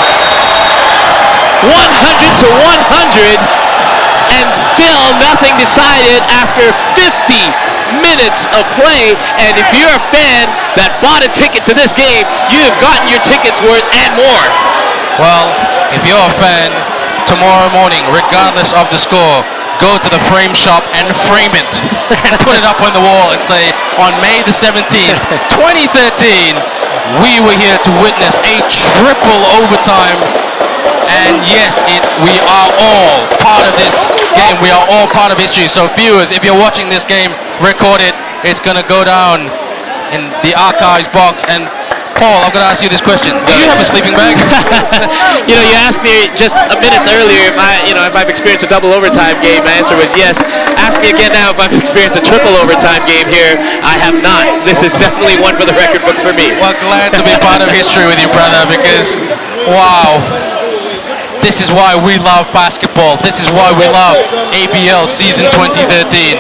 100 to 100. And still nothing decided after 50 minutes of play. And if you're a fan that bought a ticket to this game, you have gotten your tickets worth and more. Well, if you're a fan, tomorrow morning, regardless of the score, go to the frame shop and frame it and put it up on the wall and say, on May the 17th, 2013, we were here to witness a triple overtime. And yes, we are all part of this game. We are all part of history. So viewers, if you're watching this game, record it. It's going to go down in the archives box. And Paul, I'm going to ask you this question. Do you have a sleeping bag? You asked me just minutes earlier if I've experienced a double overtime game. My answer was yes. Ask me again now if I've experienced a triple overtime game here. I have not. This is definitely one for the record books for me. Well, glad to be part of history with you, brother, because, wow. This is why we love basketball. This is why we love ABL season 2013.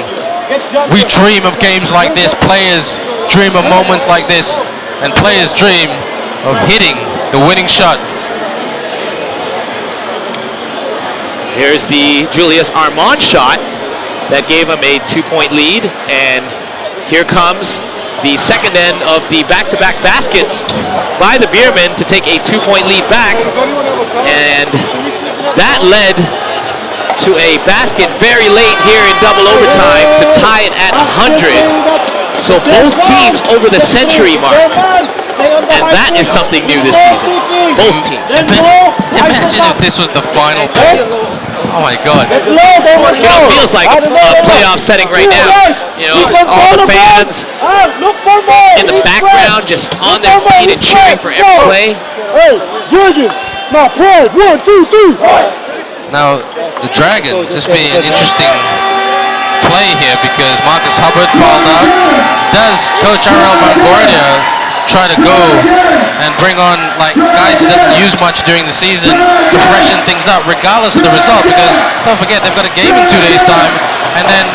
We dream of games like this. Players dream of moments like this. And players dream of hitting the winning shot. Here's the Julius Armand shot that gave him a 2-point lead. And here comes the second end of the back-to-back baskets by the Beermen to take a 2-point lead back. And that led to a basket very late here in double overtime to tie it at 100. So both teams over the century mark. And that is something new this season. Both teams. Imagine if this was the final play. Oh my God. It feels like a playoff setting right now. All the fans in the background just on their feet and cheering for every play. Now, the Dragons, this will be an interesting play here because Marcus Hubbard fouled out. Does Coach R.L. Vanguardia try to go and bring on guys he doesn't use much during the season to freshen things up regardless of the result? Because don't forget, they've got a game in 2 days' time, and then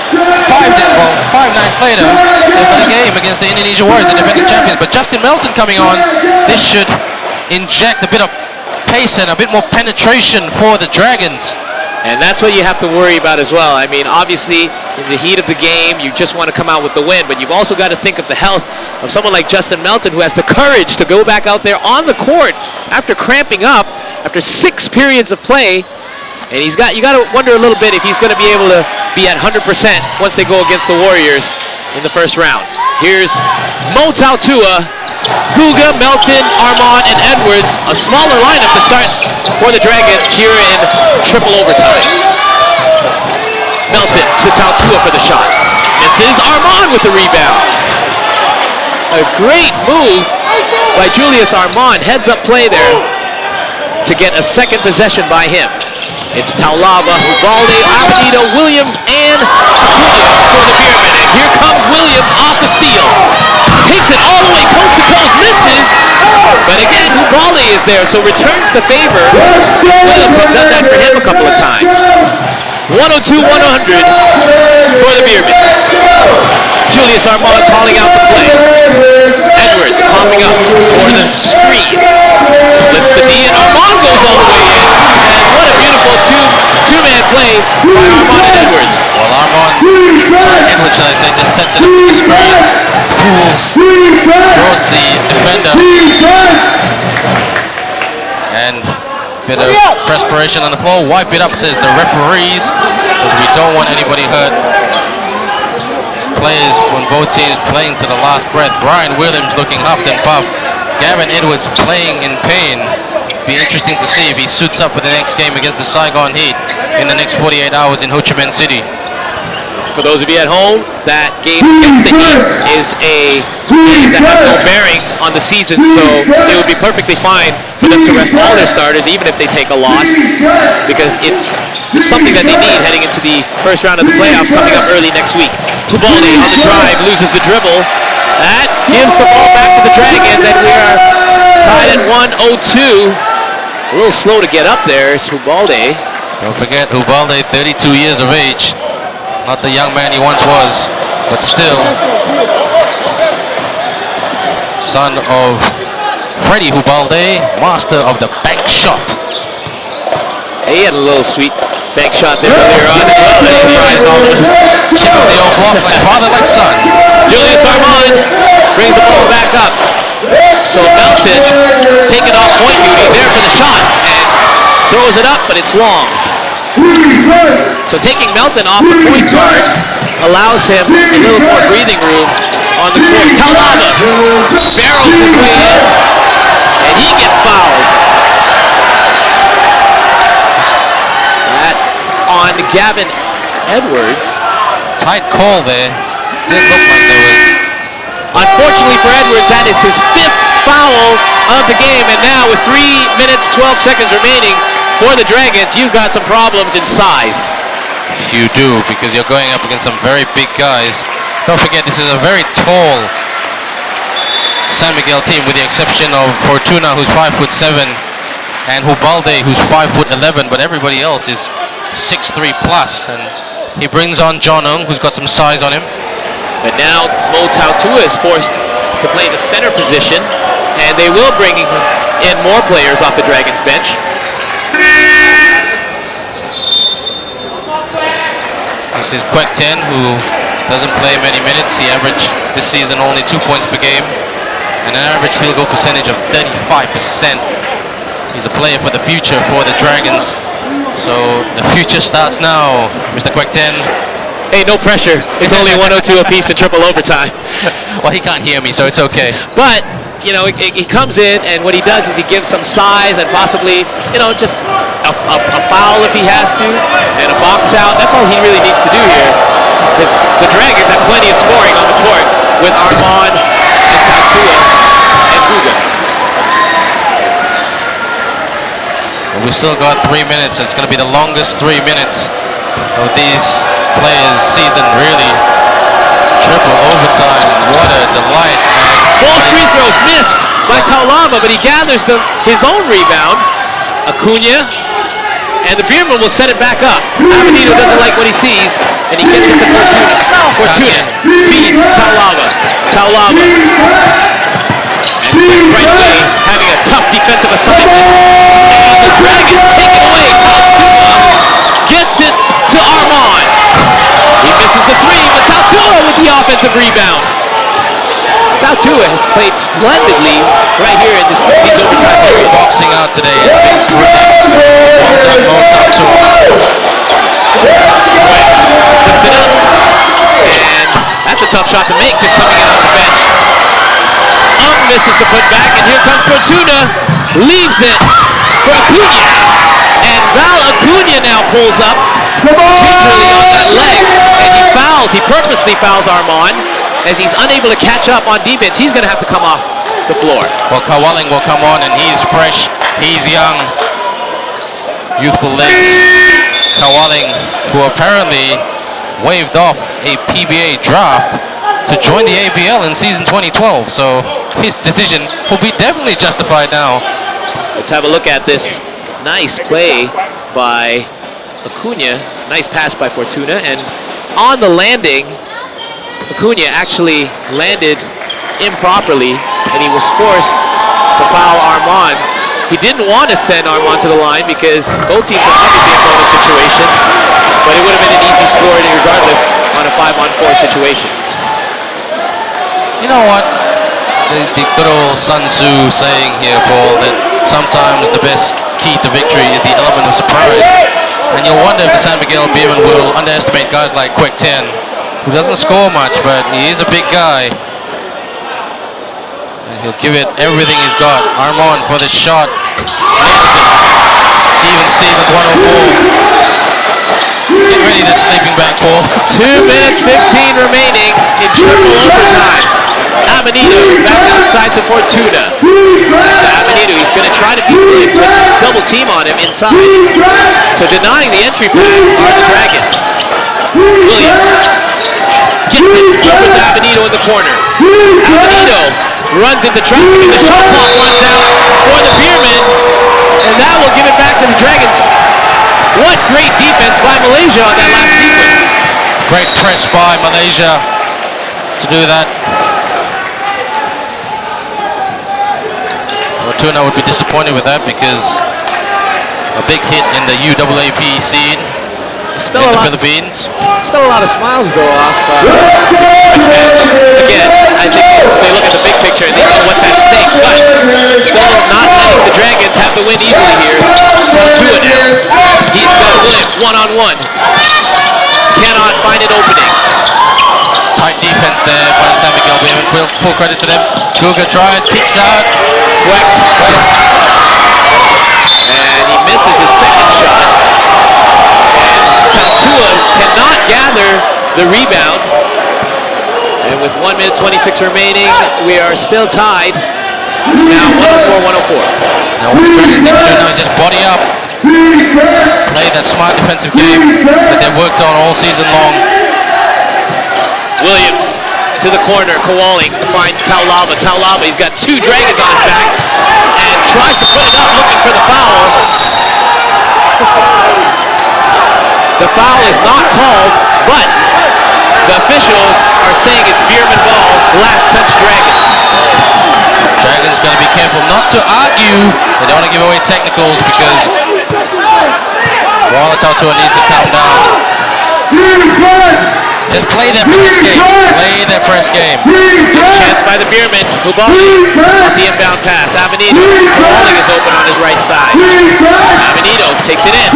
5 nights later they've got a game against the Indonesia Warriors, the defending champions. But Justin Melton coming on, this should inject a bit of pace and a bit more penetration for the Dragons. And that's what you have to worry about as well. I mean, obviously, in the heat of the game, you just want to come out with the win, but you've also got to think of the health of someone like Justin Melton, who has the courage to go back out there on the court after cramping up after 6 periods of play. And you got to wonder a little bit if he's going to be able to be at 100% once they go against the Warriors in the first round. Here's Mo Tautua, Guga, Melton, Armand, and Edwards. A smaller lineup to start for the Dragons here in triple overtime. Melton to Tautua for the shot. Misses. Armand with the rebound. A great move by Julius Armand. Heads up play there to get a second possession by him. It's Taulava, Hubaldi, Avenito, Williams, and Acuna for the Beermen. And here comes Williams off the steal. Takes it all the way coast to coast, misses. But again, Hubaldi is there, so returns the favor. Williams have done that for him a couple of times. 102-100 for the Beermen. Julius Armand calling out the play. Edwards popping up for the screen. Splits the D, and Armand goes all the way in. And what a beautiful two-man play by Armand and Edwards. Well, Armand should I say, just sets it up to the screen. Fools. Draws the defender. And bit of perspiration on the floor. Wipe it up, says the referees, because we don't want anybody hurt. Players on both teams playing to the last breath. Brian Williams looking huffed and puffed. Gavin Edwards playing in pain. Be interesting to see if he suits up for the next game against the Saigon Heat in the next 48 hours in Ho Chi Minh City. For those of you at home, that game against the Heat is a game that has no bearing on the season, so it would be perfectly fine for them to rest all their starters, even if they take a loss, because it's something that they need heading into the first round of the playoffs coming up early next week. Hubaldi on the drive, loses the dribble. That gives the ball back to the Dragons, and we are tied at 1:02. A little slow to get up there. It's Hubaldi. Don't forget, Hubaldi, 32 years of age. Not the young man he once was, but still. Son of Freddie Hubaldi, master of the bank shot. He had a little sweet bank shot there earlier on as well. That surprised all of us. Chip of the old block, like father, like son. Julius Armand brings the ball back up. So Melton taking off point duty there for the shot and throws it up, but it's long. So taking Melton off the point guard allows him a little more breathing room on the court. Taulava barrels his way in, and he gets fouled. That's on Gavin Edwards. Tight call there. Didn't look like there was. Unfortunately for Edwards, that is his 5th foul of the game, and now with 3 minutes, 12 seconds remaining for the Dragons, you've got some problems in size. You do, because you're going up against some very big guys. Don't forget, this is a very tall San Miguel team, with the exception of Fortuna, who's 5'7", and Hubaldi, who's 5'11", but everybody else is 6'3" plus, and he brings on John Ung, who's got some size on him. But now Mo Tautua is forced to play the center position, and they will bring in more players off the Dragons bench. This is Quek 10, who doesn't play many minutes. He averaged this season only 2 points per game and an average field goal percentage of 35%. He's a player for the future for the Dragons. So the future starts now, Mr. Quek 10. Hey, no pressure. It's only 102 apiece in triple overtime. Well, he can't hear me, so it's okay. But, you know, he comes in, and what he does is he gives some size and possibly, you know, just a foul if he has to, and a box out. That's all he really needs to do here. Because the Dragons have plenty of scoring on the court with Armand and Tautua and Huga. Well, we've still got 3 minutes. It's going to be the longest 3 minutes of these players' season, really. Triple overtime. What a delight. Both free throws missed by Taulava, but he gathers his own rebound. Acuna, and the Beermen will set it back up. Avenito doesn't like what he sees, and he gets it to Fortuna. Fortuna feeds Taulava. Taulava. And right away, having a tough defensive assignment. And the Dragons take it away. Tautua gets it to Armand. He misses the three, but Tautua with the offensive rebound. Tautua has played splendidly right here in these overtime games. Boxing out today. It's been brilliant. Well done, Mo Tautua. Puts it up, and that's a tough shot to make just coming in off the bench. Misses the putback, and here comes Fortuna. Leaves it for Acuna. And Val Acuna now pulls up gingerly on that leg, and he fouls. He purposely fouls Armand as he's unable to catch up on defense. He's going to have to come off the floor. Well, Kawaling will come on, and he's fresh. He's young. Youthful legs. Kawaling, who apparently waved off a PBA draft to join the ABL in season 2012. So his decision will be definitely justified now. Let's have a look at this nice play by Acuna. Nice pass by Fortuna, and on the landing, Acuna actually landed improperly, and he was forced to foul Armand. He didn't want to send Armand to the line because both teams are obviously in a bonus situation, but it would have been an easy score regardless on a 5-on-4 situation. situation. You know what? The good old Sun Tzu saying here, Paul, that sometimes the best key to victory is the element of surprise. And you'll wonder if the San Miguel Beermen will underestimate guys like Kwek Tien, who doesn't score much, but he is a big guy. And he'll give it everything he's got. Armand for the shot. Nails it. Even Stevens, 104. Get ready, that sleeping bag, Paul. 2 minutes 15 remaining in triple overtime. Amanito back outside to Fortuna. To Amanito, he's going to try to beat Williams, but double team on him inside. So denying the entry pass are the Dragons. Williams gets it over to Amanito in the corner. Amanito runs into traffic and the shot clock runs out for the Beermen, and that will give it back to the Dragons. What great defense by Malaysia on that last sequence. Great press by Malaysia to do that. Fortuna would be disappointed with that because a big hit in the UAAP scene Still in a the lot, Philippines. still a lot of smiles though off. Again, I think they look at the big picture and they know what's at stake, but still not letting the Dragons have the win easily here. Fortuna now. He's got Williams one-on-one. Cannot find an opening. It's tight defense there by the San Miguel Beermen. Full credit to them. Guga tries, kicks out. Whack. And he misses his second shot. And Tatua cannot gather the rebound. And with 1 minute 26 remaining, we are still tied. It's now 104-104. Now what the Dragons need to do now is just body up. Play that smart defensive game that they've worked on all season long. Williams to the corner. Kowalik finds Taulava. Taulava, he's got two Dragons on his back and tries to put it up looking for the foul. The foul is not called, but the officials are saying it's Beermen ball. Last touch Dragons. Dragons got to be careful not to argue. They don't want to give away technicals because Wala Tatua needs to calm down. Just play that press game. Play that press game. Good chance by the Beermen. Hubaldi off the inbound pass. Amanito. Kowalik is open on his right side. Amanito takes it in.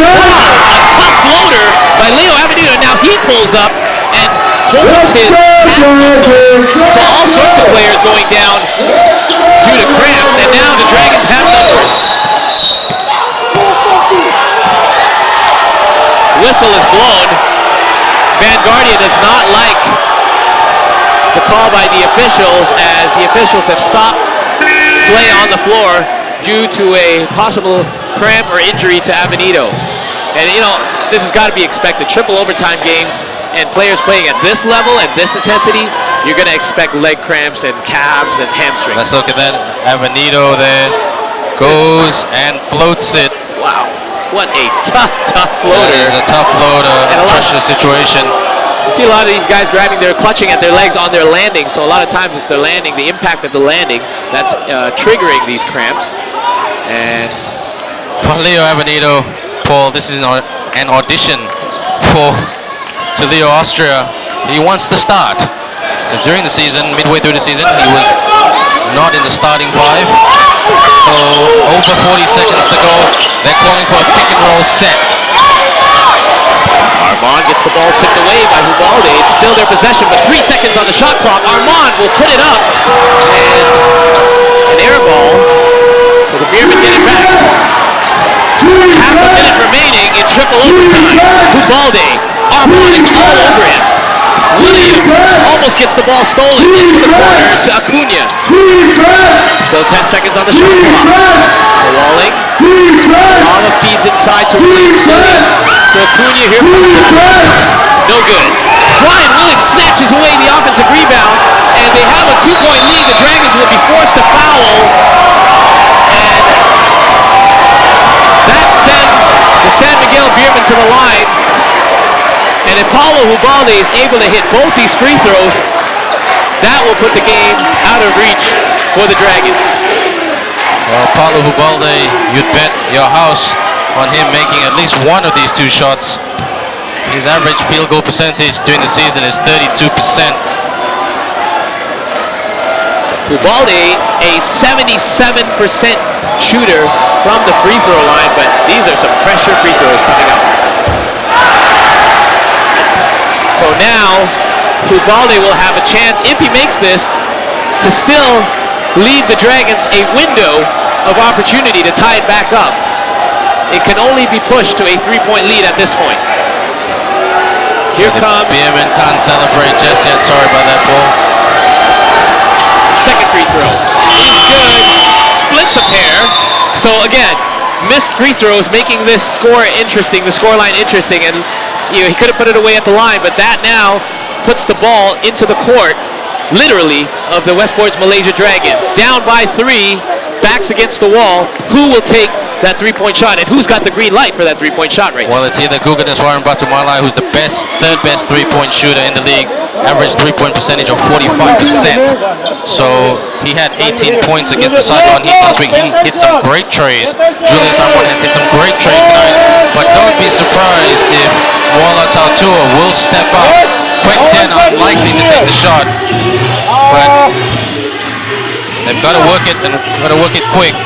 Wow, a tough floater by Leo Amanito. Now he pulls up and holds his calf muscle. So all sorts of players going down due to cramps, and now the Dragons have numbers. Whistle is blown. Vanguardia does not like the call by the officials, as the officials have stopped play on the floor due to a possible cramp or injury to Amanito. And you know, this has got to be expected. Triple overtime games and players playing at this level and this intensity, you're going to expect leg cramps and calves and hamstrings. Let's look at that. Amanito there goes and floats it. Wow, what a tough floater. That is a tough floater, pressure situation. You see a lot of these guys they're clutching at their legs on their landing, so a lot of times it's their landing, the impact of the landing, that's triggering these cramps. And For Leo Amanito, Paul, this is an audition to Leo Austria. He wants to start. Because during the season, midway through the season, he was not in the starting five. So over 40 seconds to go. They're calling for a pick and roll set. Armand gets the ball tipped away by Hubaldi. It's still their possession, but 3 seconds on the shot clock. Armand will put it up, and an air ball. So the Beermen get it back. Half a minute remaining in triple overtime. Hubaldi, Armand is all over him. Williams almost gets the ball stolen into the corner to Acuna. Still 10 seconds on the shot clock. Kowalik. Lava feeds inside to Williams. To Acuna, here comes no good. Brian Williams snatches away the offensive rebound, and they have a 2-point lead. The Dragons will be forced to foul, and that sends the San Miguel Beermen to the line. And if Paulo Hubaldi is able to hit both these free throws, that will put the game out of reach for the Dragons. Well, Paulo Hubaldi, you'd bet your house on him making at least one of these two shots. His average field goal percentage during the season is 32%. Ubalde, a 77% shooter from the free throw line, but these are some pressure free throws coming up. So now, Ubalde will have a chance, if he makes this, to still leave the Dragons a window of opportunity to tie it back up. It can only be pushed to a 3-point lead at this point. Here comes... Beermen can't celebrate just yet. Sorry about that, Paul. Second free throw is good. Splits a pair. So again, missed free throws making this score interesting, the scoreline interesting, and he could have put it away at the line, but that now puts the ball into the court, literally, of the Westports Malaysia Dragons. Down by 3, backs against the wall. Who will take that 3-point shot, and who's got the green light for that 3-point shot right now? Well, it's either Gugan Warren Batumala, who's the third best 3-point shooter in the league, average 3-point percentage of 45%. So he had 18 points against the Saigon Heat last week. He hit some great trays. Julius Armon has hit some great trays tonight, but don't be surprised if Wala Tautua will step up. Quick 10 unlikely to take the shot, but they've got to work it, and got to work it quick.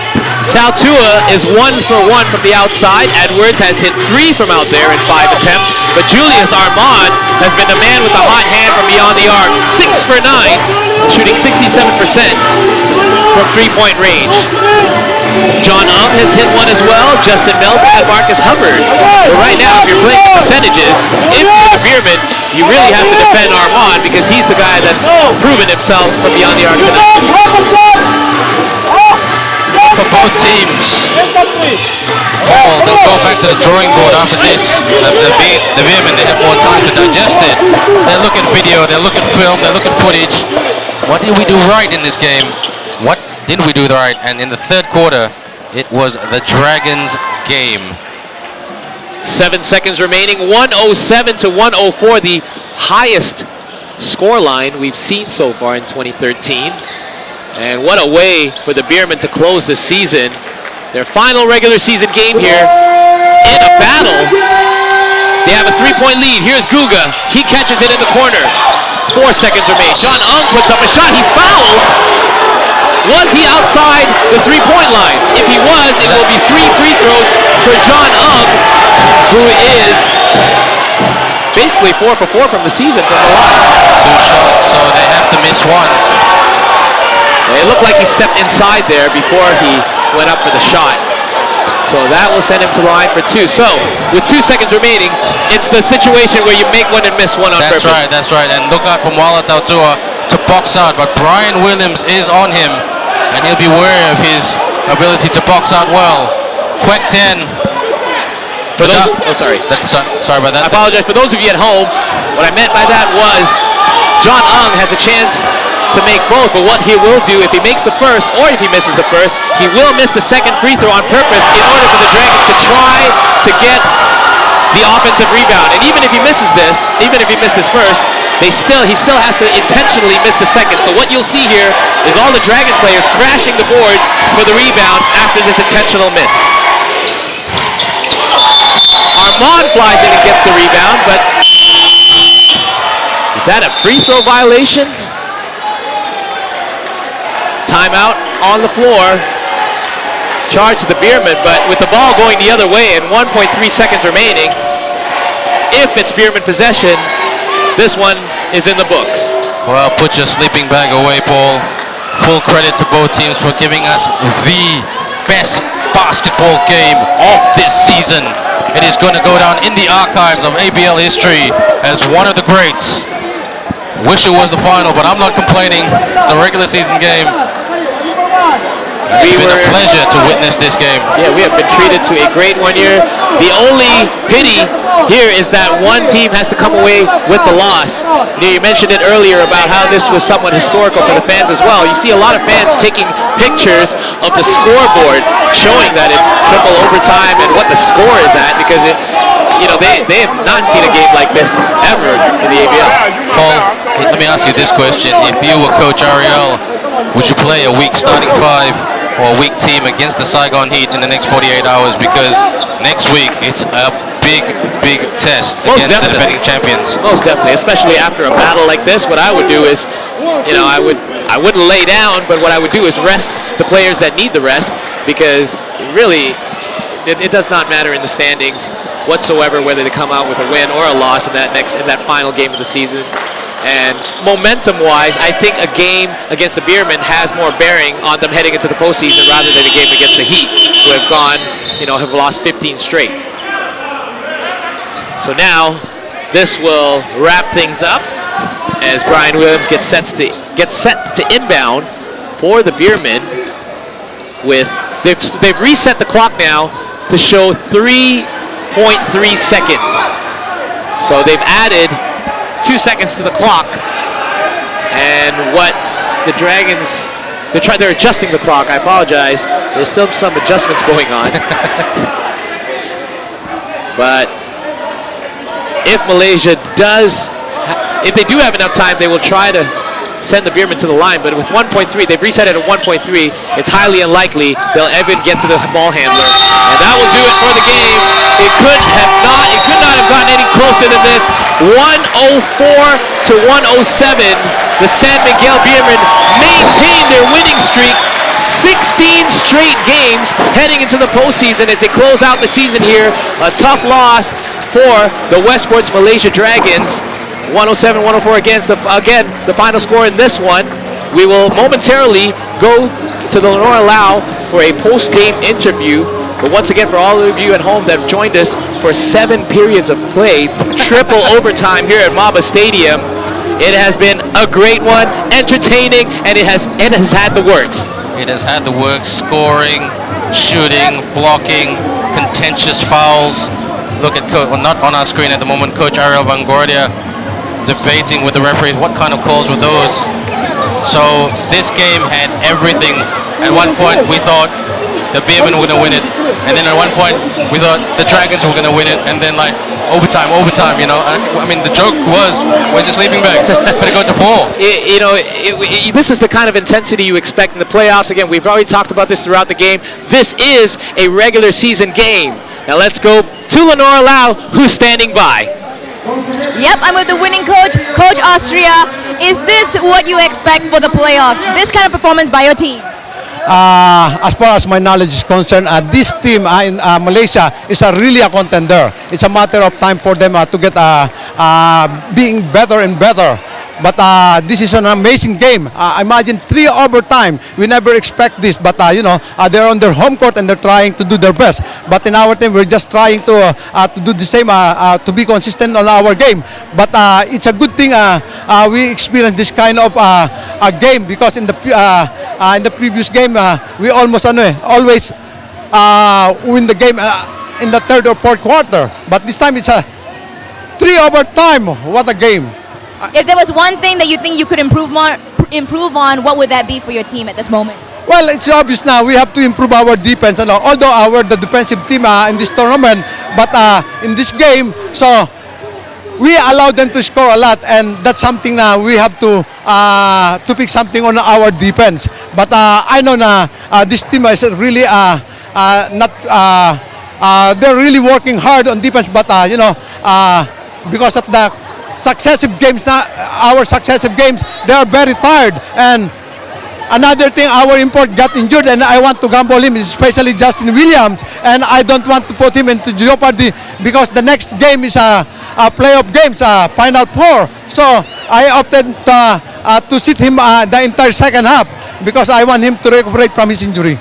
Tautua is 1 for 1 from the outside. Edwards has hit 3 from out there in 5 attempts, but Julius Armand has been the man with the hot hand from beyond the arc. 6 for 9, shooting 67% from 3-point range. John has hit 1 as well. Justin Melt and Marcus Hubbard. But right now, if you're playing the percentages, if you're the Beermen, you really have to defend Armand because he's the guy that's proven himself from beyond the arc tonight. For both teams, they'll go back to the drawing board after this. The Beermen, they have more time to digest it. They look at video, they look at film, they look at footage. What did we do right in this game? What did we do right? And in the third quarter, it was the Dragons' game. 7 seconds remaining, 107 to 104, the highest score line we've seen so far in 2013. And what a way for the Beermen to close the season. Their final regular season game here in a battle. They have a 3-point lead. Here's Guga. He catches it in the corner. 4 seconds remain. John puts up a shot. He's fouled. Was he outside the 3-point line? If he was, it will be 3 free throws for John who is basically 4 for 4 from the season from the line. 2 shots, so they have to miss 1. It looked like he stepped inside there before he went up for the shot. So that will send him to the line for 2. So, with 2 seconds remaining, it's the situation where you make 1 and miss 1 on purpose. That's right. And look out for Wala Tautua to box out. But Brian Williams is on him, and he'll be wary of his ability to box out well. Quick 10. For those, sorry about that. I apologize. For those of you at home, what I meant by that was John has a chance to make both, but what he will do if he makes the first or if he misses the first, he will miss the second free throw on purpose in order for the Dragons to try to get the offensive rebound. And even if he misses this, even if he missed this first, he still has to intentionally miss the second. So what you'll see here is all the Dragon players crashing the boards for the rebound after this intentional miss. Armand flies in and gets the rebound, but is that a free throw violation? Timeout on the floor. Charge to the Beermen, but with the ball going the other way and 1.3 seconds remaining, if it's Beermen possession, this one is in the books. Well, put your sleeping bag away, Paul. Full credit to both teams for giving us the best basketball game of this season. It is going to go down in the archives of ABL history as one of the greats. Wish it was the final, but I'm not complaining. It's a regular season game. It's been a pleasure to witness this game. Yeah, we have been treated to a great one here. The only pity here is that one team has to come away with the loss. You mentioned it earlier about how this was somewhat historical for the fans as well. You see a lot of fans taking pictures of the scoreboard showing that it's triple overtime and what the score is at, because they have not seen a game like this ever in the ABL. Paul, let me ask you this question. If you were Coach Ariel, would you play a weak starting 5 or a weak team against the Saigon Heat in the next 48 hours? Because next week it's a big test Most against the definitely. defending champions. Most definitely, especially after a battle like this. What I would do is, I wouldn't lay down, but what I would do is rest the players that need the rest, because really, it does not matter in the standings whatsoever whether they come out with a win or a loss in that final game of the season. And momentum-wise, I think a game against the Beermen has more bearing on them heading into the postseason rather than a game against the Heat, who have have lost 15 straight. So now, this will wrap things up as Brian Williams gets set to inbound for the Beermen. They've reset the clock now to show 3.3 seconds. So they've added 2 seconds to the clock, and what the Dragons, they're adjusting the clock. I apologize. There's still some adjustments going on. But if Malaysia if they do have enough time, they will try to send the Beermen to the line. But with 1.3, they've reset it at 1.3. It's highly unlikely they'll even get to the ball handler, and that will do it for the game. It could not have gotten any closer than this. 104 to 107. The San Miguel Beermen maintain their winning streak. 16 straight games heading into the postseason as they close out the season here. A tough loss for the Westports Malaysia Dragons. 107-104 against the final score in this one. We will momentarily go to the Lenora Lau for a post-game interview. But once again, for all of you at home that have joined us for 7 periods of play, triple overtime here at MABA Stadium, it has been a great one, entertaining, and it has had the works. It has had the works: scoring, shooting, blocking, contentious fouls. Look at not on our screen at the moment, Coach Ariel Vanguardia debating with the referees what kind of calls were those. So this game had everything. At one point we thought the Beermen were going to win it, and then at one point we thought the Dragons were going to win it, and then like overtime. I mean, the joke was, where's the sleeping bag? Could it go to 4? This is the kind of intensity you expect in the playoffs. Again, we've already talked about this throughout the game. This is a regular season game. Now let's go to Lenora Lau, who's standing by. Yep, I'm with the winning coach, Coach Austria. Is this what you expect for the playoffs? This kind of performance by your team? As far as my knowledge is concerned, this team in Malaysia is really a contender. It's a matter of time for them to get being better and better. But this is an amazing game. Imagine 3 overtime. We never expect this, but they're on their home court and they're trying to do their best. But in our team, we're just trying to do the same, to be consistent on our game. But it's a good thing we experienced this kind of a game, because in the previous game we almost always win the game in the 3rd or 4th quarter. But this time it's a 3 overtime. What a game! If there was one thing that you think you could improve on, what would that be for your team at this moment? Well, it's obvious now we have to improve our defense. Although the defensive team in this tournament, but in this game, so we allow them to score a lot, and that's something now we have to pick something on our defense. But I know this team is really they're really working hard on defense. But because of the successive games, our successive games, they are very tired. And another thing, our import got injured, and I want to gamble him, especially Justin Williams, and I don't want to put him into jeopardy because the next game is a playoff games, Final 4. So I opted to sit him the entire second half because I want him to recuperate from his injury.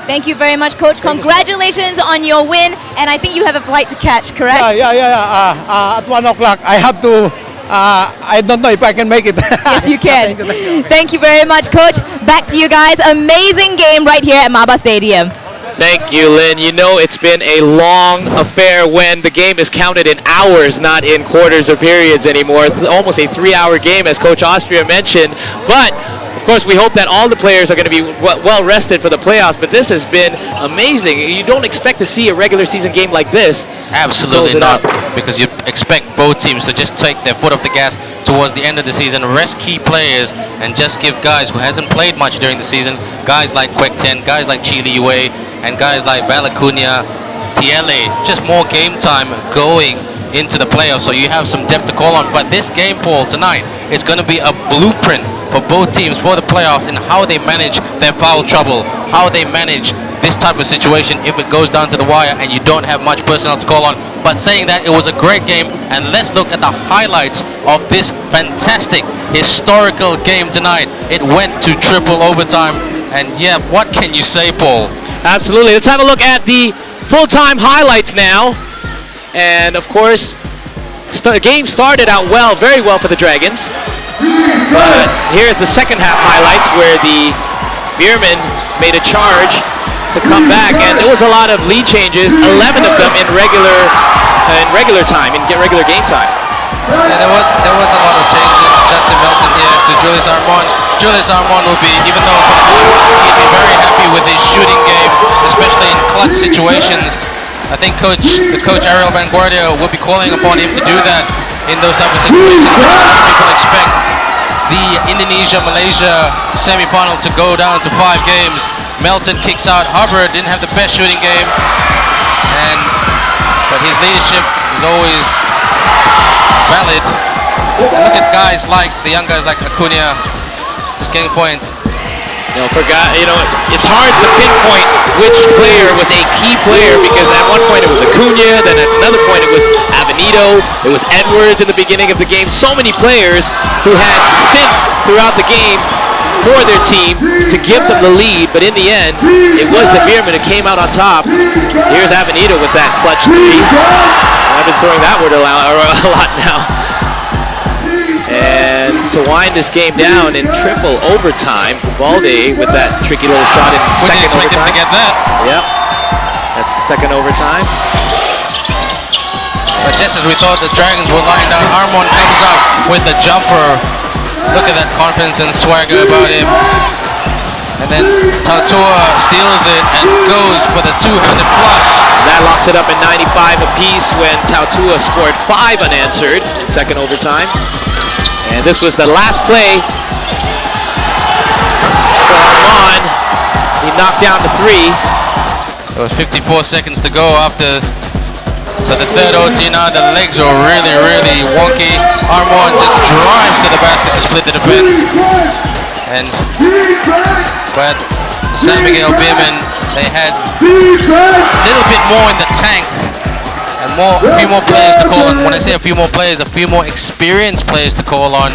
Thank you very much, Coach. Congratulations on your win, and I think you have a flight to catch, correct? Yeah. At 1 o'clock, I have to. I don't know if I can make it. Yes, you can. Thank you. Thank you very much, Coach. Back to you guys. Amazing game right here at MABA Stadium. Thank you, Lynn. It's been a long affair when the game is counted in hours, not in quarters or periods anymore. It's almost a 3-hour game, as Coach Austria mentioned. But of course, we hope that all the players are going to be well rested for the playoffs, but this has been amazing. You don't expect to see a regular season game like this. Absolutely not, because you expect both teams to just take their foot off the gas towards the end of the season, rest key players, and just give guys who hasn't played much during the season, guys like Kwek Ten, guys like Chili Yue, and guys like Valacunia, TLA, just more game time going into the playoffs, so you have some depth to call on. But this game, Paul, tonight, is going to be a blueprint for both teams for the playoffs in how they manage their foul trouble, how they manage this type of situation if it goes down to the wire and you don't have much personnel to call on. But saying that, it was a great game, and let's look at the highlights of this fantastic historical game tonight. It went to triple overtime, and yeah, what can you say, Paul? Absolutely. Let's have a look at the full-time highlights now. And of course, the game started out well, very well for the Dragons. But here's the second half highlights where the Beermen made a charge to come back, and there was a lot of lead changes, 11 of them in regular time, in regular game time. Yeah, there was a lot of changes. Justin Melton here to Julius Armand. Julius Armand will be, even though for the moment he'd be very happy with his shooting game, especially in clutch situations. I think the coach Ariel Van Guardia will be calling upon him to do that in those type of situations, which a lot of people expect the Indonesia-Malaysia semi-final to go down to 5 games. Melton kicks out. Hubbard didn't have the best shooting game, but his leadership is always valid. Look at the young guys like Acuna, just getting points. It's hard to pinpoint which player was a key player, because at one point it was Acuna, then at another point it was Avenito, it was Edwards in the beginning of the game. So many players who had stints throughout the game for their team to give them the lead, but in the end, it was the Beermen who came out on top. Here's Avenito with that clutch three. I've been throwing that word a lot now. And to wind this game down in triple overtime, Balde with that tricky little shot in second overtime. Wouldn't expect him to get that. Yep, that's second overtime. But just as we thought the Dragons were lying down, Armand comes up with the jumper. Look at that confidence and swagger about him. And then Tautua steals it and goes for the two-handed flush. That locks it up at 95 apiece when Tautua scored 5 unanswered in second overtime. And this was the last play for Armand. He knocked down the 3. There was 54 seconds to go after. So the third OT now, the legs are really, really wonky. Armand just drives to the basket to split the defense. But San Miguel Beermen, they had a little bit more in the tank. And a few more players to call on. When I say a few more players, a few more experienced players to call on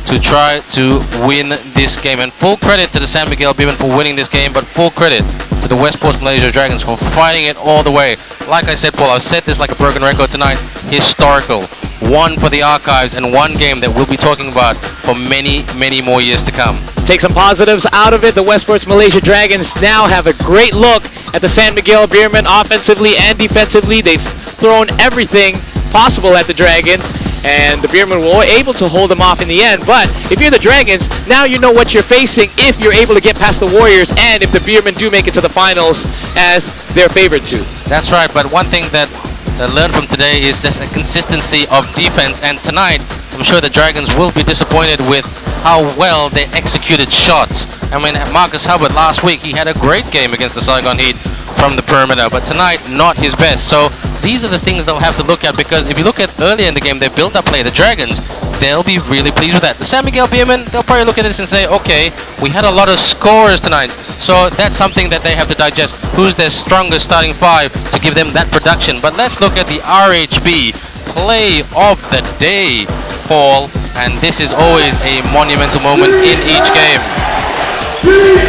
to try to win this game. And full credit to the San Miguel Beermen for winning this game, but full credit to the Westports Malaysia Dragons for fighting it all the way. Like I said, Paul, I've said this like a broken record tonight. Historical. One for the archives, and one game that we'll be talking about for many, many more years to come. Take some positives out of it. The Westports Malaysia Dragons now have a great look at the San Miguel Beermen offensively and defensively. They've thrown everything possible at the Dragons, and the Beermen were able to hold them off in the end. But if you're the Dragons, now you know what you're facing if you're able to get past the Warriors, and if the Beermen do make it to the finals as they're favored to. That's right, but one thing that I learned from today is just the consistency of defense, and tonight I'm sure the Dragons will be disappointed with how well they executed shots. I mean, Marcus Hubbard last week, he had a great game against the Saigon Heat from the perimeter, but tonight not his best. So these are the things they'll have to look at, because if you look at earlier in the game, they built up play. The Dragons, they'll be really pleased with that. The San Miguel Beermen, they'll probably look at this and say, okay, we had a lot of scorers tonight, so that's something that they have to digest. Who's their strongest starting 5 to give them that production? But let's look at the RHB play of the day, Paul, and this is always a monumental moment in each game.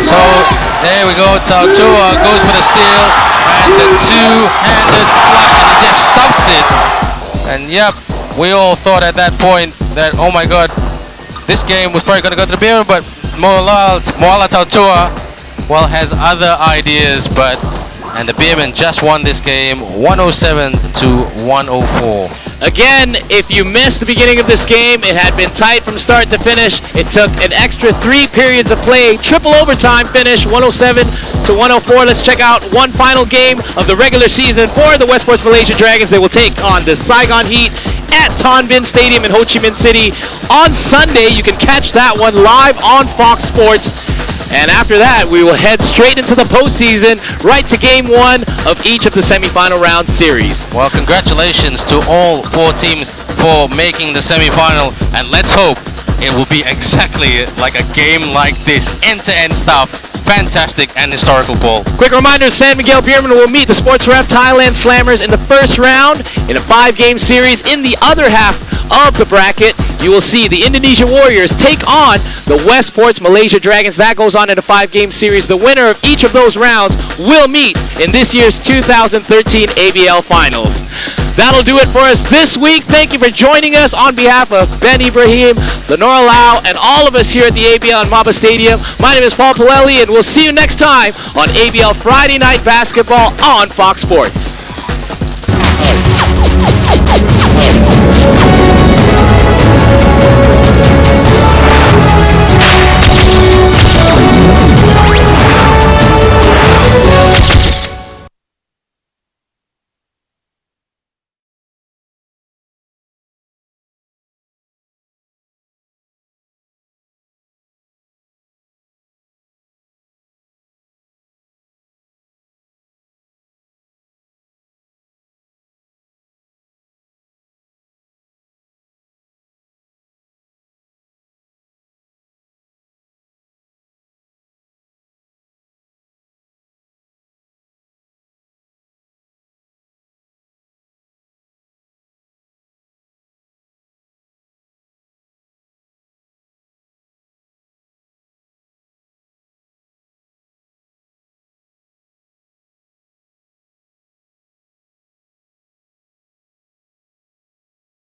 So there we go, Tautua goes for the steal and the two-handed flush, and he just stuffs it. And yep, we all thought at that point that, oh my god, this game was probably going to go to the Beermen, but Moala Tautua, well, has other ideas, and the Beermen just won this game 107 to 104. Again, if you missed the beginning of this game, it had been tight from start to finish. It took an extra 3 periods of play, triple overtime finish, 107 to 104. Let's check out one final game of the regular season for the Westports Malaysia Dragons. They will take on the Saigon Heat at Ton Bin Stadium in Ho Chi Minh City on Sunday. You can catch that one live on Fox Sports. And after that, we will head straight into the postseason, right to game 1 of each of the semifinal round series. Well, congratulations to all 4 teams for making the semi-final, and let's hope it will be exactly like a game like this, end-to-end stuff. Fantastic and historical ball. Quick reminder, San Miguel Beermen will meet the Sports Ref Thailand Slammers in the first round in a 5-game series. In the other half of the bracket, you will see the Indonesia Warriors take on the Westports Malaysia Dragons. That goes on in a 5-game series. The winner of each of those rounds will meet in this year's 2013 ABL Finals. That'll do it for us this week. Thank you for joining us on behalf of Ben Ibrahim, Lenora Lau, and all of us here at the ABL and MABA Stadium. My name is Paul Palelli, and we'll see you next time on ABL Friday Night Basketball on Fox Sports.